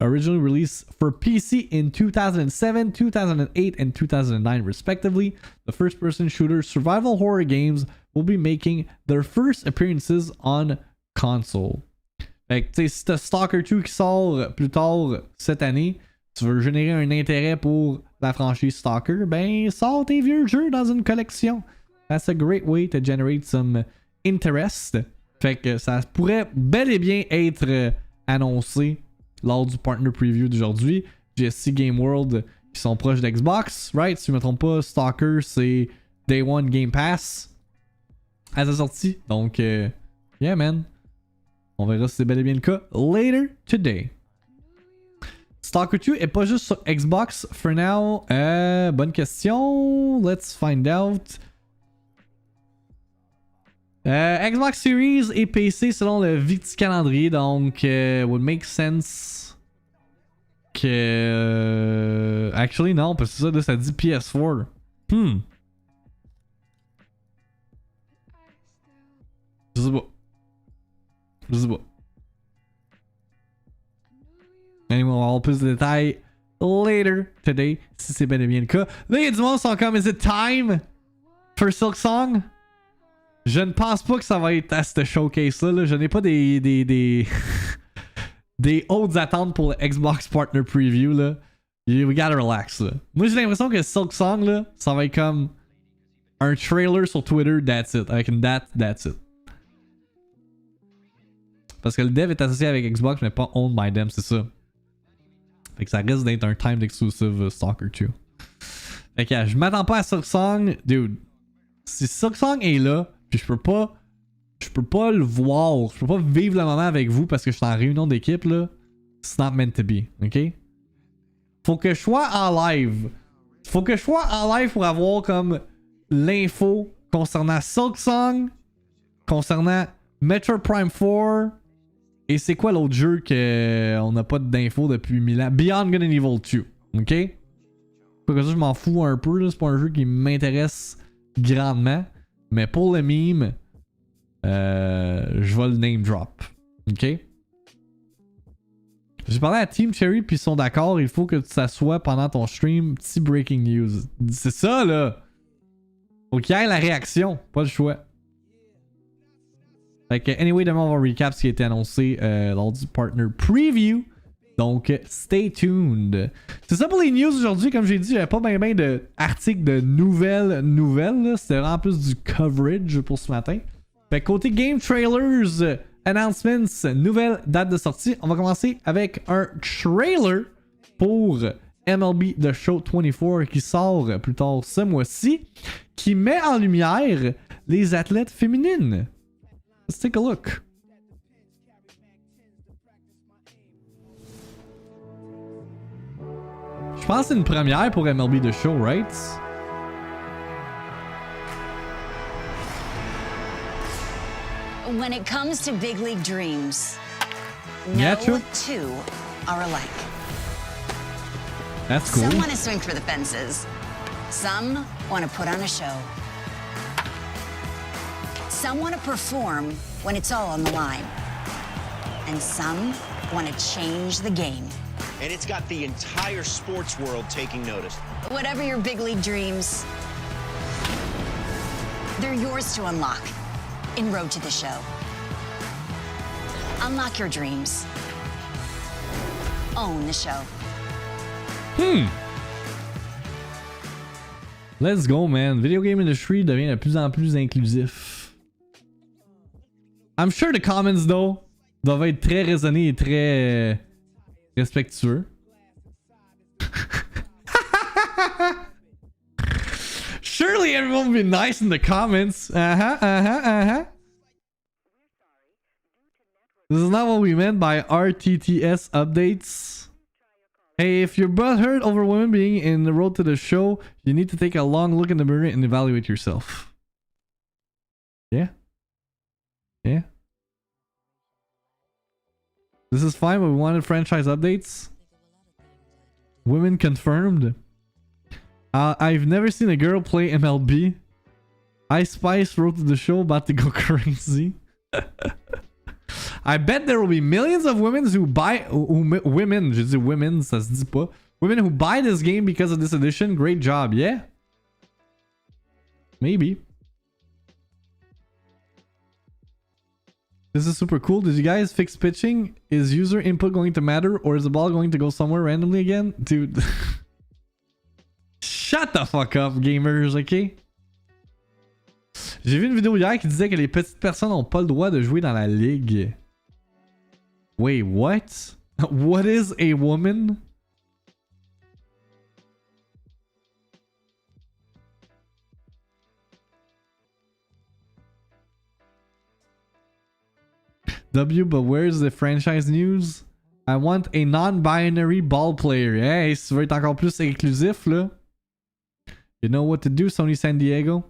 S2: Originally released for PC in 2007, 2008, and 2009 respectively, the first-person shooter survival horror games will be making their first appearances on console. Fait que, tu sais, si t'as Stalker 2 qui sort plus tard cette année, tu veux générer un intérêt pour la franchise Stalker, ben sors tes vieux jeux dans une collection. That's a great way to generate some interest. Fait que ça pourrait bel et bien être annoncé lors du partner preview d'aujourd'hui. GSC Game World qui sont proches d'Xbox, right? Si je me trompe pas, Stalker c'est Day One Game Pass à sa sortie. Donc, yeah man. On verra si c'est bel et bien le cas later today. Stalker 2 est pas juste sur Xbox for now. Bonne question. Let's find out. Xbox Series et PC selon le VIICTIIMINUTE calendrier, donc would make sense que actually non, parce que ça dit PS4. Je sais pas. Anyway, on va avoir plus de détails later today, si c'est bel et bien le cas. Là, il y a du monde qui sont comme, is it time for Silksong? Je ne pense pas que ça va être à ce showcase-là. Là. Je n'ai pas des hautes attentes pour le Xbox Partner Preview. Là. We gotta relax. Là. Moi, j'ai l'impression que Silksong, là, ça va être comme un trailer sur Twitter, that's it. Avec une date, that's it. Parce que le dev est associé avec Xbox, mais pas owned by them, c'est ça. Fait que ça risque d'être un timed exclusive Stalker 2. Fait que je m'attends pas à Silksong. Dude, si Silksong est là, puis je peux pas le voir, je peux pas vivre le moment avec vous parce que je suis en réunion d'équipe là. It's not meant to be, ok? Faut que je sois en live. Faut que je sois en live pour avoir comme l'info concernant Silksong, concernant Metro Prime 4, et c'est quoi l'autre jeu qu'on n'a pas d'infos depuis 1000 ans? Beyond Good and Evil 2, ok? Faut que ça je m'en fous un peu, là. C'est pas un jeu qui m'intéresse grandement. Mais pour le meme, je vais le name drop. Ok? J'ai parlé à Team Cherry puis ils sont d'accord. Il faut que tu t'assoies pendant ton stream. Petit breaking news. C'est ça là! Faut qu'il y ait la réaction. Pas le choix. Fait que, anyway, demain on va recap ce qui a été annoncé lors du partner preview. Donc, stay tuned. C'est ça pour les news aujourd'hui. Comme j'ai dit, il n'y avait pas bien d'articles de nouvelles. C'était vraiment plus du coverage pour ce matin. Fait que côté Game Trailers, announcements, nouvelle date de sortie. On va commencer avec un trailer pour MLB The Show 24 qui sort plus tard ce mois-ci, qui met en lumière les athlètes féminines. Let's take a look. Je pense que c'est une première pour MLB The Show, right?
S7: When it comes to big league dreams,
S2: yeah,
S7: no two are alike.
S2: That's cool.
S7: Some want to swing for the fences. Some want to put on a show. Some want to perform when it's all on the line. And some want to change the game.
S13: And it's got the entire sports world taking notice.
S7: Whatever your big league dreams, they're yours to unlock in Road to the Show. Unlock your dreams. Own the show.
S2: Let's go, man. Video game industry devient de plus en plus inclusif. I'm sure the comments, though, doivent être très raisonnés et très respectueux. Surely everyone will be nice in the comments. This is not what we meant by RTTS updates. Hey, if you're butthurt over women being in the road to the show, you need to take a long look in the mirror and evaluate yourself. Yeah? Yeah? This is fine, but we wanted franchise updates. Women confirmed. I've never seen a girl play MLB. Ice Spice wrote to the show about to go crazy. I bet there will be millions of women who buy... women, je dis women, ça se dit pas. Women who buy this game because of this edition. Great job, yeah? Maybe. This is super cool. Did you guys fix pitching? Is user input going to matter or is the ball going to go somewhere randomly again? Dude. Shut the fuck up, gamers, ok? J'ai vu une vidéo hier qui disait que les petites personnes n'ont pas le droit de jouer dans la ligue. Wait, what? What is a woman? W, but where's the franchise news? I want a non-binary ball player. Hey, si tu veux être encore plus inclusif, là. You know what to do, Sony San Diego.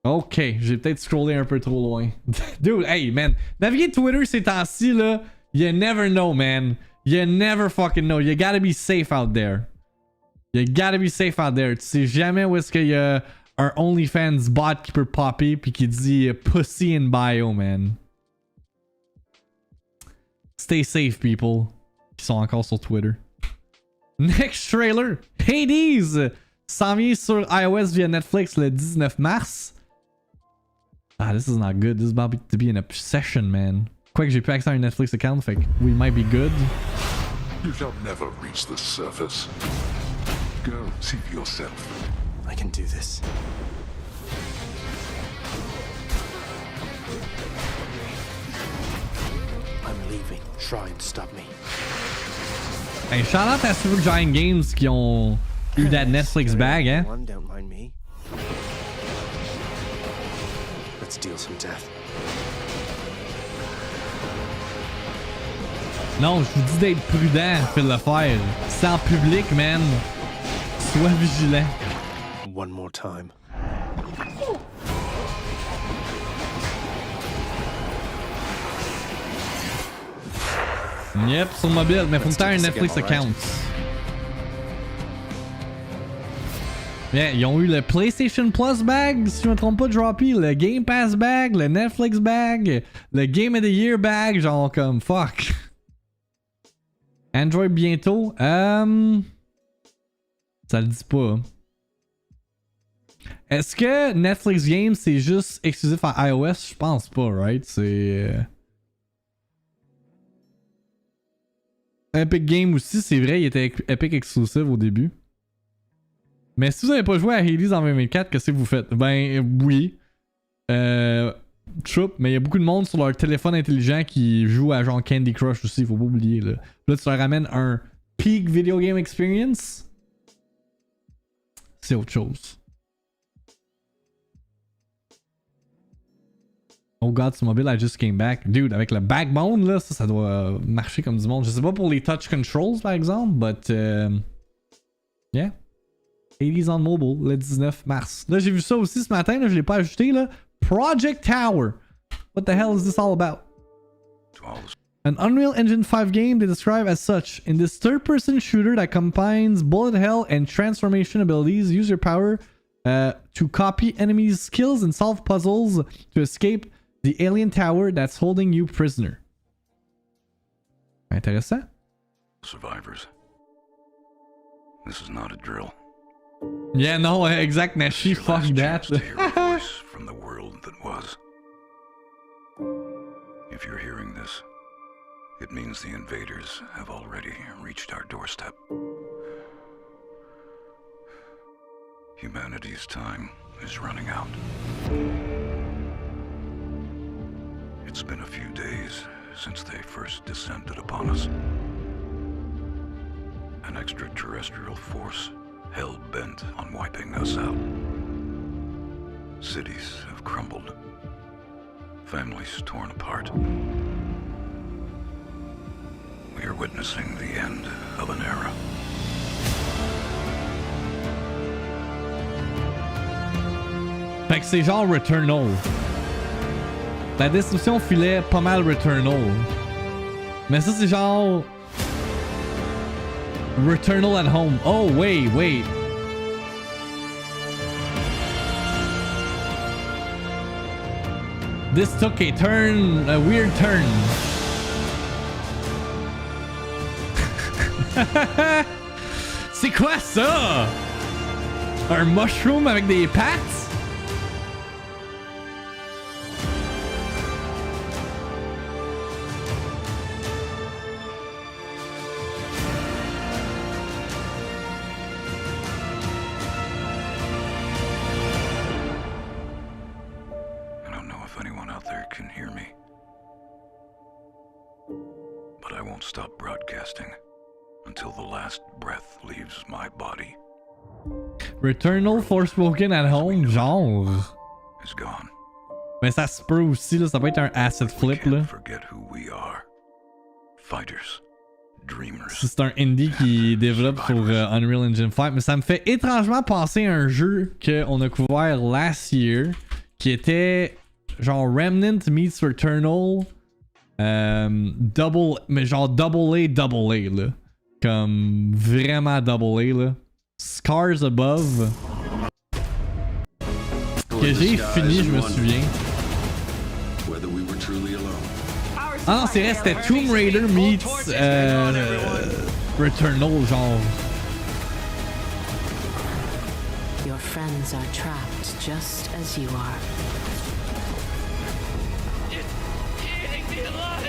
S2: Ok, j'ai peut-être scrollé un peu trop loin. Dude, hey, man. Naviguer Twitter ces temps-ci, là, you never know, man. You never fucking know. You gotta be safe out there. You gotta be safe out there. Tu sais jamais où est-ce qu'il y a un OnlyFans bot qui peut popper puis qui dit pussy in bio, man. Stay safe, people. Qui sont encore sur Twitter. Next trailer. Hades s'en vient sur iOS via Netflix le 19 mars. Ah, this is not good. This is about to be an obsession, man. Quoique j'ai plus accès à un Netflix account, fait que we might be good.
S14: You shall never reach the surface. Go, see for yourself.
S4: I can do this. I'm leaving. Try and stop me.
S2: Hey, shout out à Super Giant Games qui ont eu that Netflix bag, hein?
S4: Don't mind me. Let's deal some death.
S2: Non, je vous dis d'être prudent, fais le faire. C'est en public, man. Sois vigilant.
S4: One more time.
S2: Yep, sur mobile, mais faut que t'aies un Netflix account. Yeah, ils ont eu le PlayStation Plus bag, si je me trompe pas, Droppy, le Game Pass bag, le Netflix bag, le Game of the Year bag, genre comme fuck. Android bientôt. Ça le dit pas. Est-ce que Netflix Games c'est juste exclusif à iOS? Je pense pas, right? C'est. Epic Games aussi, c'est vrai, il était Epic exclusive au début. Mais si vous avez pas joué à Hades en 2024, qu'est-ce que vous faites? Ben oui. Troup, mais il y a beaucoup de monde sur leur téléphone intelligent qui joue à genre Candy Crush aussi, faut pas oublier. Là tu leur ramènes un peak video game experience. C'est autre chose. Oh god, c'est mobile, I just came back. Dude, avec le backbone, là, ça doit marcher comme du monde. Je sais pas pour les touch controls, par exemple, but yeah. 80s on mobile, le 19 mars. Là, j'ai vu ça aussi ce matin, là, je l'ai pas ajouté, là. Project Tower. What the hell is this all about? An Unreal Engine 5 game they describe as such. In this third-person shooter that combines bullet hell and transformation abilities, use your power to copy enemies' skills and solve puzzles to escape the alien tower that's holding you prisoner. Intéressant.
S14: Survivors. This is not a drill.
S2: Yeah, no, exact Nashi, fuck that.
S14: From the world that was. If you're hearing this, it means the invaders have already reached our doorstep. Humanity's time is running out. It's been a few days since they first descended upon us. An extraterrestrial force hell-bent on wiping us out. Cities have crumbled. Families torn apart. We are witnessing the end of an era.
S2: Fait que c'est genre Returnal. La description filait pas mal Returnal. Mais ça c'est genre Returnal at home. Oh wait. This took a turn, a weird turn. C'est quoi ça? Un mushroom avec des pattes?
S14: Stop broadcasting until the last breath leaves my body.
S2: Returnal Forspoken at home, genre.
S14: Is gone.
S2: Mais ça se peut aussi, là, ça peut être un asset flip, là.
S14: Forget who we are. Fighters. Dreamers.
S2: C'est un indie qui développe sur Unreal Engine 5, mais ça me fait étrangement penser à un jeu qu'on a couvert last year, qui était genre Remnant meets Returnal, mais genre double A, là. Comme vraiment double A, là. Scars Above. Que j'ai fini, je me souviens. Ah non, c'est vrai, c'était Tomb Raider meets Returnal, genre.
S15: Your friends are trapped just as you are.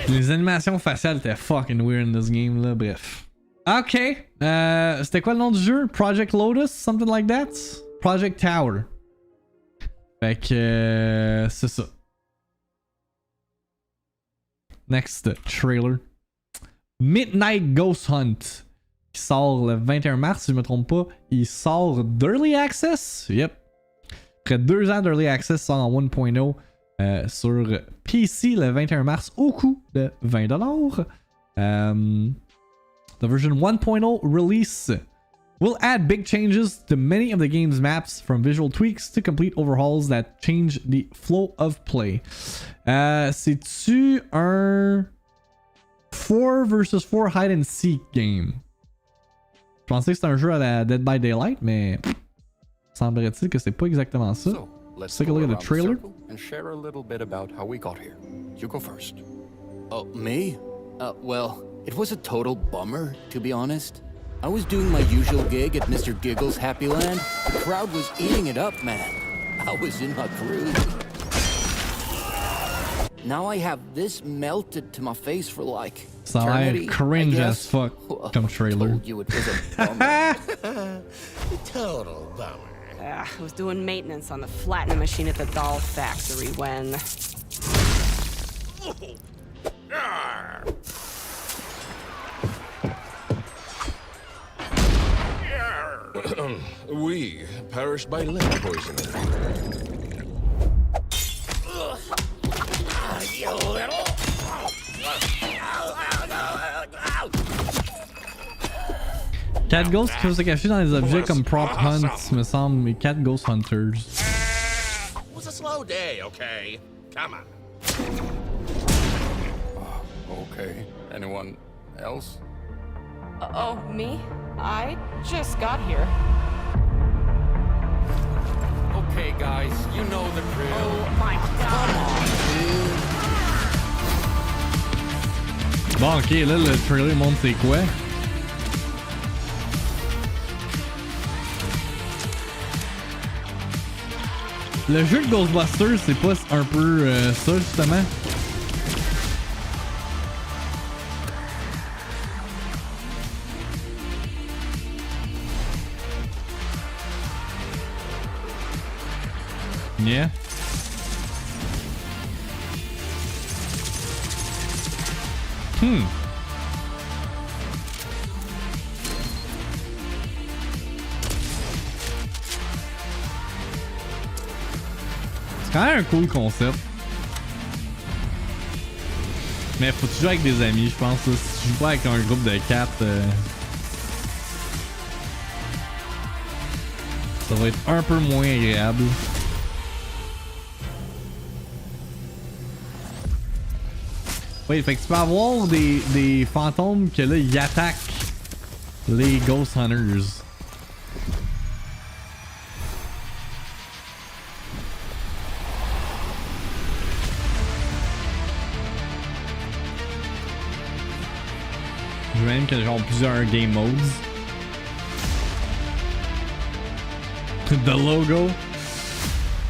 S2: Les animations faciales étaient fucking weird in this game, là, bref. Ok, c'était quoi le nom du jeu? Project Lotus? Something like that? Project Tower. Fait que c'est ça. Next trailer. Midnight Ghost Hunt. Qui sort le 21 mars, si je me trompe pas. Il sort d'Early Access. Yep. Après 2 ans d'Early Access, sort en 1.0 sur PC le 21 mars au coût de $20. The version 1.0 release will add big changes to many of the game's maps, from visual tweaks to complete overhauls that change the flow of play. C'est-tu un 4 vs 4 hide and seek game? Je pensais que c'était un jeu à la Dead by Daylight, mais semblerait-il que c'est pas exactement ça. Let's take a look at the trailer.
S16: And share a little bit about how we got here. You go first. Oh, me? Well, it was a total bummer, to be honest. I was doing my usual gig at Mr. Giggle's Happy Land. The crowd was eating it up, man. I was in my groove. Now I have this melted to my face for like
S2: Ça a l'air cringe as fuck comme trailer.
S16: Told you it was a bummer.
S11: Total bummer.
S5: I was doing maintenance on the flattening machine at the doll factory when...
S17: We perished by lead poisoning.
S11: You little...
S2: Cat Ghost qui peut se cacher dans les objets comme Prop Hunt, me semble, mais Cat Ghost Hunters.
S17: It was a slow day, okay? Come on.
S16: Okay. Anyone else?
S5: Oh, me? I just got here.
S16: Okay, guys, you know the drill.
S5: Oh my god.
S2: Bon, ok, là, le trailer montre c'est quoi. Le jeu de Ghostbusters, c'est pas un peu ça, justement? Yeah. C'est quand même un cool concept. Mais faut que tu joues avec des amis, je pense. Là. Si tu joues pas avec un groupe de 4, ça va être un peu moins agréable. Oui, fait que tu peux avoir des fantômes que là, ils attaquent les Ghost Hunters. Même qu'il y a genre plusieurs game modes. The logo.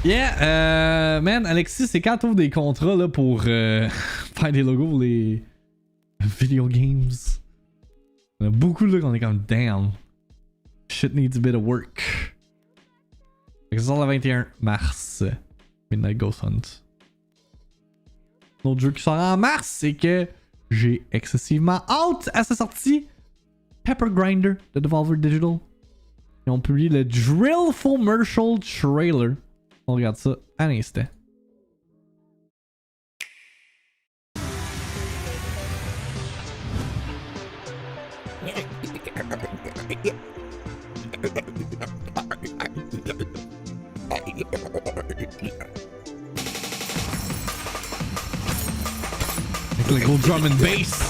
S2: Yeah, man, Alexis, c'est quand t'ouvres des contrats là, pour faire des logos pour les video games. Il y en a beaucoup là qu'on est comme damn. Shit needs a bit of work. Fait que ça sort le 21 mars. Midnight Ghost Hunt. L'autre jeu qui sort en mars, c'est que j'ai excessivement hâte à sa sortie. Pepper Grinder de Devolver Digital. Ils ont publié le DRILLfomercial trailer. On regarde ça à l'instant. Le gros drum and bass.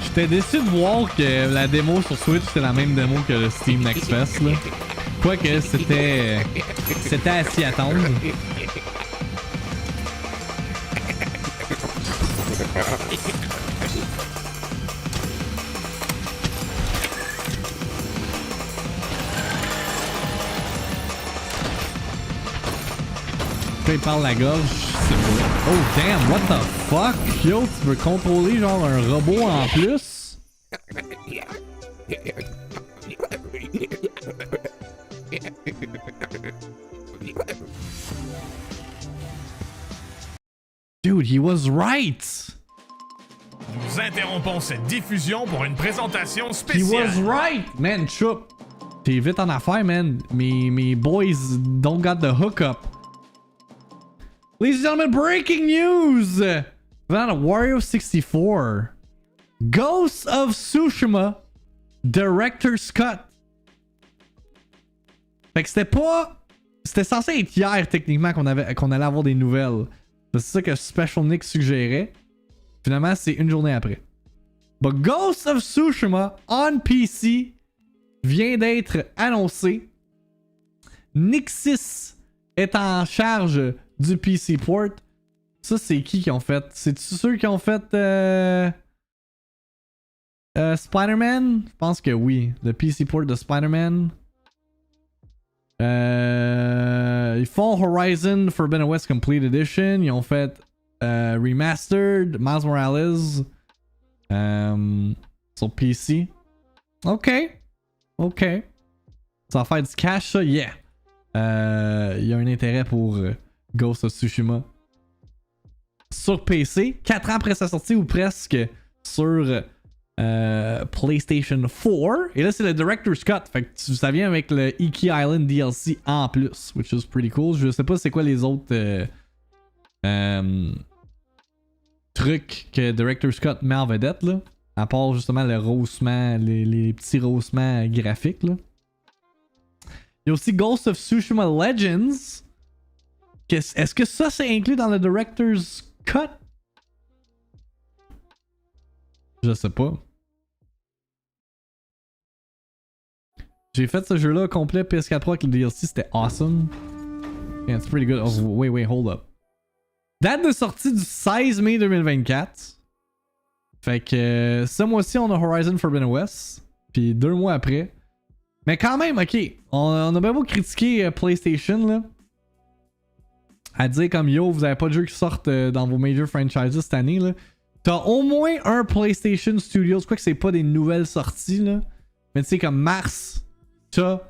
S2: J'étais déçu de voir que la démo sur Switch c'était la même démo que le Steam Next Fest là. Quoique c'était à s'y attendre. Il parle la gorge, c'est beau. Oh damn, what the fuck? Yo, tu veux contrôler genre un robot en plus? Dude, he was right!
S1: Nous interrompons cette diffusion pour une présentation
S2: He
S1: spéciale.
S2: was right! Man, Chup, t'es vite en affaire, man. Mes boys don't got the hookup. Ladies and gentlemen, breaking news! Van Wario 64. Ghost of Tsushima Director's Cut. Fait que c'était pas... C'était censé être hier, techniquement, qu'on allait avoir des nouvelles. C'est ça que Special Nick suggérait. Finalement, c'est une journée après. But Ghost of Tsushima on PC vient d'être annoncé. Nixis est en charge du PC port. Ça, c'est qui ont fait? C'est-tu ceux qui ont fait Spider-Man? Je pense que oui. Le PC port de Spider-Man. Ils font Horizon Forbidden West Complete Edition. Ils ont fait Remastered Miles Morales sur PC. Ok. Ça va faire du cash, ça? Yeah. Il y a un intérêt pour Ghost of Tsushima sur PC. 4 ans après sa sortie ou presque sur PlayStation 4. Et là, c'est le Director's Cut. Fait que ça vient avec le Iki Island DLC en plus, which is pretty cool. Je sais pas c'est quoi les autres trucs que Director's Cut met en vedette, là. À part justement le rehaussement, les petits rehaussements graphiques, là. Il y a aussi Ghost of Tsushima Legends. Est-ce que ça c'est inclus dans le Director's Cut? Je sais pas. J'ai fait ce jeu-là complet PS4 Pro avec le DLC, c'était awesome. Yeah, it's pretty good. Oh, wait, hold up. Date de sortie du 16 mai 2024. Fait que ce mois-ci, on a Horizon Forbidden West. Puis 2 mois après. Mais quand même, ok. On a bien beau critiquer PlayStation, là. À dire comme yo, vous avez pas de jeux qui sortent dans vos major franchises cette année, là. T'as au moins un PlayStation Studios. Je crois que c'est pas des nouvelles sorties, là. Mais tu sais, comme mars, t'as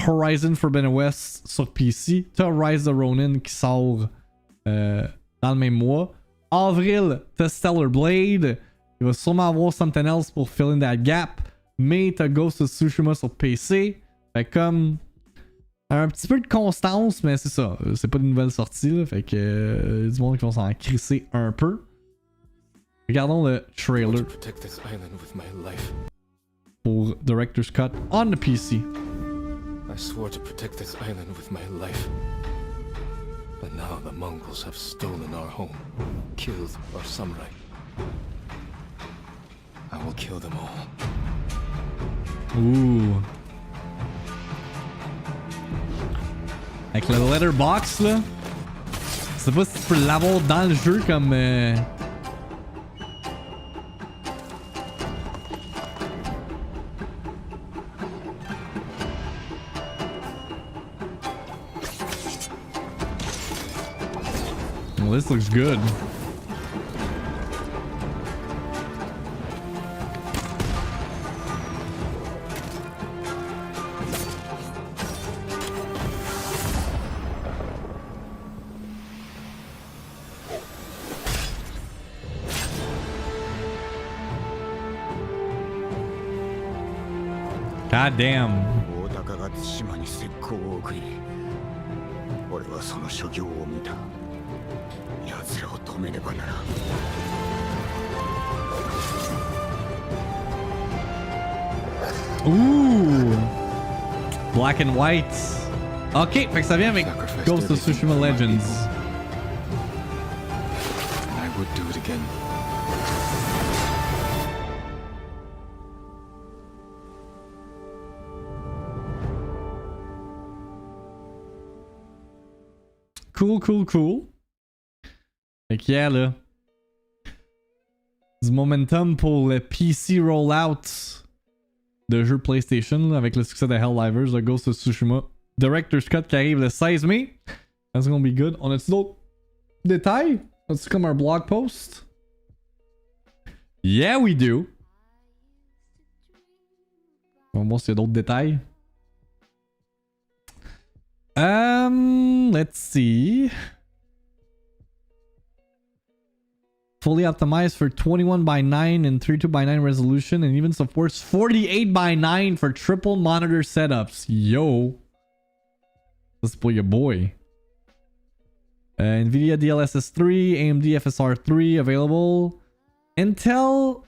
S2: Horizon Forbidden West sur PC. T'as Rise of Ronin qui sort dans le même mois. Avril, t'as Stellar Blade. Il va sûrement avoir something else pour fill in that gap. Mais t'as Ghost of Tsushima sur PC. Fait comme un petit peu de constance, mais c'est ça. C'est pas de nouvelles sorties, là. Fait que du monde qui vont s'en crisser un peu. Regardons le trailer pour Director's Cut on the PC.
S18: I swore to protect this island with my life. But now the Mongols have stolen our home, killed our samurai. I will kill them all.
S2: Ouh. Avec le letterbox là. Je sais pas si tu peux l'avoir dans le jeu comme Well, this looks good. God damn.
S19: 大高が対馬に石膏を送り、俺はその所業を見た。奴らを止めねばならん。
S2: Ouh! Black and White. Ok, fait que ça vient avec Ghost of Tsushima Legends.
S18: I would do it again.
S2: Cool. Fait que yeah, là. Du momentum pour le PC rollout de jeux PlayStation là, avec le succès de Helldivers, le Ghost of Tsushima. Director's Cut qui arrive le 16 mai. That's gonna be good. On a-tu d'autres détails? As-tu comme un blog post? Yeah, we do. On va voir s'il y a d'autres détails. Let's see. Fully optimized for 21:9 and 32:9 resolution and even supports 48:9 for triple monitor setups. Yo. This is for your boy. NVIDIA DLSS 3, AMD FSR 3 available. Intel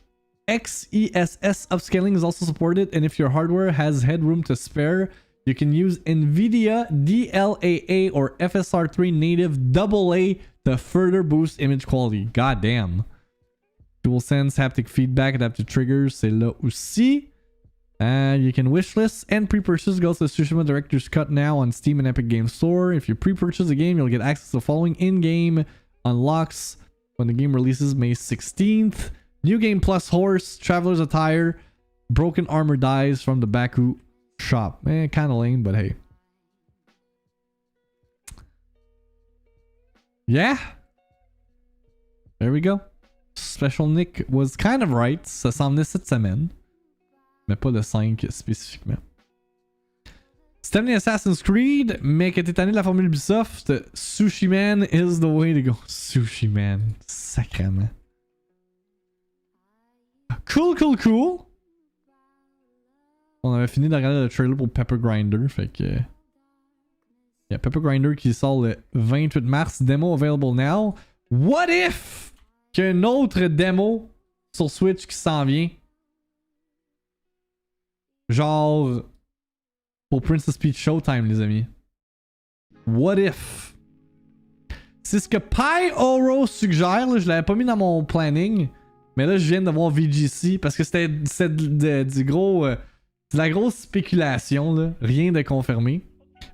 S2: XESS upscaling is also supported, and if your hardware has headroom to spare, you can use NVIDIA DLAA or FSR3 native AA to further boost image quality. God damn. DualSense haptic feedback, adaptive triggers, c'est là aussi. You can wishlist and pre-purchase Ghost of Tsushima Director's Cut now on Steam and Epic Games Store. If you pre-purchase the game, you'll get access to the following in-game unlocks when the game releases May 16th. New Game Plus Horse, Traveler's Attire, Broken Armor Dies from the Baku shop. Kind of lame, but hey. Yeah. There we go. Special Nick was kind of right. Ça s'en venait cette semaine. Mais pas le 5 spécifiquement. C'est terminé Assassin's Creed, mais que t'es tanné de la formule Ubisoft, Sushi Man is the way to go. Sushi Man. Sacrément. Cool. On avait fini de regarder le trailer pour Pepper Grinder, fait que... Il y a Pepper Grinder qui sort le 28 mars, demo available now. What if qu'il y a une autre démo sur Switch qui s'en vient? Genre... pour Princess Peach Showtime, les amis. What if? C'est ce que Pi-Oro suggère, là, je l'avais pas mis dans mon planning, mais là je viens de voir VGC parce que c'était du gros... c'est de la grosse spéculation, là. Rien de confirmé.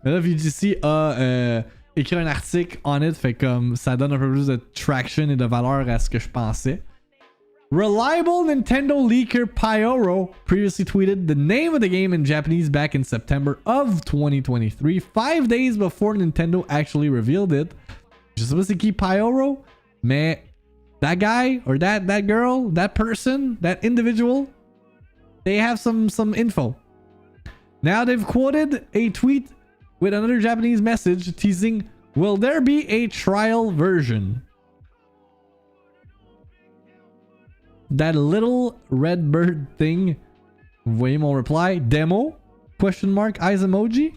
S2: Mais là, VGC a écrit un article on it, fait comme ça donne un peu plus de traction et de valeur à ce que je pensais. Reliable Nintendo leaker Pi-Oro previously tweeted the name of the game in Japanese back in September of 2023, 5 days before Nintendo actually revealed it. Je sais pas c'est qui Pi-Oro, mais that guy or that girl, that person, that individual, they have some info. Now they've quoted a tweet with another Japanese message teasing, will there be a trial version? That little red bird thing. Vous voyez mon reply? Demo? Question mark? Eyes emoji?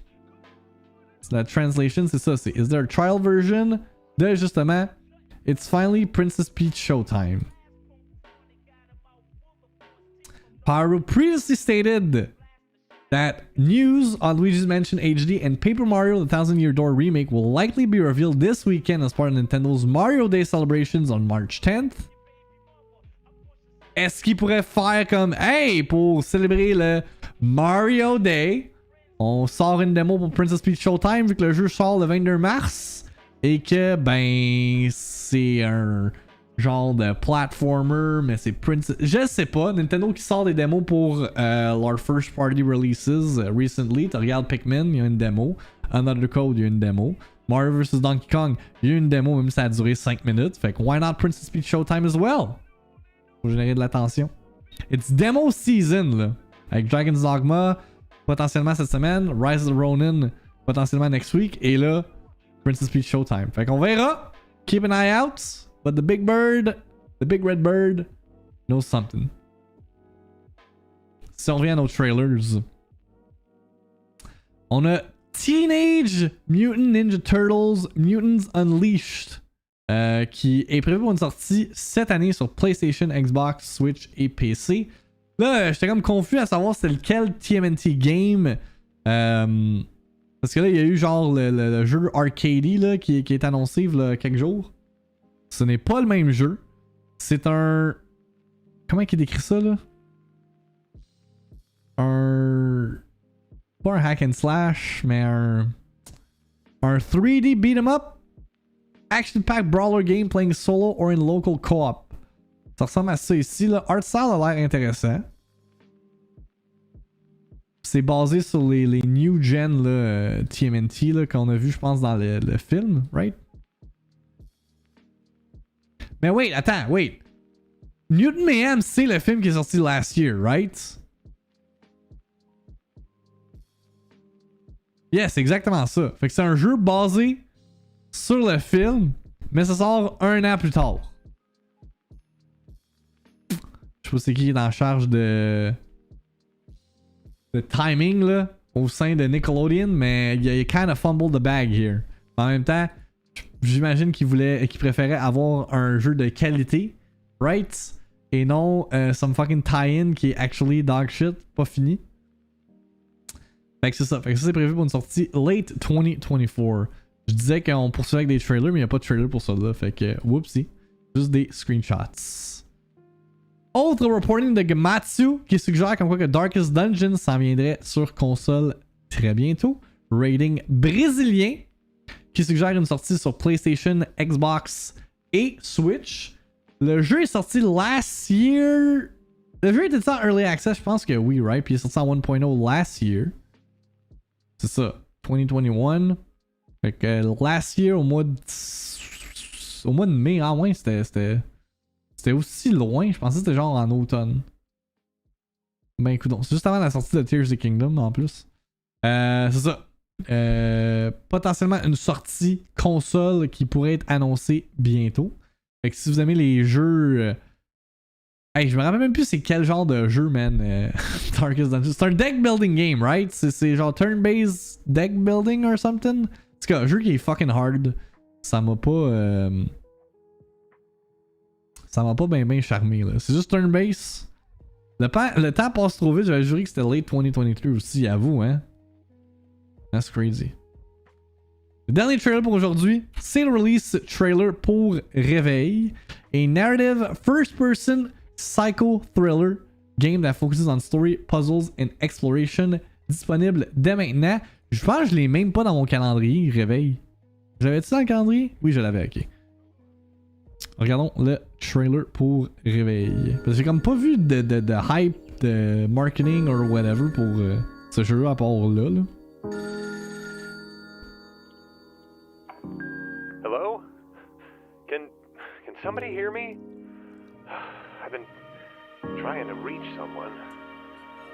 S2: So that translation, c'est ça. C'est, is there a trial version? De justement, it's finally Princess Peach Showtime. Pyro previously stated that news on Luigi's Mansion HD and Paper Mario The Thousand Year Door remake will likely be revealed this weekend as part of Nintendo's Mario Day celebrations on March 10th. Est-ce qu'il pourrait faire comme, hey, pour célébrer le Mario Day, on sort une démo pour Princess Peach Showtime vu que le jeu sort le 22 mars et que, ben, c'est un genre de platformer, mais c'est Princess... Je sais pas, Nintendo qui sort des démos pour leur first party releases recently. Tu regardes Pikmin, il y a une démo. Another Code, il y a une démo. Mario vs Donkey Kong, il y a une démo même si ça a duré 5 minutes. Fait que why not Princess Peach Showtime as well? Pour générer de l'attention. It's demo season, là. Avec Dragon's Dogma, potentiellement cette semaine. Rise of the Ronin, potentiellement next week. Et là, Princess Peach Showtime. Fait qu'on verra. Keep an eye out. But the big bird, the big red bird, knows something. Si on revient à nos trailers. On a Teenage Mutant Ninja Turtles Mutants Unleashed qui est prévu pour une sortie cette année sur PlayStation, Xbox, Switch et PC. Là, j'étais comme confus à savoir c'était lequel TMNT game. Parce que là, il y a eu genre le jeu Arcady là, qui est annoncé il y a quelques jours. Ce n'est pas le même jeu. C'est un... Comment il décrit ça là? Pas un hack and slash, mais un 3D beat 'em up. Action-packed brawler game playing solo or in local co-op. Ça ressemble à ça ici. Là. Art style a l'air intéressant. C'est basé sur les new gen là, TMNT là, qu'on a vu, je pense, dans le film, right? Mais wait, attends, wait. Mutant Mayhem, c'est le film qui est sorti last year, right? Yes, c'est exactement ça. Fait que c'est un jeu basé sur le film, mais ça sort 1 an plus tard. Je sais pas c'est qui est en charge de timing là, au sein de Nickelodeon, mais il kind of fumbled the bag here. En même temps, j'imagine qu'il préférait avoir un jeu de qualité, right? Et non some fucking tie-in qui est actually dog shit, pas fini. Fait que c'est ça. Fait que ça c'est prévu pour une sortie late 2024. Je disais qu'on poursuivait avec des trailers, mais il n'y a pas de trailer pour ça là. Fait que, whoopsie. Juste des screenshots. Autre reporting de Gamatsu qui suggère comme quoi que Darkest Dungeon s'en viendrait sur console très bientôt. Rating brésilien qui suggère une sortie sur PlayStation, Xbox et Switch. Le jeu est sorti last year. Le jeu était en Early Access, je pense que oui, right? Puis il est sorti en 1.0 last year. C'est ça, 2021. Fait que last year, au mois de mai, ah ouais, c'était aussi loin. Je pensais que c'était genre en automne. Ben écoute, c'est juste avant la sortie de Tears of the Kingdom en plus. C'est ça. Potentiellement une sortie console qui pourrait être annoncée bientôt. Fait que si vous aimez les jeux... Hey, je me rappelle même plus c'est quel genre de jeu, man. Darkest Dungeon. C'est un deck building game, right? C'est genre turn-based deck building or something. En tout cas, un jeu qui est fucking hard. Ça m'a pas... Ça m'a pas bien charmé, là. C'est juste turn-based. Le temps passe trop vite. J'avais juré que c'était late 2023 aussi, à vous, hein? That's crazy. Le dernier trailer pour aujourd'hui, c'est le release trailer pour Réveil. A narrative first-person psycho thriller game that focuses on story, puzzles and exploration. Disponible dès maintenant. Je pense que je l'ai même pas dans mon calendrier, Réveil. J'avais-tu dans le calendrier? Oui, je l'avais, ok. Regardons le trailer pour Réveil. Parce que j'ai comme pas vu de hype, de marketing or whatever pour ce jeu à part là.
S20: Hello? Can somebody hear me? I've been trying to reach someone.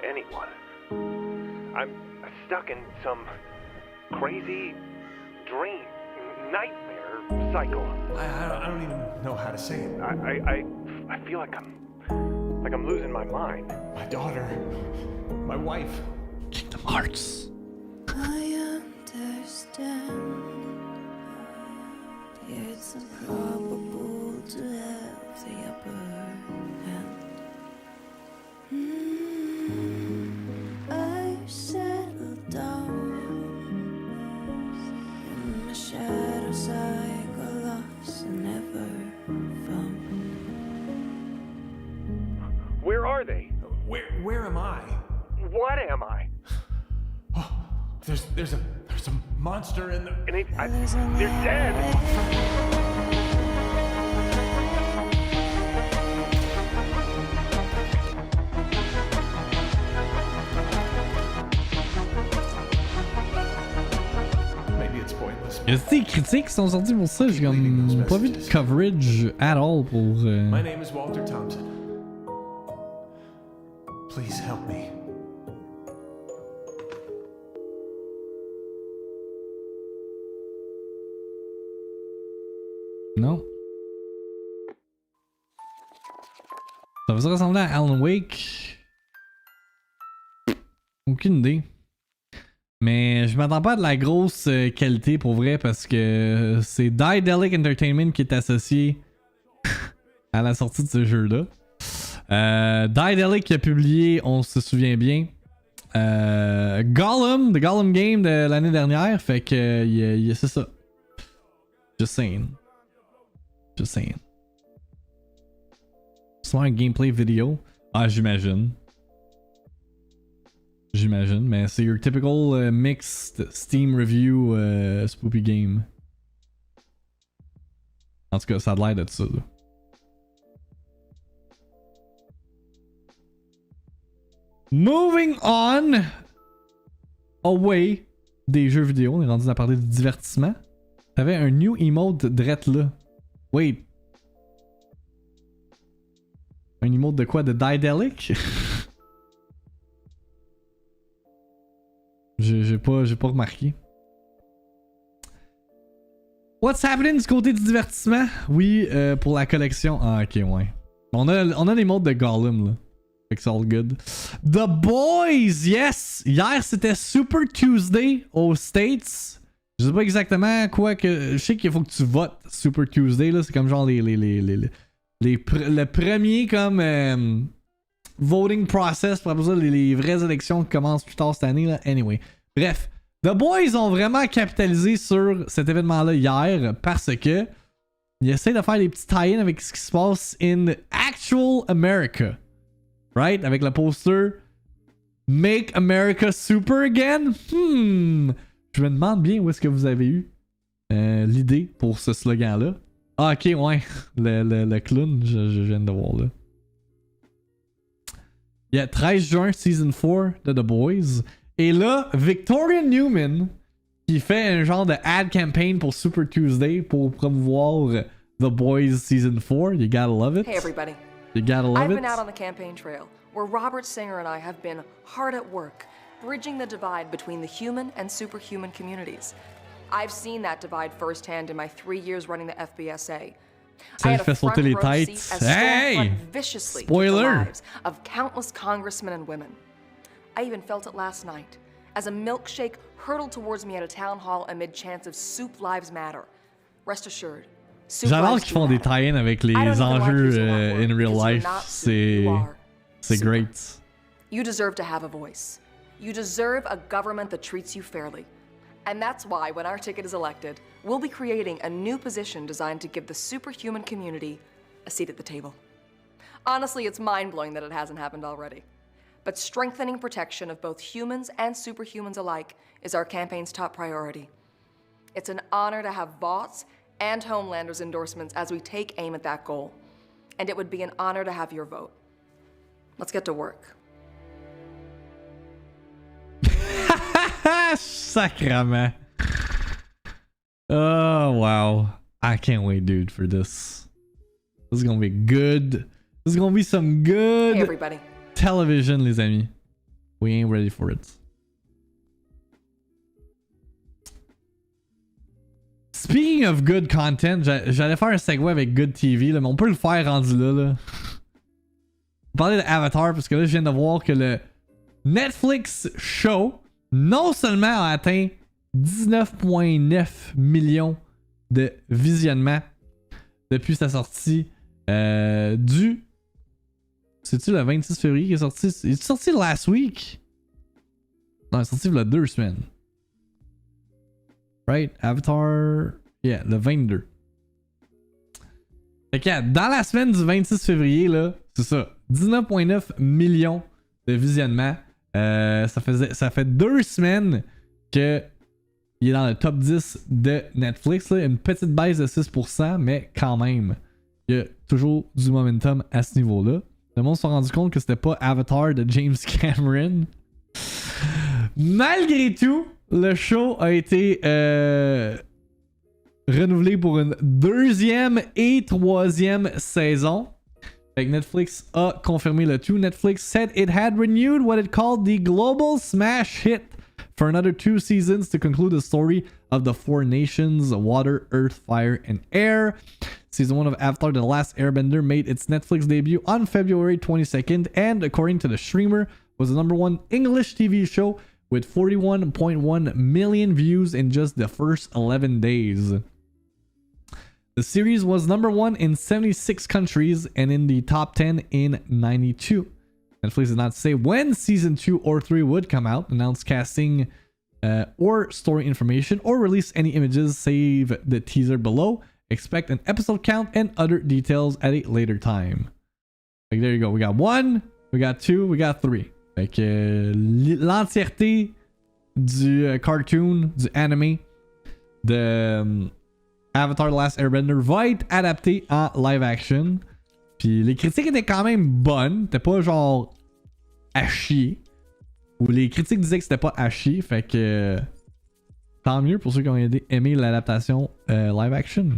S20: Anyone. I'm stuck in some crazy dream, nightmare cycle. I don't even know how to say it. I feel like I'm losing my mind. My daughter, my wife.
S2: Kingdom Hearts.
S21: I understand. It's improbable to have the upper hand. I settled down. In my shadows I got lost and never found.
S20: Where are they? Where am I? What am I? Oh, there's a monster in the... And they're dead!
S2: Il y a des critiques qui sont sorties pour ça, j'ai comme pas vu de coverage at all pour...
S20: My name is Walter Thompson. Please help me.
S2: Non. Ça va ressembler à Alan Wake. Aucune idée. Mais je m'attends pas à de la grosse qualité pour vrai parce que c'est Daedalic Entertainment qui est associé à la sortie de ce jeu-là. Daedalic qui a publié, on se souvient bien, Gollum, The Gollum Game de l'année dernière. Fait que c'est ça. Just saying. Just saying. C'est un gameplay vidéo. Ah, j'imagine. J'imagine, mais c'est your typical mixed Steam review spoopy game. En tout cas, ça a l'air de ça, là. Moving on away des jeux vidéo, on est rendu à parler de divertissement. T'avais un new emote drette là. Wait. Un emote de quoi? De Daedalic? J'ai pas remarqué. What's happening du côté du divertissement? Oui, pour la collection. Ah, ok, ouais. On a les modes de Gollum, là. Fait que c'est all good. The Boys, yes! Hier, c'était Super Tuesday aux States. Je sais pas exactement quoi que... Je sais qu'il faut que tu votes Super Tuesday, là. C'est comme genre le premier, comme... voting process pour après ça, les vraies élections qui commencent plus tard cette année, là. Anyway. Bref. The Boys ont vraiment capitalisé sur cet événement-là hier parce que ils essaient de faire des petits tie-ins avec ce qui se passe in actual America. Right? Avec le poster Make America Super Again. Je me demande bien où est-ce que vous avez eu l'idée pour ce slogan-là. Ah, ok, ouais. Le clown, je viens de voir là. Il y a 13 juin, Season 4 de The Boys. Et là, Victoria Newman, qui fait un genre de ad campaign pour Super Tuesday pour promouvoir The Boys Season 4. You gotta love it.
S3: Hey everybody.
S2: You gotta love
S3: I've
S2: it.
S3: been out on the campaign trail, where Robert Singer and I have been hard at work, bridging the divide between the human and superhuman communities. I've seen that divide firsthand in my 3 years running the FBSA.
S2: Ça lui fait sauter les têtes. Hey! Spoiler!
S3: Of countless congressmen and women. I even felt it last night, as a milkshake hurtled towards me at a town hall amid chants of Soup Lives Matter. Rest assured,
S2: J'adore qu'ils font des tie-ins avec les enjeux in real life. C'est great.
S3: You deserve to have a voice. You deserve a government that treats you fairly. And that's why, when our ticket is elected, we'll be creating a new position designed to give the superhuman community a seat at the table. Honestly, it's mind-blowing that it hasn't happened already. But strengthening protection of both humans and superhumans alike is our campaign's top priority. It's an honor to have Vought's and Homelander's endorsements as we take aim at that goal. And it would be an honor to have your vote. Let's get to work.
S2: Sacrament. Oh, wow. I can't wait, dude, for this. This is gonna be good. This is gonna be some good television, les amis. We ain't ready for it. Speaking of good content, j'allais faire un segue avec Good TV, là, mais on peut le faire rendu là. On parlait de Avatar parce que là, je viens de voir que le Netflix show non seulement a atteint 19,9 millions de visionnements depuis sa sortie du... C'est-tu le 26 février qui est sorti? Il est sorti last week? Non, il est sorti il y a 2 semaines. Right? Avatar... Yeah, le 22. Fait que dans la semaine du 26 février, là, c'est ça. 19,9 millions de visionnements. Ça fait 2 semaines que il est dans le top 10 de Netflix. Là. Une petite baisse de 6%, mais quand même, il y a toujours du momentum à ce niveau-là. Le monde s'est rendu compte que c'était pas Avatar de James Cameron. Malgré tout, le show a été renouvelé pour une 2e et 3e saison. Fait que Netflix a confirmé le tout. Netflix said it had renewed what it called the global smash hit for another 2 seasons to conclude the story of the 4 nations, water, earth, fire, and air. Season 1 of Avatar The Last Airbender made its Netflix debut on February 22nd and, according to the streamer, was the #1 English TV show with 41.1 million views in just the first 11 days. The series was #1 in 76 countries and in the top 10 in 92. Netflix did not say when season 2 or 3 would come out, announce casting or story information, or release any images, save the teaser below. Expect an episode count and other details at a later time. Like, there you go. We got 1, we got 2, we got 3. Fait que l'entièreté du cartoon, du anime de Avatar The Last Airbender va être adapté en live action. Puis les critiques étaient quand même bonnes. C'était pas genre à chier. Ou les critiques disaient que c'était pas à chier. Fait que tant mieux pour ceux qui ont aimé l'adaptation live action.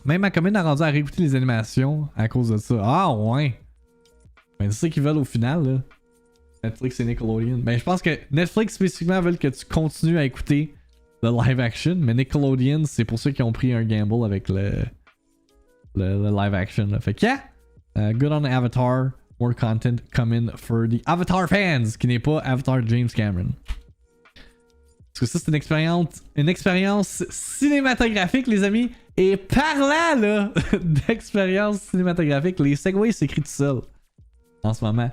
S2: Même ma commune a rendu à réécouter les animations à cause de ça. Ah ouais! Ben, c'est ça qu'ils veulent au final, là. Netflix et Nickelodeon. Ben, je pense que Netflix spécifiquement veulent que tu continues à écouter le live action, mais Nickelodeon, c'est pour ceux qui ont pris un gamble avec le live action. Là. Fait que, yeah! Good on Avatar. More content coming for the Avatar fans, qui n'est pas Avatar James Cameron. Parce que ça, c'est une expérience cinématographique, les amis. Et parlant, là, d'expérience cinématographique, les segways s'écrivent tout seul. En ce moment.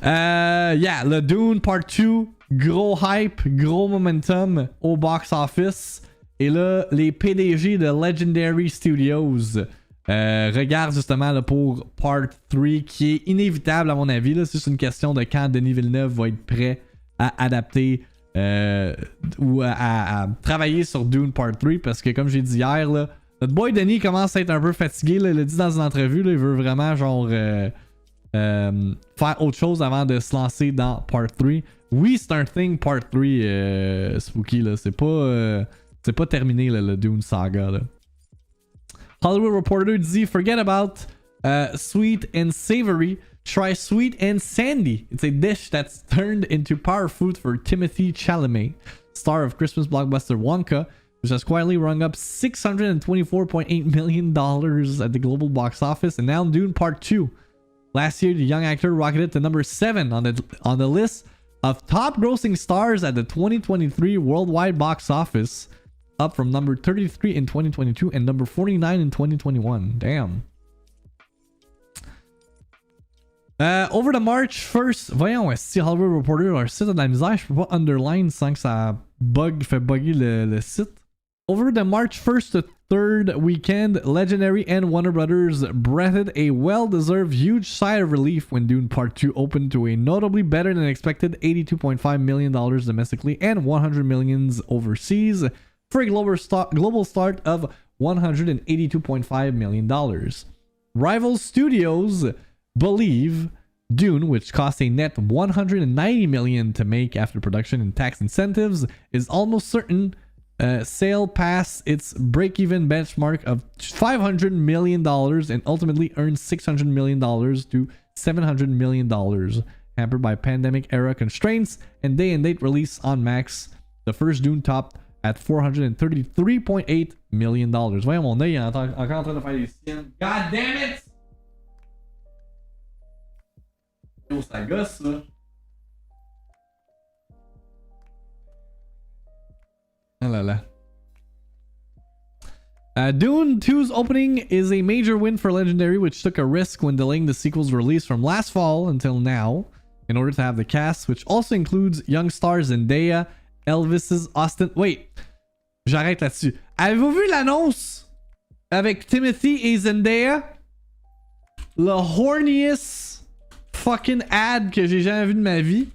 S2: Yeah, le Dune Part 2, gros hype, gros momentum au box office. Et là, les PDG de Legendary Studios regardent justement là, pour Part 3, qui est inévitable à mon avis. C'est juste une question de quand Denis Villeneuve va être prêt à adapter ou à travailler sur Dune Part 3. Parce que comme j'ai dit hier, là, notre boy Denis commence à être un peu fatigué. Là, il l'a dit dans une entrevue, là, il veut vraiment genre... faire autre chose avant de se lancer dans Part 3. Oui, c'est un thing Part 3, Spooky, là. C'est pas terminé, là, le Dune Saga, là. Hollywood Reporter dit, forget about sweet and savory. Try sweet and sandy. It's a dish that's turned into power food for Timothée Chalamet, star of Christmas blockbuster Wonka, which has quietly rung up $624.8 million at the global box office, and now Dune Part 2. Last year, the young actor rocketed to #7 on the list of top grossing stars at the 2023 worldwide box office, up from number 33 in 2022 and number 49 in 2021. Damn. Over the March 1st, voyons, si Hollywood Reporter leur site a de la misère, je peux pas underline sans que ça fait bugger le site. Over the March 1st to 3rd weekend, Legendary and Warner Brothers breathed a well-deserved huge sigh of relief when Dune Part 2 opened to a notably better than expected $82.5 million domestically and $100 million overseas, for a global start of $182.5 million. Rival studios believe Dune, which cost a net $190 million to make after production and tax incentives, is almost certain sail past its break-even benchmark of $500 million and ultimately earn $600 million to $700 million, hampered by pandemic-era constraints and day-and-date release on Max. The first Dune topped at $433.8 million. Voyons, mon œil est encore en train de faire des siennes. God damn it! Yo, ça gosse, là. Oh là là. Dune 2's opening is a major win for Legendary, which took a risk when delaying the sequel's release from last fall until now, in order to have the cast, which also includes young stars Zendaya, Elvis's Austin... Wait, j'arrête là-dessus. Avez-vous vu l'annonce avec Timothy et Zendaya? Le horniest fucking ad que j'ai jamais vu de ma vie.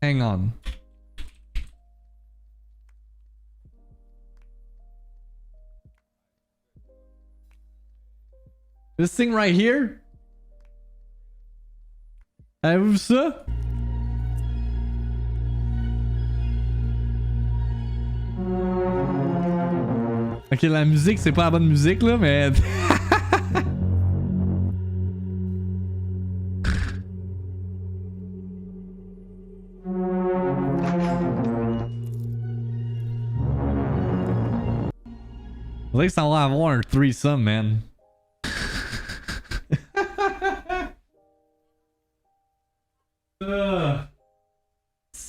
S2: Hang on. This thing right here? Avez-vous vu ça? Ok, la musique, c'est pas la bonne musique là, mais... On dirait que ça va avoir un threesome, man.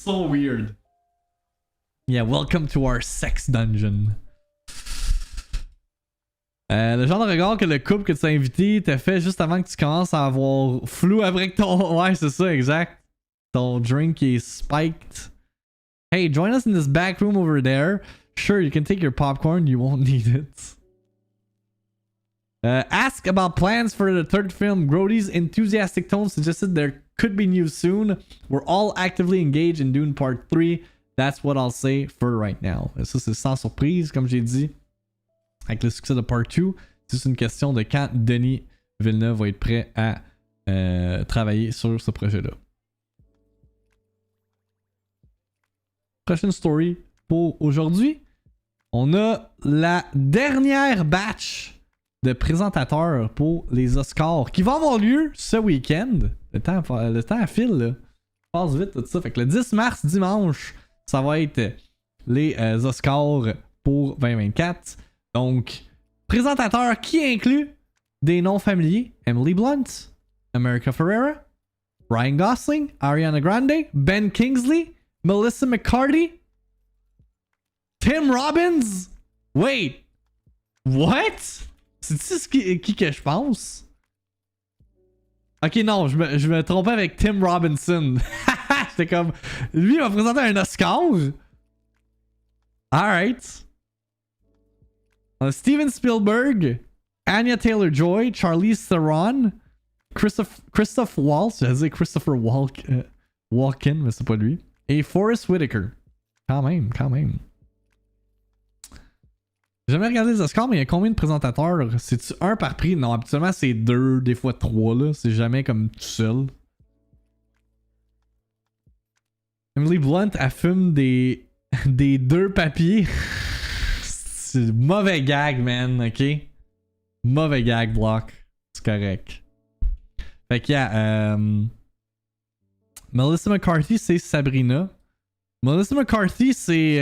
S2: So weird. Yeah, welcome to our sex dungeon. Le genre de regard que le couple que tu as invité t'a fait juste avant que tu commences à avoir flou après que ton... Ouais, c'est ça, exact. Ton drink is spiked. Hey, join us in this back room over there. Sure, you can take your popcorn. You won't need it. Ask about plans for the third film. Grody's enthusiastic tone suggested there could be news soon. We're all actively engaged in Dune Part 3. That's what I'll say for right now. Et ça, c'est sans surprise, comme j'ai dit. Avec le succès de Part 2, c'est une question de quand Denis Villeneuve va être prêt à travailler sur ce projet-là. Prochaine story pour aujourd'hui. On a la dernière batch de présentateurs pour les Oscars qui va avoir lieu ce week-end. Le temps file, là. Passe vite tout ça. Fait que le 10 mars, dimanche, ça va être les Oscars pour 2024. Donc, présentateurs qui incluent des noms familiers: Emily Blunt, America Ferrera, Ryan Gosling, Ariana Grande, Ben Kingsley, Melissa McCarthy, Tim Robbins. Wait, what? C'est-tu qui que je pense? Ok, non, je me trompais avec Tim Robinson. J'étais comme, lui il m'a présenté un Oscar. Alright. Steven Spielberg, Anya Taylor-Joy, Charlize Theron, Christoph Waltz, j'allais dire Christopher Walken, mais c'est pas lui, et Forrest Whitaker. Quand même. J'ai jamais regardé les Oscars, mais il y a combien de présentateurs? C'est-tu un par prix? Non, habituellement c'est 2, des fois 3, là. C'est jamais comme tout seul. Emily Blunt, elle fume des 2 papiers. C'est mauvais gag, man, ok? Mauvais gag, block. C'est correct. Fait qu'il y a... Melissa McCarthy, c'est Sabrina. Melissa McCarthy, c'est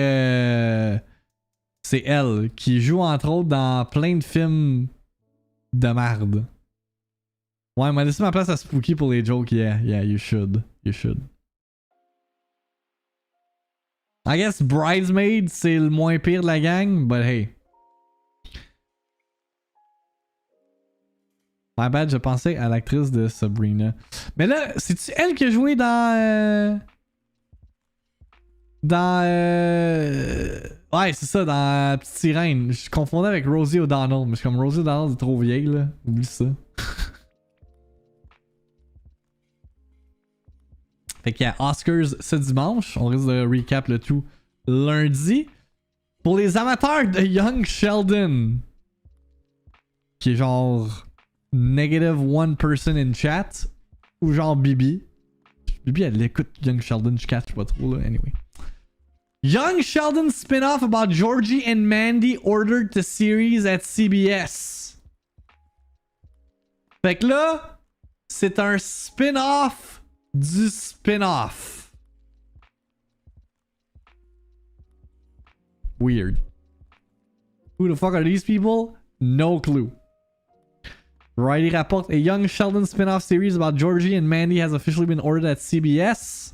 S2: elle qui joue entre autres dans plein de films de merde. Ouais, m'a laissé ma place à Spooky pour les jokes. Yeah, you should. I guess Bridesmaid, c'est le moins pire de la gang, but hey. My bad, je pensais à l'actrice de Sabrina. Mais là, c'est-tu elle qui a joué dans... Ouais, c'est ça, dans Petite Sirène. Je confondais avec Rosie O'Donnell, mais je suis comme Rosie O'Donnell est trop vieille, là. Oublie ça. Fait qu'il y a Oscars ce dimanche. On risque de recap le tout lundi. Pour les amateurs de Young Sheldon, qui est genre -1 person in chat, ou genre Bibi. Bibi, elle écoute Young Sheldon, je catch pas trop, là. Anyway. Young Sheldon spin-off about Georgie and Mandy ordered to series at CBS. Fait que là, c'est un spin-off du spin-off. Weird. Who the fuck are these people? No clue. Variety rapporte a Young Sheldon spin-off series about Georgie and Mandy has officially been ordered at CBS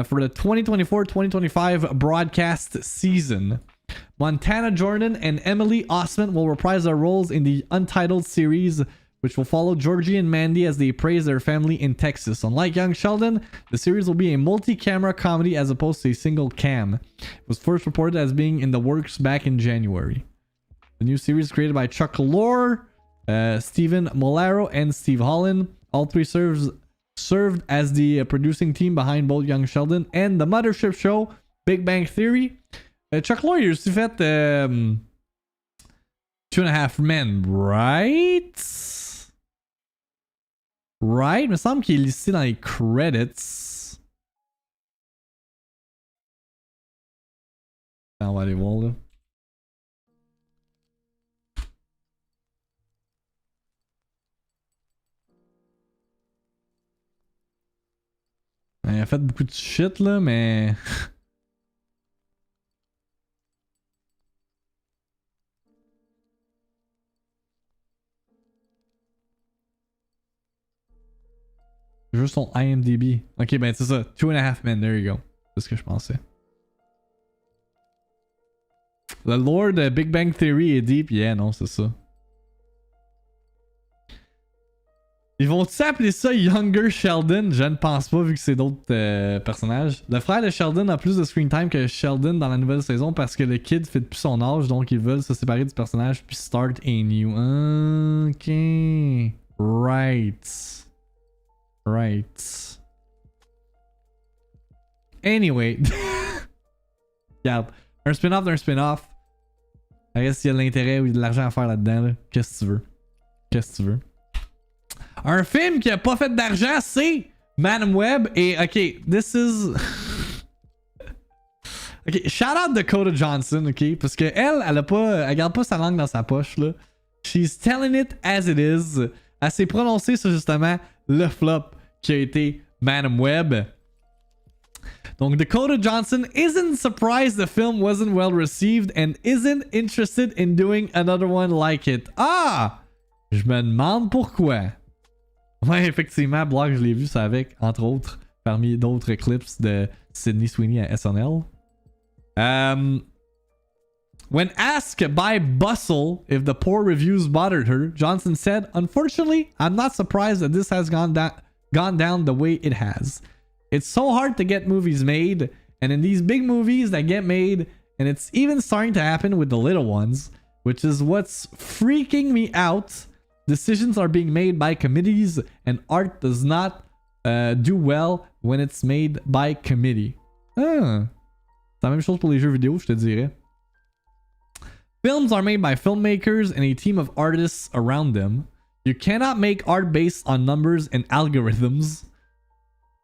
S2: for the 2024-2025 broadcast season. Montana Jordan and Emily Osment will reprise their roles in the untitled series, which will follow Georgie and Mandy as they appraise their family in Texas. Unlike Young Sheldon, the series will be a multi-camera comedy as opposed to a single cam. It was first reported as being in the works back in January. The new series is created by Chuck Lorre, Stephen Molaro, and Steve Holland. All three served as the producing team behind both Young Sheldon and the mothership show Big Bang Theory. Chuck Lorre, il a aussi fait 2.5 Men, right? Right? Il me semble qu'il est listé dans les credits. On va aller voir là. Il a fait beaucoup de shit là, mais... Juste son IMDb. Ok, ben c'est ça. 2.5 Men, there you go. C'est ce que je pensais. Le lore de Big Bang Theory est deep. Yeah, non, c'est ça. Ils vont-tu appeler ça Younger Sheldon? Je ne pense pas, vu que c'est d'autres personnages. Le frère de Sheldon a plus de screen time que Sheldon dans la nouvelle saison parce que le kid fait plus son âge, donc ils veulent se séparer du personnage puis start a new. Ok. Right. Right. Anyway. Regarde. Un spin-off d'un spin-off. Reste qu'il y a de l'intérêt ou de l'argent à faire là-dedans. Là. Qu'est-ce que tu veux? Qu'est-ce que tu veux? Un film qui a pas fait d'argent, c'est Madame Web. Et ok, this is. Ok, shout out Dakota Johnson, ok? Parce que elle garde pas sa langue dans sa poche, là. She's telling it as it is. Elle s'est prononcée sur justement le flop qui a été Madame Web. Donc Dakota Johnson isn't surprised the film wasn't well received and isn't interested in doing another one like it. Ah! Je me demande pourquoi. Ouais, effectivement, Block, je l'ai vu, ça avec, entre autres, parmi d'autres clips de Sydney Sweeney à SNL. When asked by Bustle if the poor reviews bothered her, Johnson said, "Unfortunately, I'm not surprised that this has gone down the way it has. It's so hard to get movies made, and in these big movies that get made, and it's even starting to happen with the little ones, which is what's freaking me out. Decisions are being made by committees, and art does not do well when it's made by committee." Ah. C'est la même chose pour les jeux vidéo, je te dirais. Films are made by filmmakers and a team of artists around them. You cannot make art based on numbers and algorithms.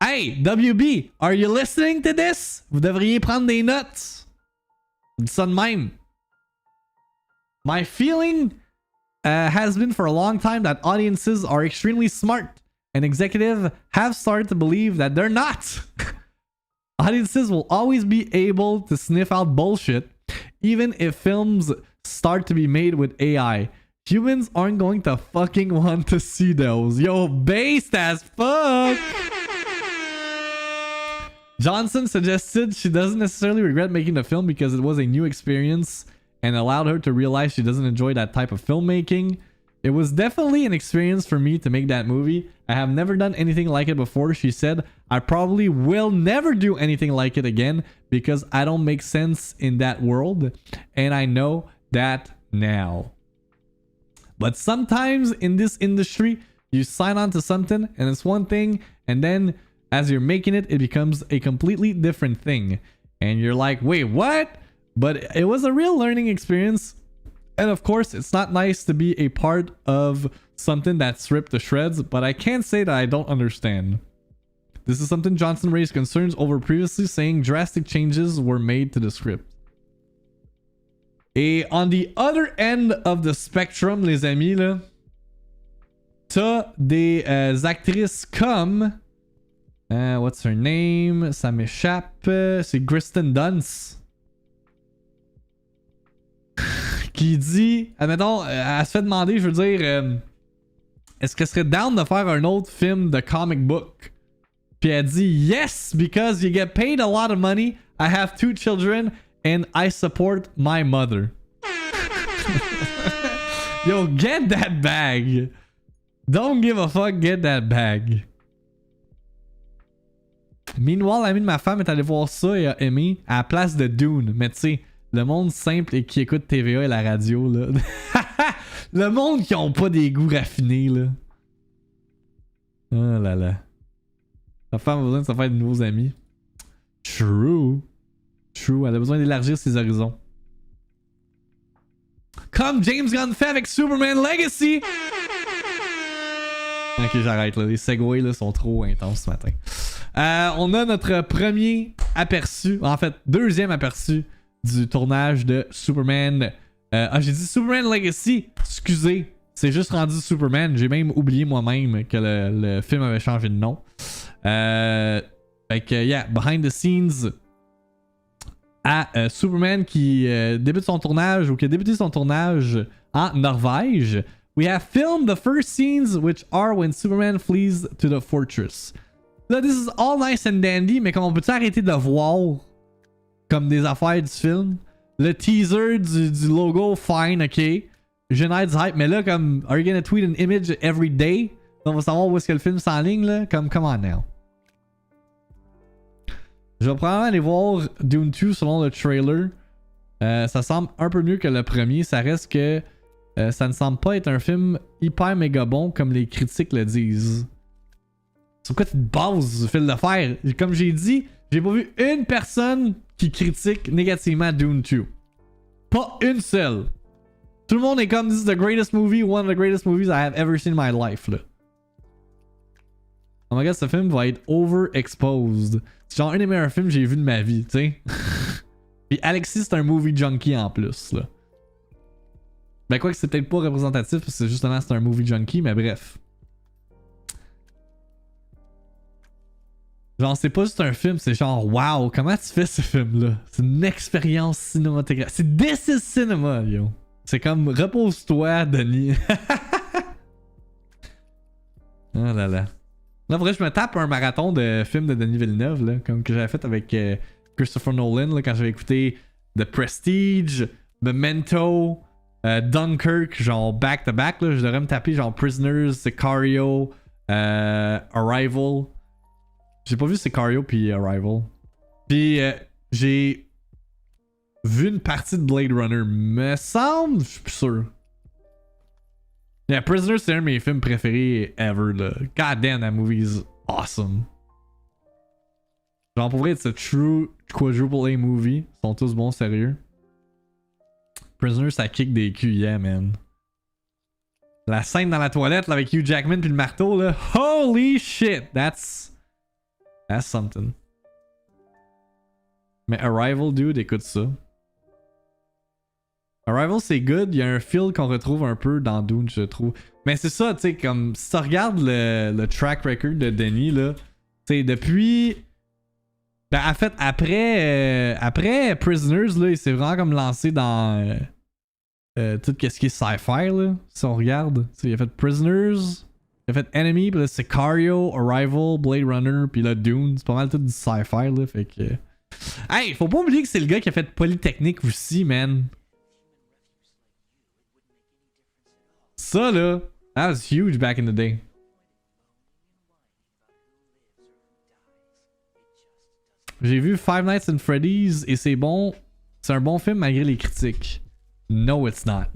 S2: Hey, WB, are you listening to this? Vous devriez prendre des notes. Dis ça de même. My feeling has been for a long time that audiences are extremely smart, and executives have started to believe that they're not. Audiences will always be able to sniff out bullshit, even if films start to be made with AI. Humans aren't going to fucking want to see those. Yo, based as fuck! Johnson suggested she doesn't necessarily regret making the film because it was a new experience and allowed her to realize she doesn't enjoy that type of filmmaking. It was definitely an experience for me to make that movie. I have never done anything like it before, she said. I probably will never do anything like it again because I don't make sense in that world, and I know that now. But sometimes in this industry, you sign on to something and it's one thing, and then as you're making it, it becomes a completely different thing. And you're like, wait, what? But it was a real learning experience. And of course, it's not nice to be a part of something that's ripped to shreds, but I can't say that I don't understand. This is something Johnson raised concerns over previously, saying drastic changes were made to the script. Et on the other end of the spectrum, les amis, là, t'as des actrices comme... what's her name? Ça m'échappe. C'est Kristen Dunst. Qui dit, admettons, elle se fait demander, je veux dire, est-ce qu'elle serait down de faire un autre film de comic book? Puis elle dit, yes, because you get paid a lot of money, I have 2 children, and I support my mother. Yo, get that bag. Don't give a fuck, get that bag. Meanwhile, l'ami de ma femme est allé voir ça et a aimé à la place de Dune. Mais tu sais, le monde simple et qui écoute TVA et la radio, là. Le monde qui ont pas des goûts raffinés, là. Oh là là. La femme a besoin de se faire de nouveaux amis. True. True. Elle a besoin d'élargir ses horizons. Comme James Gunn fait avec Superman Legacy. Ok, j'arrête là. Les segways là, sont trop intenses ce matin. On a notre premier aperçu, en fait, deuxième aperçu du tournage de Superman. J'ai dit Superman Legacy. Excusez, c'est juste rendu Superman. J'ai même oublié moi-même que le film avait changé de nom. Fait que, yeah, behind the scenes à Superman qui débute son tournage ou qui a débuté son tournage en Norvège. We have filmed the first scenes, which are when Superman flees to the fortress. Là, this is all nice and dandy, mais comme on peut-tu arrêter de voir comme des affaires du film? Le teaser du logo, fine, ok. Génère du hype, mais là, comme, are you gonna tweet an image every day? On va savoir où est-ce que le film s'enligne, là. Comme, come on now. Je vais probablement aller voir Dune 2 selon le trailer. Ça semble un peu mieux que le premier. Ça reste que ça ne semble pas être un film hyper méga bon comme les critiques le disent. Sur quoi tu te bases, fil de fer? Comme j'ai dit, j'ai pas vu une personne qui critique négativement Dune 2. Pas une seule. Tout le monde est comme, this is the greatest movie, one of the greatest movies I have ever seen in my life, là. Oh my god, ce film va être overexposed. C'est genre un des meilleurs films que j'ai vu de ma vie, tu sais. Puis Alexis, c'est un movie junkie en plus, là. Ben, quoi que c'est peut-être pas représentatif, parce que justement, c'est un movie junkie, mais bref. Genre, c'est pas juste un film, c'est genre, wow, comment tu fais ce film-là? C'est une expérience cinématographique. C'est This is Cinema, yo. C'est comme, repose-toi, Denis. Oh là là. Là, faudrait que je me tape un marathon de films de Denis Villeneuve, là, comme que j'avais fait avec Christopher Nolan, là, quand j'avais écouté The Prestige, Memento, Dunkirk, genre back-to-back, là. Je devrais me taper genre Prisoners, Sicario, Arrival. J'ai pas vu Sicario puis Arrival. Puis j'ai vu une partie de Blade Runner, me semble, je suis plus sûr. Yeah, Prisoner, c'est un de mes films préférés ever, là. God damn, that movie is awesome. Genre, pour vrai, c'est un true quadruple A movie. Ils sont tous bons, sérieux. Prisoner, ça kick des culs, yeah, man. La scène dans la toilette, là, avec Hugh Jackman puis le marteau, là. Holy shit! That's something. Mais Arrival, dude, écoute ça. Arrival, c'est good. Il y a un feel qu'on retrouve un peu dans Dune, je trouve. Mais c'est ça, tu sais, comme si tu regardes le track record de Denis, là, tu sais, depuis. Ben, en fait, après Prisoners, là, il s'est vraiment comme lancé dans tout ce qui est sci-fi, là, si on regarde. T'sais, il a fait Prisoners, il a fait Enemy, puis là, Sicario, Arrival, Blade Runner, puis là, Dune. C'est pas mal tout du sci-fi, là, fait que. Hey, faut pas oublier que c'est le gars qui a fait Polytechnique aussi, man. Ça, là, that was huge back in the day. J'ai vu Five Nights at Freddy's et c'est bon. C'est un bon film malgré les critiques. No, it's not.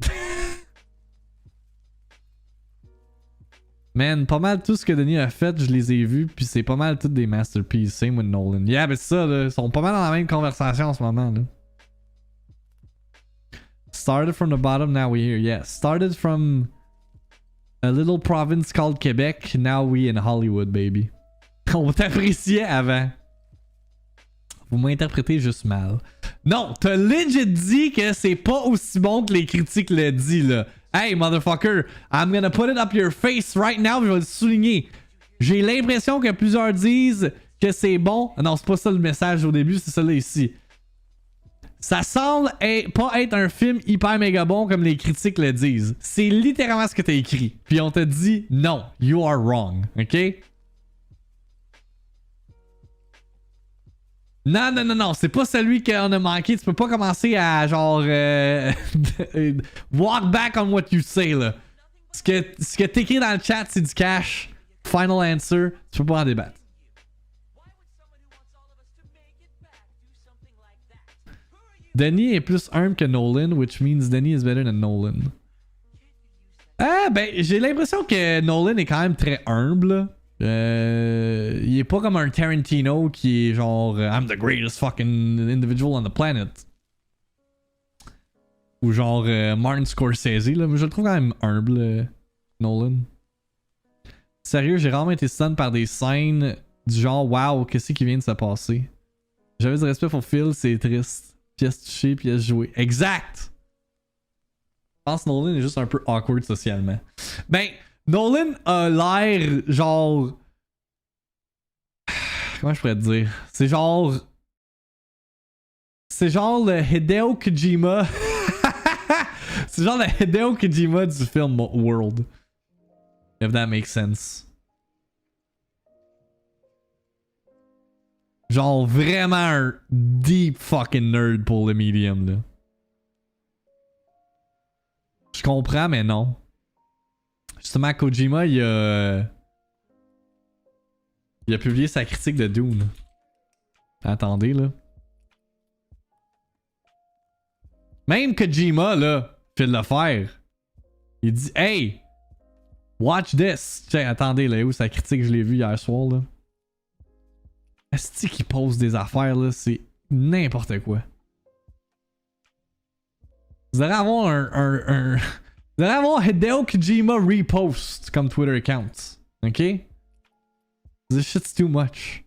S2: Man, pas mal tout ce que Denis a fait, je les ai vus, puis c'est pas mal toutes des masterpieces. Same with Nolan. Yeah, mais c'est ça, là. Ils sont pas mal dans la même conversation en ce moment, là. Started from the bottom, now we're here. Yeah, started from a little province called Quebec, now we in Hollywood, baby. On t'appréciait avant. Vous m'interprétez juste mal. Non, t'as legit dit que c'est pas aussi bon que les critiques le disent, là. Hey, motherfucker, I'm gonna put it up your face right now, je vais le souligner. J'ai l'impression que plusieurs disent que c'est bon. Non, c'est pas ça le message au début, c'est ça là ici. Ça semble pas être un film hyper méga bon comme les critiques le disent. C'est littéralement ce que t'as écrit. Puis on t'a dit non, you are wrong, ok? Non, c'est pas celui qu'on a manqué. Tu peux pas commencer à genre walk back on what you say, là. Ce que t'écris dans le chat, c'est du cash. Final answer, tu peux pas en débattre. Denis est plus humble que Nolan, which means Denis is better than Nolan. Ah, ben, j'ai l'impression que Nolan est quand même très humble. Il est pas comme un Tarantino qui est genre I'm the greatest fucking individual on the planet. Ou genre Martin Scorsese, là. Mais je le trouve quand même humble, Nolan. Sérieux, j'ai rarement été stun par des scènes du genre wow, qu'est-ce qui vient de se passer. J'avais du respect pour Phil, c'est triste. Pièce touchée, pièce jouée. Exact! Je pense que Nolan est juste un peu awkward socialement. Ben, Nolan a l'air genre. Comment je pourrais te dire? C'est genre le Hideo Kojima. C'est genre le Hideo Kojima du film World. If that makes sense. Genre vraiment un deep fucking nerd pour le medium là. Je comprends mais non. Justement Kojima il a publié sa critique de Dune. Attendez là. Même Kojima là fait de le faire. Il dit hey, watch this. Tiens, attendez là, où sa critique, je l'ai vu hier soir là. Est-ce qu'il pose des affaires là, c'est n'importe quoi. Vous allez avoir vous allez avoir Hideo Kojima repost comme Twitter account. Ok? This shit's too much.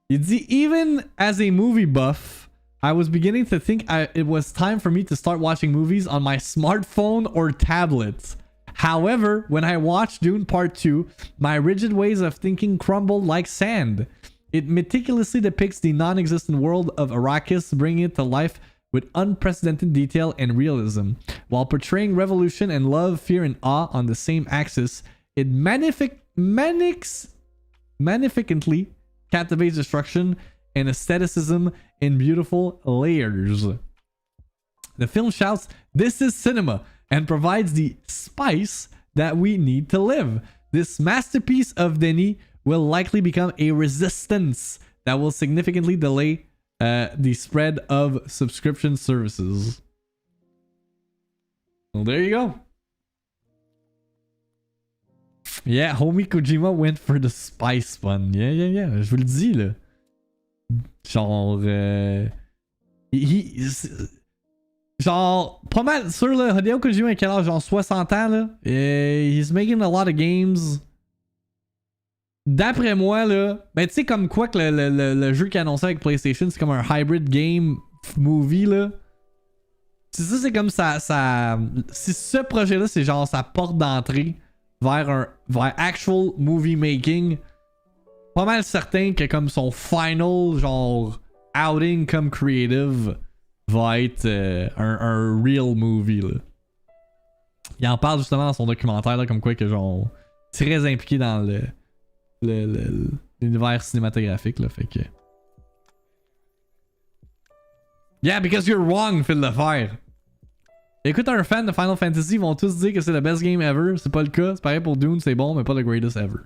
S2: Il dit even as a movie buff, I was beginning to think it was time for me to start watching movies on my smartphone or tablet. However, when I watched Dune Part 2, my rigid ways of thinking crumbled like sand. It meticulously depicts the non-existent world of Arrakis, bringing it to life with unprecedented detail and realism. While portraying revolution and love, fear, and awe on the same axis, it magnificently captivates destruction and aestheticism in beautiful layers. The film shouts, "This is cinema," and provides the spice that we need to live. This masterpiece of Denis will likely become a resistance that will significantly delay the spread of subscription services. Well, there you go. Yeah, homie Kojima went for the spice one. Yeah. Je vous le dis, là. Genre... genre, pas mal sûr, là, Hideo Kojima a quel âge? Genre 60 ans, là. He's making a lot of games. D'après moi, là, ben tu sais comme quoi que le jeu qui est annoncé avec PlayStation, c'est comme un hybrid game movie, là. C'est ça, c'est comme ça... Si ce projet-là, c'est genre sa porte d'entrée vers actual movie making, pas mal certain que comme son final, genre, outing comme creative va être un real movie, là. Il en parle justement dans son documentaire, là, comme quoi que genre, très impliqué dans l'univers cinématographique, là, fait que... Yeah, because you're wrong, Phil le faire. Écoute, un fan de Final Fantasy, ils vont tous dire que c'est le best game ever. C'est pas le cas. C'est pareil pour Dune, c'est bon, mais pas le greatest ever.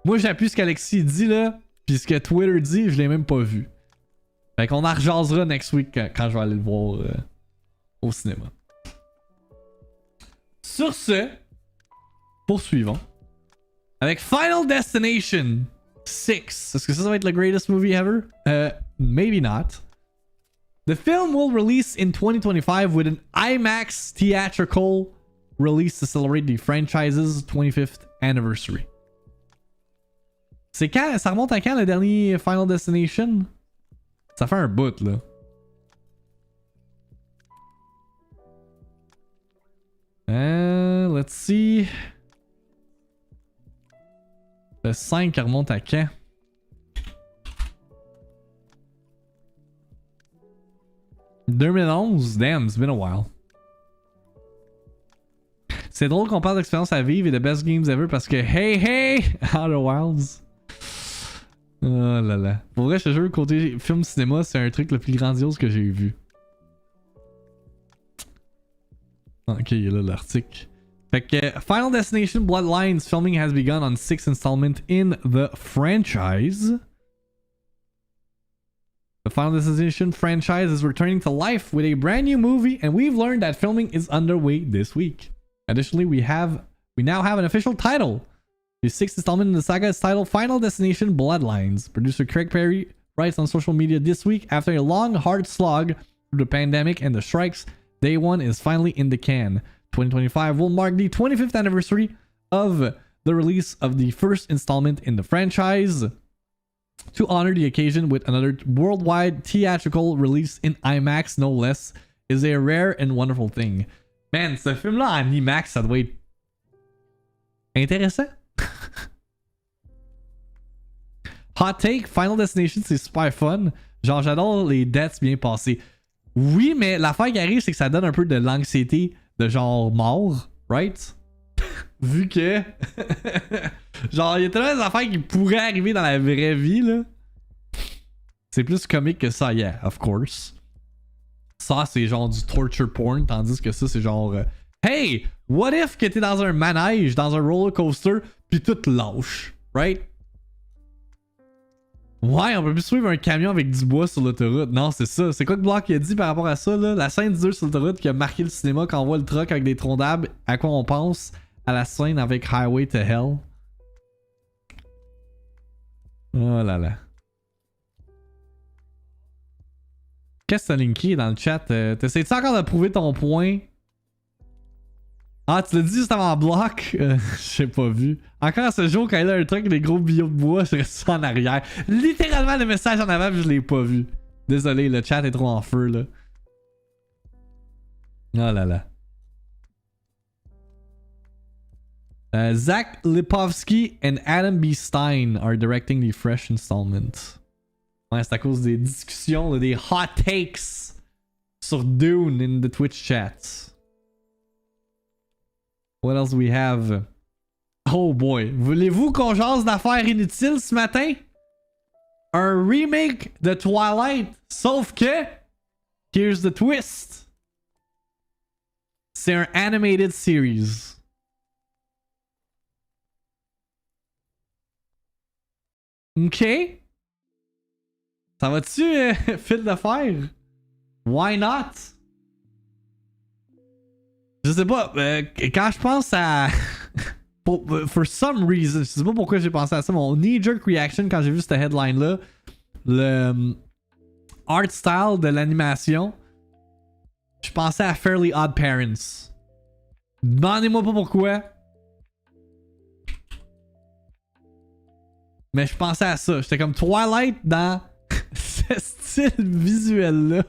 S2: Moi, j'appuie ce qu'Alexis dit, là, puis ce que Twitter dit, je l'ai même pas vu. Fait qu'on en rejasera next week quand je vais aller le voir au cinéma. Sur ce, poursuivons. Avec Final Destination 6. Est-ce que ça va être le greatest movie ever? Maybe not. The film will release in 2025 with an IMAX theatrical release to celebrate the franchise's 25th anniversary. C'est quand? Ça remonte à quand le dernier Final Destination? Ça fait un bout, là. Let's see. Le 5 qui remonte à quand? « 2011? Damn, it's been a while. C'est drôle qu'on parle d'expérience à vivre et de best games ever parce que hey, Outer Wilds. Oh là là. Pour vrai, je te jure, côté film cinéma, c'est un truc le plus grandiose que j'ai vu. Ok, il y a là l'article. Fait que Final Destination Bloodlines filming has begun on 6th installment in the franchise. The Final Destination franchise is returning to life with a brand new movie, and we've learned that filming is underway this week. Additionally, we now have an official title. The 6th installment in the saga is titled Final Destination Bloodlines. Producer Craig Perry writes on social media this week, after a long, hard slog through the pandemic and the strikes, day one is finally in the can. 2025 will mark the 25th anniversary of the release of the first installment in the franchise. To honor the occasion with another worldwide theatrical release in IMAX, no less, is a rare and wonderful thing. Man, ce film-là en IMAX, ça doit être intéressant. Hot take, Final Destination, c'est super fun. Genre, j'adore les deaths bien passés. Oui, mais l'affaire qui arrive, c'est que ça donne un peu de l'anxiété de genre mort, right? Vu que Genre, il y a tellement d'affaires qui pourraient arriver dans la vraie vie, là. C'est plus comique que ça, yeah, of course. Ça, c'est genre du torture porn, tandis que ça, c'est genre... hey, what if que t'es dans un manège, dans un roller coaster, pis tout lâche, right? Ouais, on peut plus suivre un camion avec du bois sur l'autoroute. Non, c'est ça. C'est quoi que Block a dit par rapport à ça, là? La scène du 2 sur l'autoroute qui a marqué le cinéma quand on voit le truck avec des troncs d'arbres. À quoi on pense? À la scène avec Highway to Hell. Oh là là. Qu'est-ce que t'as linké dans le chat? T'essayes-tu encore de prouver ton point? Ah, tu l'as dit juste avant Block? J'ai pas vu. Encore à ce jour, quand il a un truc avec des gros billots de bois, je reste en arrière. Littéralement, le message en avant, puis je l'ai pas vu. Désolé, le chat est trop en feu, là. Oh là là. Zach Lipovsky and Adam B. Stein are directing the fresh installment. Ouais, c'est à cause des discussions, là, des hot takes sur Dune in the Twitch chat. What else do we have? Oh boy. Voulez-vous qu'on jase d'affaires inutiles ce matin? Un remake de Twilight. Sauf que... here's the twist. C'est un animated series. Ok. Ça va-tu, fil de fer? Why not? Je sais pas, quand je pense à... for some reason, je sais pas pourquoi j'ai pensé à ça, mon knee-jerk reaction quand j'ai vu cette headline-là, le art style de l'animation, je pensais à Fairly Odd Parents. Demandez-moi pas pourquoi. Mais je pensais à ça. J'étais comme Twilight dans ce style visuel-là.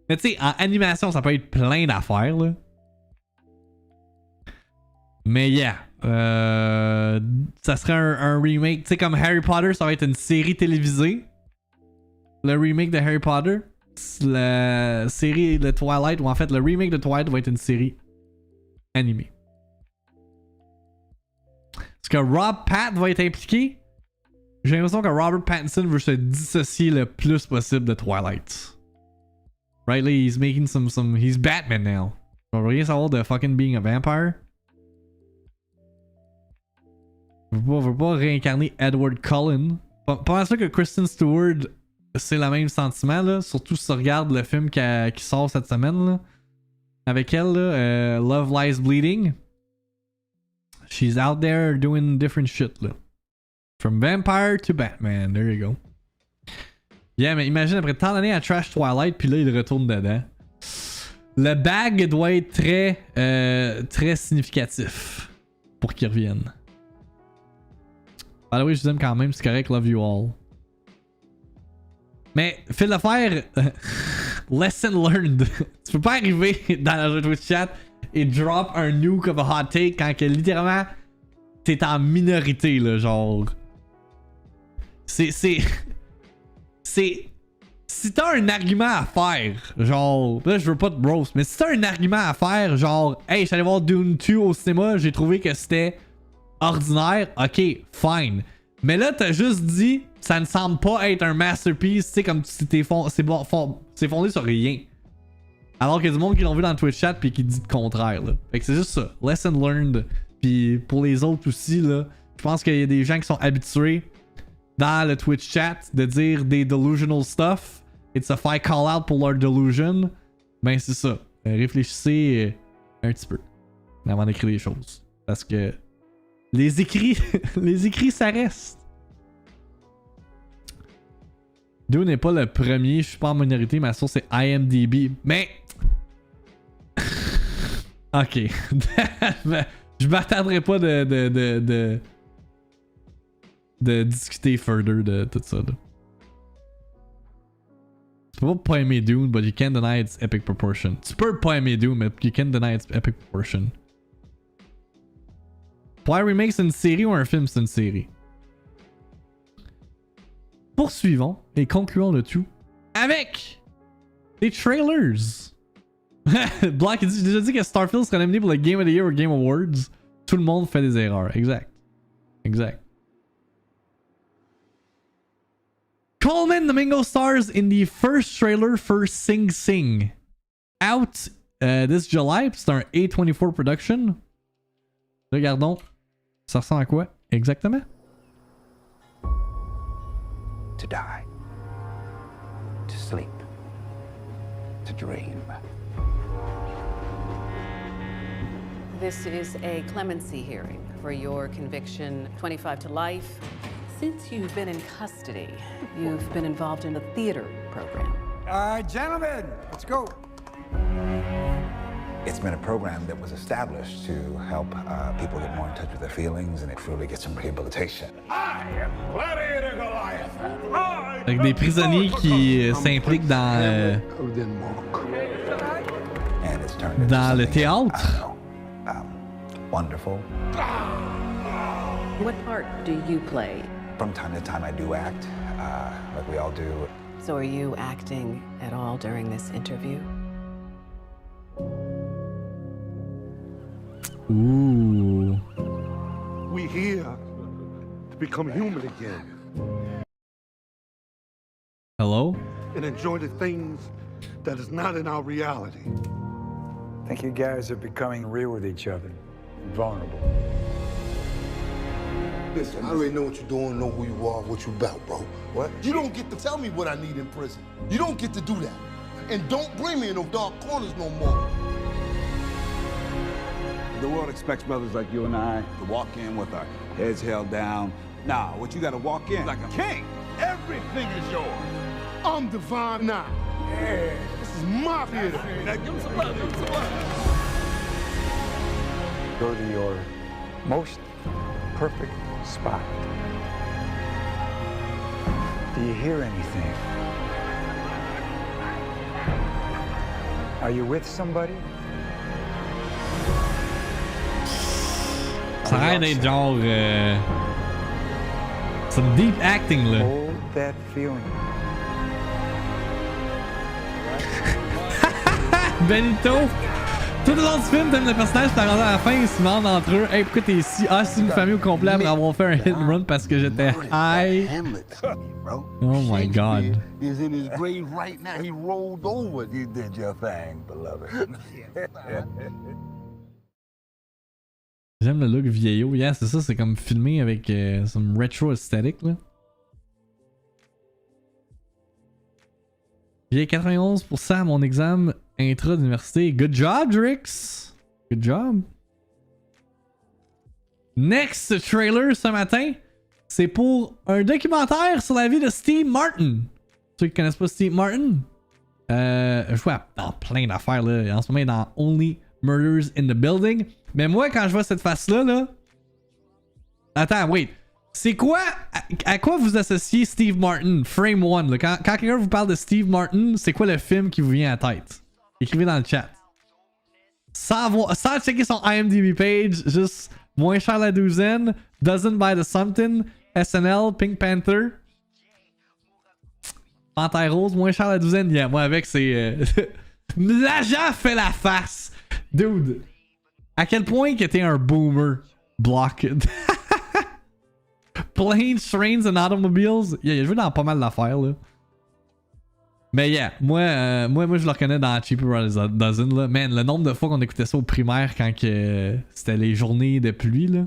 S2: Mais tu sais, en animation, ça peut être plein d'affaires, là. Mais yeah. Ça serait un remake. Tu sais, comme Harry Potter, ça va être une série télévisée. Le remake de Harry Potter. La série de Twilight, ou en fait, le remake de Twilight va être une série animée. Est-ce que Rob Pat va être impliqué? J'ai l'impression que Robert Pattinson veut se dissocier le plus possible de Twilight. Right, là, he's making some... He's Batman now. On veut rien savoir de fucking being a vampire. Veut pas réincarner Edward Cullen. Pas mal sûr que Kristen Stewart, c'est le même sentiment, là. Surtout si tu regardes le film qui sort cette semaine, là. Avec elle, là, Love Lies Bleeding. She's out there doing different shit, là. From vampire to Batman, there you go. Yeah, mais imagine après tant d'années à trash Twilight, puis là il retourne dedans. Le bag doit être très significatif pour qu'il revienne. By the way, je vous aime quand même, c'est correct, love you all. Mais, fil d'affaires, lesson learned. Tu peux pas arriver dans le Twitch chat et drop un nuke of a hot take quand que littéralement t'es en minorité, là, genre. Si t'as un argument à faire, genre, là je veux pas te roast, mais si t'as un argument à faire, genre, hey, j'allais voir Dune 2 au cinéma, j'ai trouvé que c'était ordinaire, ok, fine. Mais là, t'as juste dit, ça ne semble pas être un masterpiece, tu sais, comme c'est fondé sur rien. Alors qu'il y a du monde qui l'ont vu dans le Twitch chat puis qui dit le contraire, là. Fait que c'est juste ça, lesson learned. Puis pour les autres aussi, là, je pense qu'il y a des gens qui sont habitués dans le Twitch chat de dire des delusional stuff et de se faire call out pour leur delusion. Ben c'est ça. Réfléchissez un petit peu avant d'écrire les choses. Parce que les écrits, les écrits ça reste. Dune n'est pas le premier, je suis pas en minorité, ma source c'est IMDb. Mais... ok. Je m'attendrai pas de discuter further de tout ça. Là. Tu peux pas aimer Dune, but you can't deny its epic proportion. Tu peux pas aimer Dune, mais you can't deny its epic proportion. Pour un remake, c'est une série ou un film, c'est une série. Poursuivons et concluons le tout avec des trailers. Block, j'ai déjà dit que Starfield serait nominé pour le Game of the Year ou Game Awards. Tout le monde fait des erreurs. Exact. Exact. Coleman Domingo stars in the first trailer for Sing Sing. Out this July. C'est un A24 production. Regardons. Ça ressemble à quoi exactement?
S19: To die. To sleep. To dream.
S6: This is a clemency hearing for your conviction 25 to life. Since you've been in custody, you've been involved in a theater program.
S22: Gentlemen, let's go. It's been a program that was established to help people get more in touch with their feelings and truly get some rehabilitation.
S2: Avec des prisonniers qui s'impliquent dans le théâtre.
S22: Wonderful.
S6: What part do you play?
S22: From time to time I do act, like we all do.
S6: So are you acting at all during this interview?
S2: Ooh.
S23: We here to become human again.
S2: Hello?
S23: And enjoy the things that is not in our reality.
S24: I think you guys are becoming real with each other. Vulnerable.
S25: Listen, I already know what you're doing, know who you are, what you about, bro. What? You don't get to tell me what I need in prison. You don't get to do that. And don't bring me in those dark corners no more.
S24: The world expects brothers like you and I to walk in with our heads held down. Nah, what you gotta walk in like a king. Everything is yours.
S25: I'm divine now.
S24: Yeah.
S25: This is my theater.
S24: Now give him some love, give him some love. Go to your most perfect spot. Do you hear anything? Are you with somebody?
S2: Ça a l'air d'être genre some deep acting là.
S24: Hold that feeling.
S2: Benito! Tout le long du film, t'aimes le personnage, t'as rendu à la fin, ils se demandent entre eux, hey, pourquoi t'es ici? Ah, c'est une famille au complet après avoir fait un hit and run parce que j'étais high. Oh my god.
S24: He's in his grave right now. He rolled over. You did your thing, beloved.
S2: J'aime le look vieillot. Yeah, c'est ça, c'est comme filmé avec some retro aesthetic là. J'ai 91% à mon examen intra d'université. Good job, Drix! Good job. Next trailer ce matin, c'est pour un documentaire sur la vie de Steve Martin. Ceux qui connaissent pas Steve Martin, je vois dans plein d'affaires là. En ce moment, il est dans Only Murders in the Building. Mais moi, quand je vois cette face-là, là... Attends, wait. C'est quoi... À quoi vous associez Steve Martin? Frame 1. Là. Quand quelqu'un vous parle de Steve Martin, c'est quoi le film qui vous vient à la tête? Écrivez dans le chat. Sans checker son IMDb page, juste moins cher la douzaine, Doesn't Buy the Something, SNL, Pink Panther, Panthère Rose, moins cher la douzaine. Yeah, moi avec c'est... L'agent fait la face! Dude! À quel point que t'es un boomer, Block. Planes, Trains and Automobiles. Yeah, il a joué dans pas mal d'affaires là. Mais yeah, moi je le reconnais dans Cheaper by the Dozen là. Man, le nombre de fois qu'on écoutait ça au primaire quand que c'était les journées de pluie là.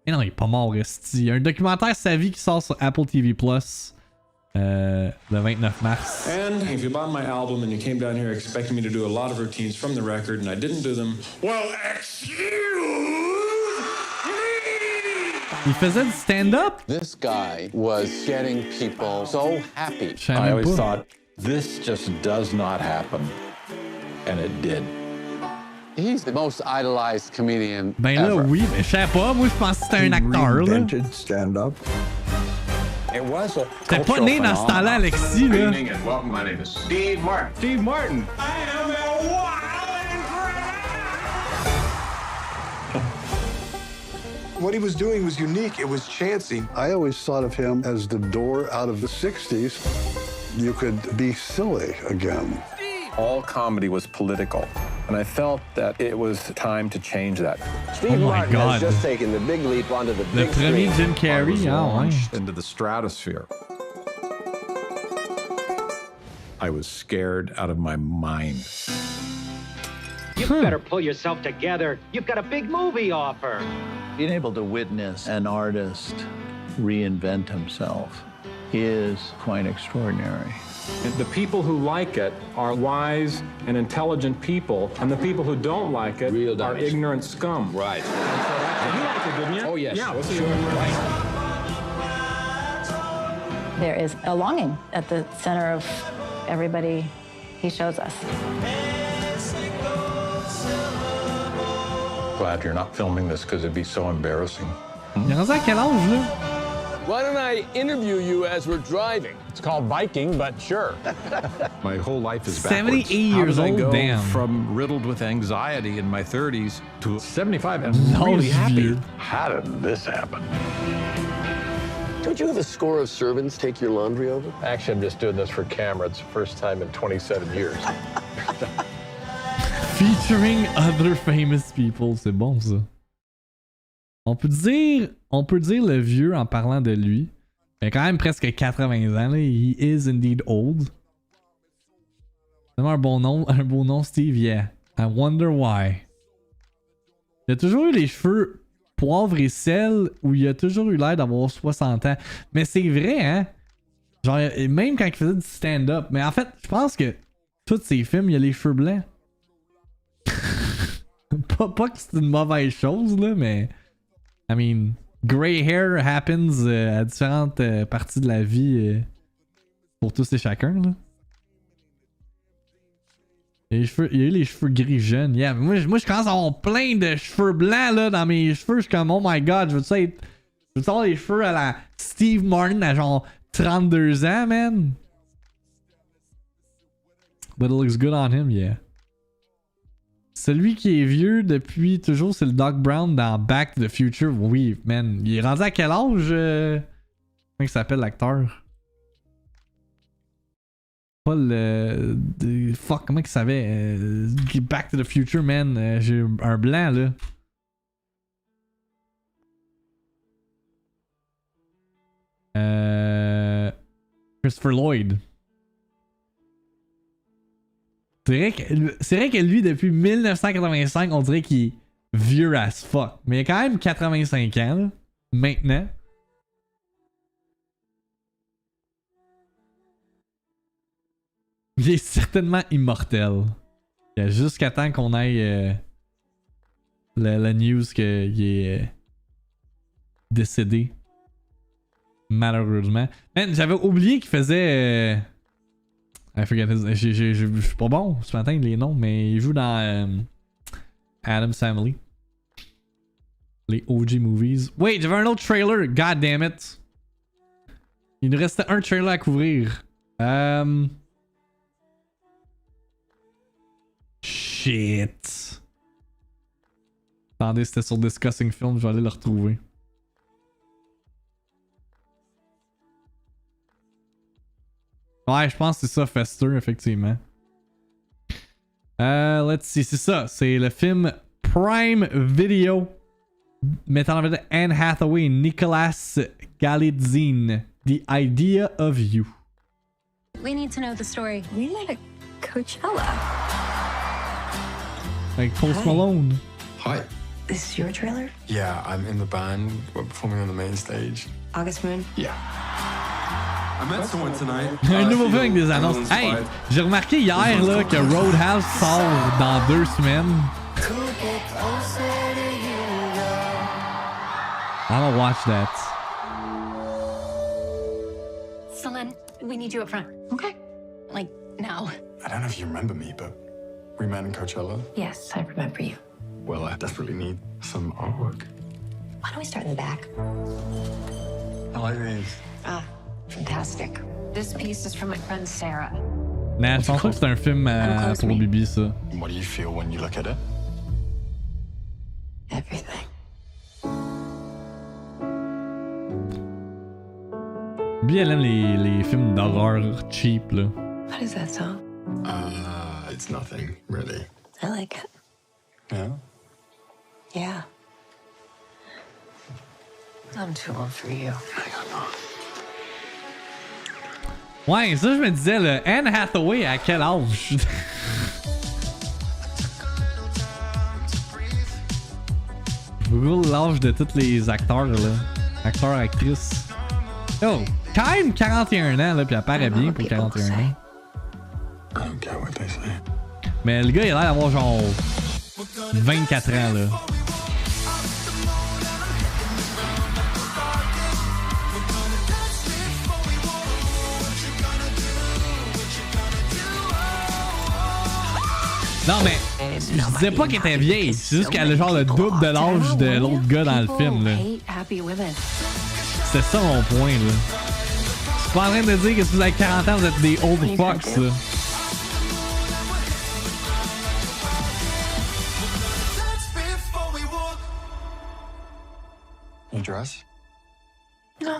S2: Et non, il est pas mort, resti. Il y a un documentaire sa vie qui sort sur Apple TV Plus le 29 mars.
S26: And if you bought my album and you came down here expecting me to do a lot of routines from the record and I didn't do them, well, excuse me.
S2: Il faisait du stand-up?
S27: This guy was getting people so happy.
S2: I
S27: always thought, this just does not happen. And it did. He's the most idolized comedian
S2: Ben là,
S27: ever.
S2: oui, mais je sais pas. Moi, je pensais que c'était un acteur, là.
S27: Stand-up. It was a
S2: T'es pas né dans ce temps-là, Alexis, là.
S26: Good evening and welcome. My name is Steve Martin. Steve Martin. I am a wild and
S28: What he was doing was unique. It was chancy. I always thought of him as the door out of the 60s. You could be silly again.
S27: all comedy was political. And I felt that it was time to change that.
S2: Oh my God.
S4: Just taken the big leap onto the
S2: Le
S4: big
S2: premier
S4: screen.
S2: Jim Carrey, ah ouais.
S27: Into the stratosphere. I was scared out of my mind.
S7: You better pull yourself together. You've got a big movie offer.
S8: Being able to witness an artist reinvent himself is quite extraordinary.
S26: And the people who like it are wise and intelligent people, and the people who don't like it are ignorant scum.
S4: Right.
S26: You liked it, didn't you?
S4: Oh, yes.
S26: Yeah,
S4: Sure.
S9: There is a longing at the center of everybody he shows us.
S27: Glad you're not filming this because it'd be so embarrassing.
S2: Il est rendu à quel âge, là?
S4: Why don't I interview you as we're driving?
S27: It's called biking, but sure. My whole life is backwards.
S2: 78 years
S27: How did I
S2: old,
S27: go
S2: damn.
S27: from riddled with anxiety in my 30s to 75 and really happy? How did this happen?
S4: Don't you have a score of servants take your laundry over?
S27: Actually, I'm just doing this for camera. It's the first time in 27 years.
S2: Featuring other famous people, c'est bon ça. On peut dire le vieux en parlant de lui. Il a quand même presque 80 ans, là. He is indeed old. Vraiment un beau nom, Steve, yeah. I wonder why. Il a toujours eu les cheveux poivre et sel, où il a toujours eu l'air d'avoir 60 ans. Mais c'est vrai, hein? Genre, même quand il faisait du stand-up. Mais en fait, je pense que tous ses films, il a les cheveux blancs. pas que c'est une mauvaise chose, là, mais... I mean, gray hair happens à différentes parties de la vie pour tous et chacun, là. Il y a eu les cheveux gris jeunes. Yeah, moi, je commence à avoir plein de cheveux blancs, là, dans mes cheveux. Je suis comme, oh my god, je veux avoir les cheveux à la Steve Martin à genre 32 ans, man. But it looks good on him, yeah. Celui qui est vieux depuis toujours, c'est le Doc Brown dans Back to the Future. Oui, man. Il est rendu à quel âge? Comment il s'appelle l'acteur? Pas le... Fuck, comment il savait? Back to the Future, man. J'ai un blanc, là. Christopher Lloyd. C'est vrai que lui, depuis 1985, on dirait qu'il est vieux as fuck. Mais il a quand même 85 ans, là, maintenant. Il est certainement immortel. Il y a jusqu'à temps qu'on aille la news qu'il est décédé. Malheureusement. Man, j'avais oublié qu'il faisait... I forget his... Je suis pas bon ce matin les noms, mais il joue dans Addams Family. Les OG movies. Wait, j'avais un autre trailer. God damn it. Il nous restait un trailer à couvrir. Shit. Attendez, c'était sur Discussing Film, je vais aller le retrouver. Ouais, je pense que c'est ça, Fester, effectivement. Let's see, c'est ça. C'est le film Prime Video mettant en vedette Anne Hathaway et Nicolas Galitzine. The Idea of You.
S10: We need to know the story. We met at Coachella.
S2: Avec Post Malone.
S10: Hi. This is your trailer?
S18: Yeah, I'm in the band. We're performing on the main stage.
S10: August Moon?
S18: Yeah. I met someone tonight.
S2: Un nouveau film avec des annonces. Hey, j'ai remarqué hier là, que Roadhouse sort dans 2 semaines. I'll watch that.
S10: Celine, we need you up front. Okay. Like, now.
S18: I don't know if you remember me, but we met in Coachella.
S10: Yes, I remember you.
S18: Well, I desperately need some artwork.
S10: Why don't we start in the back?
S18: I like these.
S10: Ah, fantastic. This piece is from my friend Sarah.
S2: Nah, je pense pas que c'est un film pour Bibi, ça.
S18: What do you feel when you look at it?
S10: Everything.
S2: Bibi, elle aime les films d'horreur cheap, là.
S10: What is that song?
S5: It's nothing, really.
S10: I like it.
S5: Yeah?
S10: Yeah. I'm too old for you.
S2: Ouais, ça je me disais, là, Anne Hathaway à quel âge? Google l'âge de tous les acteurs, là. Acteurs, actrices. Oh, quand même 41 ans, là, puis elle paraît bien pour 41 ans.
S5: I don't care what they say.
S2: Mais le gars, il a l'air d'avoir genre 24 ans, là. Non, mais je disais pas qu'elle était vieille. C'est juste qu'elle a genre le double de l'âge de l'autre gars dans le film, là. C'est ça mon point, là. Je suis pas en train de dire que si vous avez 40 ans, vous êtes des old fucks, là.
S5: You dress?
S10: No.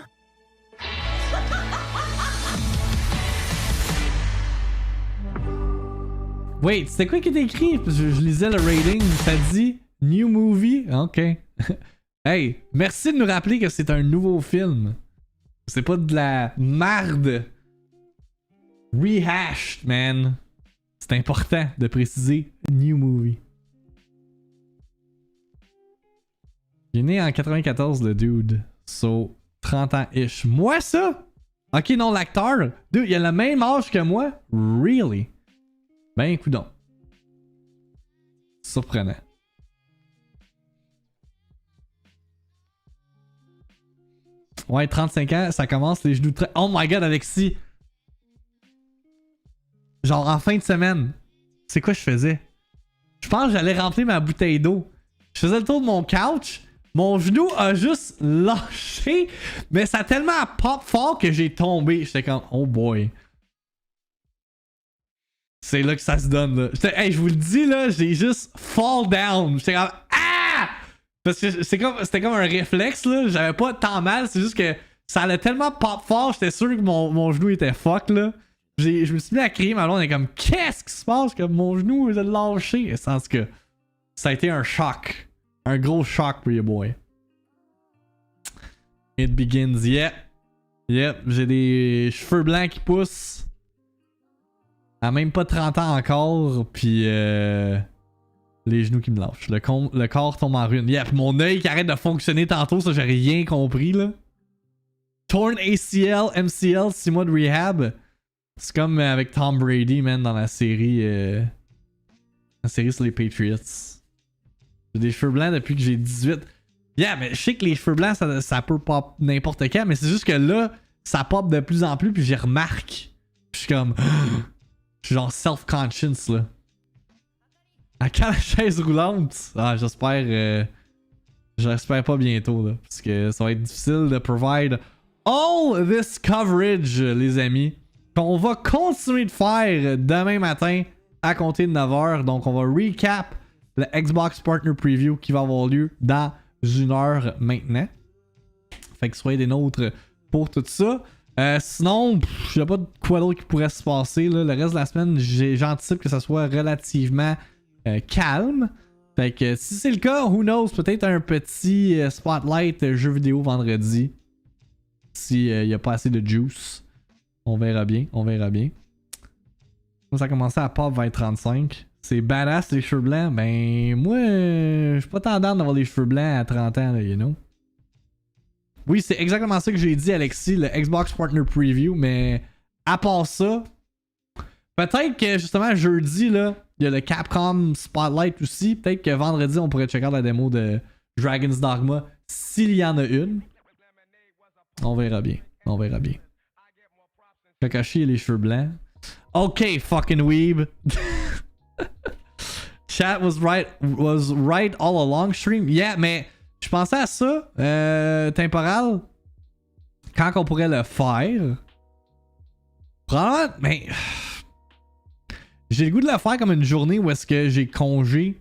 S2: Wait, c'était quoi qui était écrit? Je lisais le rating, ça dit New Movie? Ok. Hey, merci de nous rappeler que c'est un nouveau film. C'est pas de la marde rehashed, man. C'est important de préciser New Movie. Il est né en 94, le dude. So, 30 ans-ish. Moi, ça? Ok, non, l'acteur. Dude, il a le même âge que moi? Really? Ben, coudonc. Surprenant. Ouais, 35 ans, ça commence les genoux très... Oh my god, Alexis! Genre, en fin de semaine, c'est quoi je faisais? Je pense que j'allais remplir ma bouteille d'eau. Je faisais le tour de mon couch. Mon genou a juste lâché. Mais ça a tellement pop fort que j'ai tombé. J'étais comme, oh boy. C'est là que ça se donne, là. Hey, je vous le dis, là, j'ai juste fall down. J'étais comme, ah! Parce que c'était comme un réflexe, là. J'avais pas tant mal, c'est juste que ça allait tellement pop fort, j'étais sûr que mon genou était fuck, là. Je me suis mis à crier, ma blonde est comme, qu'est-ce qui se passe? Comme mon genou, il a lâché. Et sans que ça a été un choc. Un gros choc pour you, boy. It begins, yeah. Yep, j'ai des cheveux blancs qui poussent. À même pas 30 ans encore, puis les genoux qui me lâchent. Le corps tombe en ruine. Yep, mon œil qui arrête de fonctionner tantôt, ça j'ai rien compris, là. Torn ACL, MCL, 6 mois de rehab. C'est comme avec Tom Brady, man, dans la série sur les Patriots. J'ai des cheveux blancs depuis que j'ai 18. Yeah, mais je sais que les cheveux blancs, ça peut pop n'importe quand, mais c'est juste que là, ça pop de plus en plus, puis j'y remarque. Je suis comme... Je suis genre self-conscious, là. À quand la chaise roulante? Ah, j'espère... j'espère pas bientôt, là. Parce que ça va être difficile de provide all this coverage, les amis. Qu'on va continuer de faire demain matin à compter de 9h. Donc, on va recap le Xbox Partner Preview qui va avoir lieu dans 1 heure maintenant. Fait que soyez des nôtres pour tout ça. Sinon, je sais pas de quoi d'autre qui pourrait se passer. Là. Le reste de la semaine, j'anticipe que ça soit relativement calme. Fait que si c'est le cas, who knows, peut-être un petit spotlight jeu vidéo vendredi. S'il n'y a pas assez de juice. On verra bien, on verra bien. Ça a commencé à Pave 2035. C'est badass les cheveux blancs. Ben, moi, je suis pas tendance d'avoir les cheveux blancs à 30 ans, là, you know. Oui, c'est exactement ça que j'ai dit, Alexis, le Xbox Partner Preview, mais à part ça, peut-être que justement jeudi, là, il y a le Capcom Spotlight aussi. Peut-être que vendredi, on pourrait checker la démo de Dragon's Dogma, s'il y en a une. On verra bien, on verra bien. Kakashi et les cheveux blancs. Ok, fucking weeb. Chat was right all along stream. Yeah, mais je pensais à ça, temporal, quand on pourrait le faire. Probablement, mais j'ai le goût de le faire comme une journée où est-ce que j'ai congé,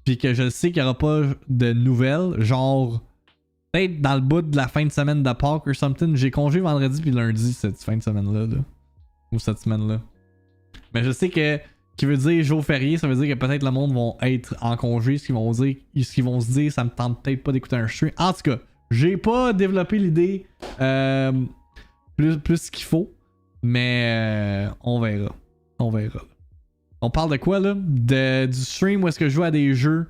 S2: puis que je sais qu'il n'y aura pas de nouvelles, genre peut-être dans le bout de la fin de semaine de Pâques ou something. J'ai congé vendredi puis lundi cette fin de semaine-là, là. Ou cette semaine-là. Mais je sais que qui veut dire jour férié, ça veut dire que peut-être le monde vont être en congé, ce qu'ils vont se dire, ça me tente peut-être pas d'écouter un stream. En tout cas, j'ai pas développé l'idée plus qu'il faut, mais on verra. On verra. On parle de quoi là? Du stream où est-ce que je joue à des jeux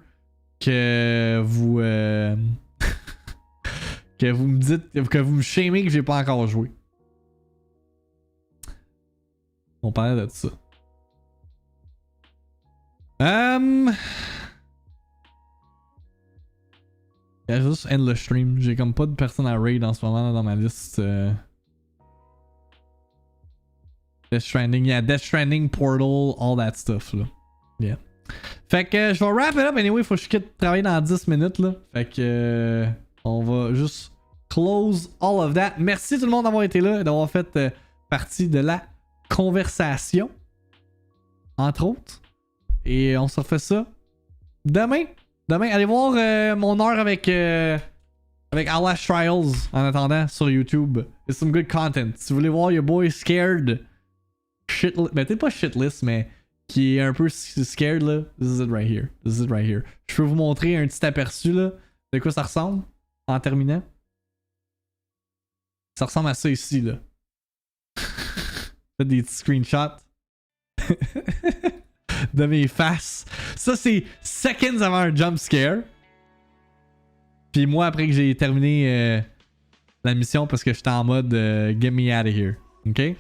S2: que vous que vous me dites, que vous me shamez que j'ai pas encore joué. On parlait de ça. Il y a juste end le stream. J'ai comme pas de personne à raid en ce moment là, dans ma liste. Death Stranding, yeah, Death Stranding, Portal, all that stuff là. Yeah. Fait que je vais wrap it up anyway, faut que je quitte travailler dans 10 minutes là. Fait que on va juste close all of that. Merci tout le monde d'avoir été là et d'avoir fait partie de la conversation. Entre autres. Et on se refait ça demain. Demain, allez voir mon heure avec Outlast Trials en attendant sur YouTube. It's some good content. Si vous voulez voir your boy scared, shitless, ben peut-être pas shitless, mais qui est un peu scared là, this is it right here. This is it right here. Je peux vous montrer un petit aperçu là de quoi ça ressemble en terminant. Ça ressemble à ça ici là. Faites des petits screenshots de mes faces. Ça c'est seconds avant un jump scare. Puis moi après que j'ai terminé la mission parce que j'étais en mode get me out of here. Ok?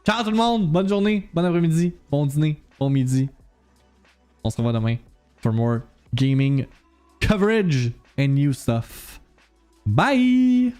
S2: Ciao tout le monde, bonne journée, bon après-midi, bon dîner, bon midi. On se revoit demain for more gaming coverage and new stuff. Bye!